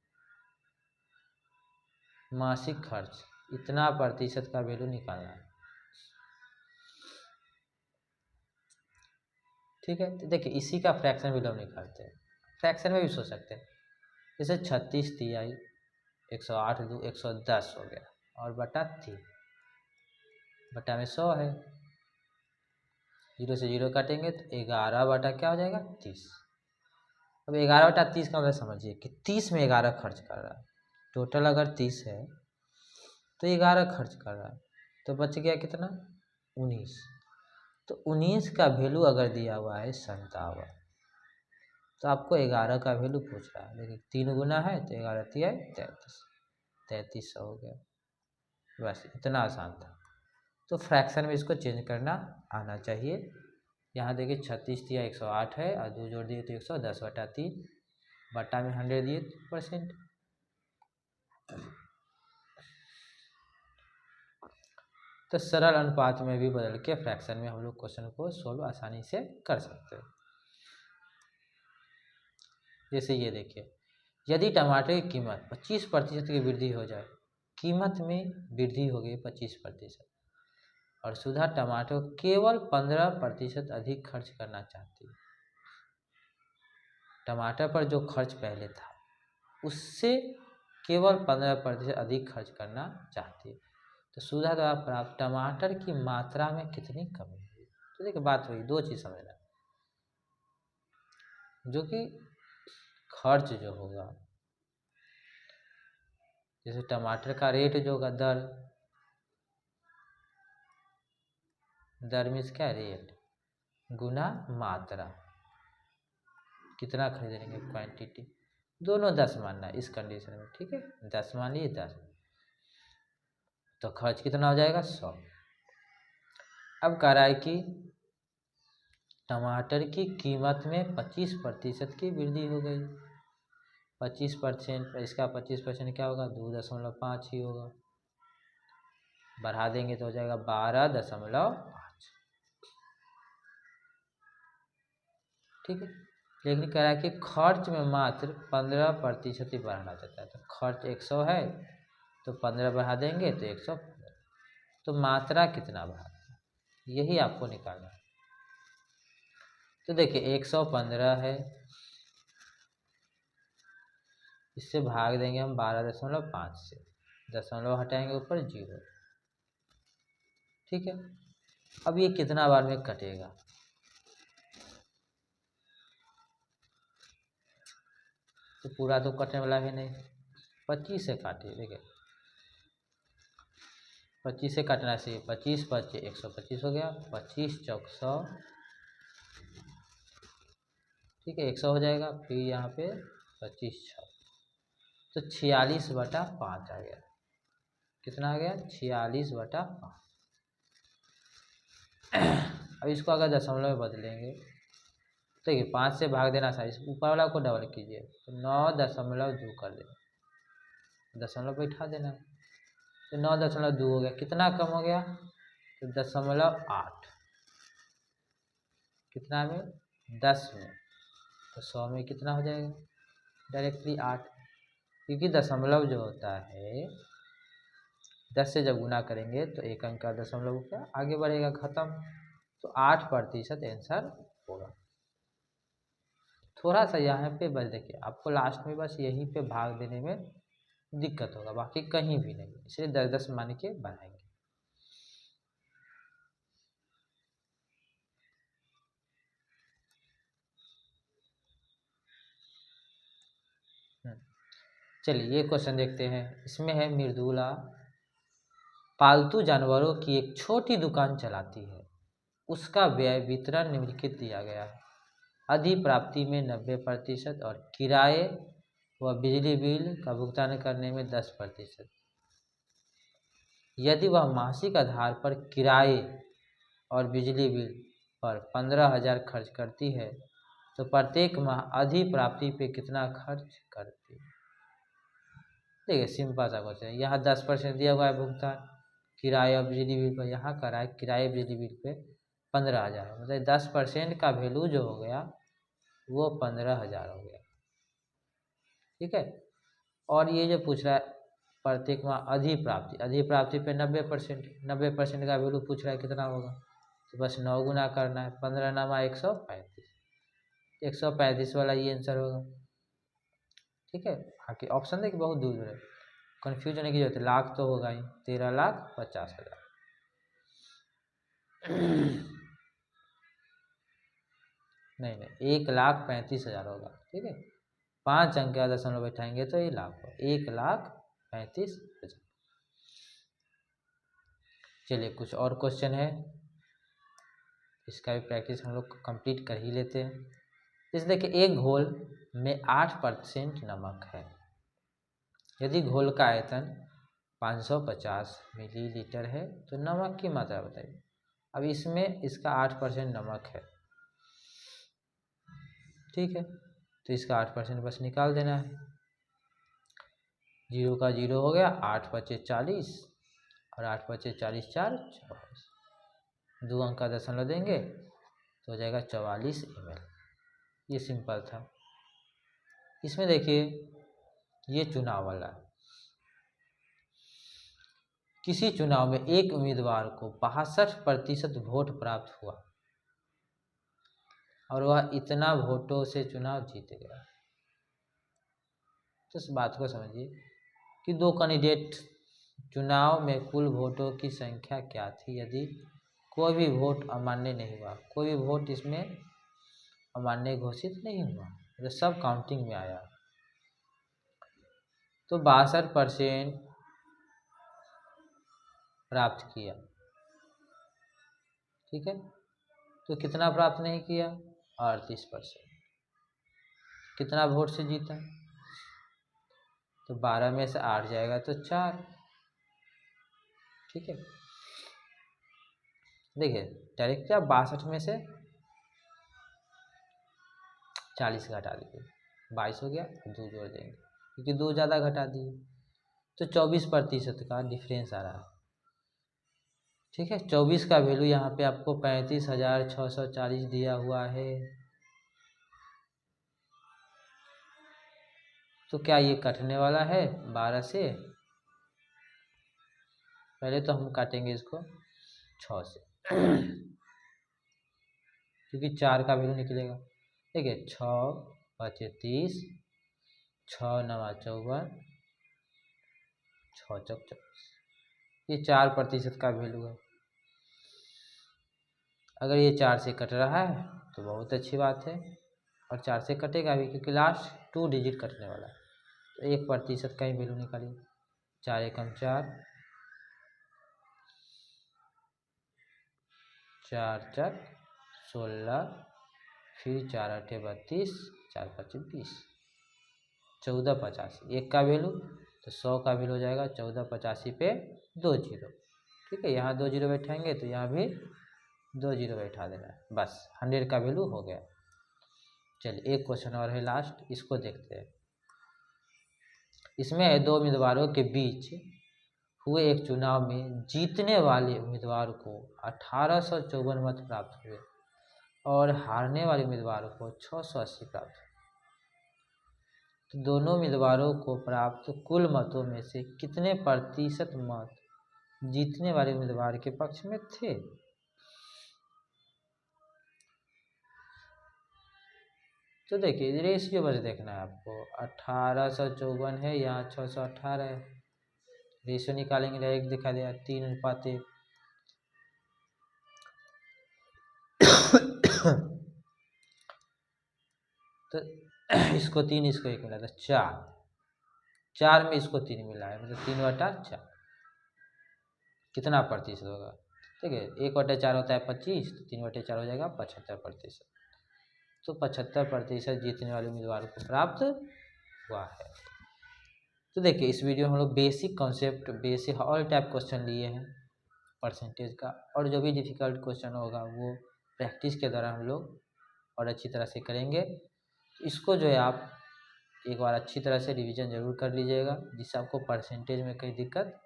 मासिक खर्च इतना प्रतिशत का वैल्यू निकालना है, ठीक है। तो देखिए इसी का फ्रैक्शन वैल्यू हम निकालते हैं, फ्रैक्शन में भी सोच सकते हैं। जैसे 36 तिहाई 108 2 110 हो गया, और बटा 3, बटा में 100 है, 0 से 0 काटेंगे तो 11 बटा क्या हो जाएगा 30। अब 11 बटा 30 का मतलब समझिए कि 30 में 11 खर्च कर रहा है, टोटल अगर 30 है तो 11 खर्च कर रहा है, तो बच गया कितना 19। तो 19 का वैल्यू अगर दिया हुआ है 57, तो आपको 11 का वैल्यू पूछ रहा है। देखिए 3 गुना है तो 11 तिया 33, 3300 हो गया। बस इतना आसान था। तो फ्रैक्शन में इसको चेंज करना आना चाहिए। यहाँ देखिए 36 तिया 108 है और 2 जोड़ दिए तो 110/3, बटा में 100 दिए %। तो सरल अनुपात में भी बदल के फ्रैक्शन में हम लोग क्वेश्चन को सोल्व आसानी से कर सकते हैं। जैसे ये देखिए, यदि टमाटर की कीमत 25% की वृद्धि हो जाए, कीमत में वृद्धि हो गई 25%, और सुधा टमाटर केवल 15% अधिक खर्च करना चाहती है। टमाटर पर जो खर्च पहले था उससे केवल 15% अधिक खर्च करना चाहती है, तो सुधा द्वारा प्राप्त टमाटर की मात्रा में कितनी कमी हुई। तो देखिए बात हुई, दो चीज़ समझना, जो कि खर्च जो होगा जैसे टमाटर का रेट जो होगा दर मीन्स क्या, रेट गुना मात्रा, कितना खरीदेंगे, क्वांटिटी, दोनों 10 मानना है इस कंडीशन में, ठीक है। 10 मानिए 10, तो खर्च कितना हो जाएगा 100। अब कह रहा है कि टमाटर की कीमत में 25% की वृद्धि हो गई। 25%, इसका 25% क्या होगा, 2.5 ही होगा। बढ़ा देंगे तो हो जाएगा 12.5, ठीक है। लेकिन कह रहा है कि खर्च में मात्र 15% ही बढ़ाना चाहता है। तो खर्च 100 है तो 15 बढ़ा देंगे तो 115, तो मात्रा कितना बढ़ा, यही आपको निकालना है। तो देखिए 115 है, इससे भाग देंगे हम 12.5 से, दशमलव हटाएंगे ऊपर 0, ठीक है। अब ये कितना बार में कटेगा, तो पूरा तो कटने वाला है नहीं, 25 से काटिए। देखिए 25 से काटना चाहिए, 25 25 125 हो गया, 25 चौक 100, ठीक है, 100 हो जाएगा। फिर यहाँ पे 25 6, तो 46/5 आ गया। कितना आ गया, 46/5। अब इसको अगर दशमलव में बदलेंगे तो देखिए 5 से भाग देना था, इस ऊपर वाला को डबल कीजिए तो 9.2 कर देना, दशमलव बैठा देना, तो 9.2 हो गया। कितना कम हो गया, तो 0.8, कितना में 10 में, तो 100 में कितना हो जाएगा, डायरेक्टली 8, क्योंकि दशमलव जो होता है 10 से जब गुना करेंगे तो एक अंक का दशमलव क्या आगे बढ़ेगा, खत्म। तो 8% आंसर होगा। थोड़ा सा यहाँ पे बस देखिए, आपको लास्ट में बस यहीं पे भाग देने में दिक्कत होगा, बाकी कहीं भी नहीं, इसलिए 10-10 मान के बढ़ाएंगे। चलिए ये क्वेश्चन देखते हैं। इसमें है मृदुला पालतू जानवरों की एक छोटी दुकान चलाती है, उसका व्यय वितरण निम्नलिखित दिया गया है। अधिप्राप्ति में 90% और किराए व बिजली बिल का भुगतान करने में 10%। यदि वह मासिक आधार पर किराए और बिजली बिल पर 15,000 खर्च करती है तो प्रत्येक माह अधिप्राप्ति पे कितना खर्च करती है। देखिए सिंपल सा क्वेश्चन है, यहाँ 10% दिया हुआ है भुगतान किराए और बिजली बिल पर, यहाँ करा है किराए बिजली बिल पे 15,000 है, मतलब 10% का वैल्यू जो हो गया वो 15,000 हो गया, ठीक है। और ये जो पूछ रहा है प्रत्येक माह अधिप्राप्ति, अधिप्राप्ति पे 90%, 90% का वैल्यू पूछ रहा है कितना होगा, तो बस 9 गुना करना है, 15 9 135, 135 वाला ये आंसर होगा, ठीक है। बाकी ऑप्शन देखिए बहुत दूर है, कंफ्यूज होने की जरूरत है। लाख तो होगा ही, 13,50,000। नहीं नहीं 1,35,000 होगा, ठीक है। 5 अंक का दशमलव बैठाएंगे तो ये लाख हो, 1,35,000। चलिए कुछ और क्वेश्चन है, इसका भी प्रैक्टिस हम लोग कंप्लीट कर ही लेते हैं। जैसे देखिए एक घोल में 8% नमक है, यदि घोल का आयतन 550 मिलीलीटर है तो नमक की मात्रा बताइए। अब इसमें इसका 8% नमक है, ठीक है, तो इसका 8% बस निकाल देना है। 0 का 0 हो गया, 8 पचे 40 और 8 पचे 40 4 44, 2 अंक का दशमलव देंगे तो हो जाएगा 44 ml। ये सिंपल था। इसमें देखिए ये चुनाव वाला है, किसी चुनाव में एक उम्मीदवार को 62% वोट प्राप्त हुआ और वह इतना वोटों से चुनाव जीत गया। तो इस बात को समझिए कि दो कैंडिडेट चुनाव में कुल वोटों की संख्या क्या थी, यदि कोई भी वोट अमान्य नहीं हुआ, कोई भी वोट इसमें अमान्य घोषित नहीं हुआ, तो सब काउंटिंग में आया, तो 62% प्राप्त किया, ठीक है। तो कितना प्राप्त नहीं किया, 38%। कितना वोट से जीता, तो 12 में से 8 जाएगा तो 4, ठीक है। देखिए डायरेक्ट क्या, 62 में से 40 घटा दीजिए, 22 हो गया, 2 जोड़ देंगे क्योंकि 2 ज़्यादा घटा दिए, तो 24% का डिफरेंस आ रहा है, ठीक है। 24 का वैल्यू यहाँ पे आपको 35,640 दिया हुआ है। तो क्या ये कटने वाला है 12 से, पहले तो हम काटेंगे इसको 6 से क्योंकि 4 का वैल्यू निकलेगा, ठीक है। 6 5 30, 6 9 54, 6 चौक 24, ये 4% का वैल्यू है। अगर ये 4 से कट रहा है तो बहुत अच्छी बात है, और 4 से कटेगा भी क्योंकि लास्ट 2 डिजिट कटने वाला है, तो 1% का ही वैल्यू निकालिए। 4 एकम 4, 4 4 16, फिर 4 8 32, 4 5 20, 1485। 1 का वैल्यू तो 100 का वैल्यू हो जाएगा 1485 पे 2 जीरो, ठीक है। यहाँ 2 जीरो बैठाएंगे तो यहाँ भी 2 जीरो बैठा देना है, बस 100 का वैल्यू हो गया। चलिए एक क्वेश्चन और है लास्ट, इसको देखते हैं। इसमें 2 उम्मीदवारों के बीच हुए एक चुनाव में जीतने वाले उम्मीदवार को 1854 मत प्राप्त हुए और हारने वाले उम्मीदवार को 680 प्राप्त हुए। तो दोनों उम्मीदवारों को प्राप्त कुल मतों में से कितने प्रतिशत मत जीतने वाले उम्मीदवार के पक्ष में थे। तो देखिए रेशियो बस देखना है आपको, 1854 है, यहाँ 618 है, रेशियो निकालेंगे डायरेक्ट दिखा देगा 3:1। तो इसको 3, इसको 1 मिला था 4, 4 में इसको 3 मिला है, मतलब 3/4 कितना प्रतिशत होगा, ठीक है। 1/4 होता है 25, तो 3/4 हो जाएगा 75%। तो 75% जीतने वाले उम्मीदवार को प्राप्त हुआ है। तो देखिए इस वीडियो में हम लोग basic concept, basic all type question लिए हैं परसेंटेज का, और जो भी डिफिकल्ट क्वेश्चन होगा वो प्रैक्टिस के दौरान हम लोग और अच्छी तरह से करेंगे। इसको जो है आप एक बार अच्छी तरह से रिवीजन जरूर कर लीजिएगा, जिससे आपको परसेंटेज में कोई दिक्कत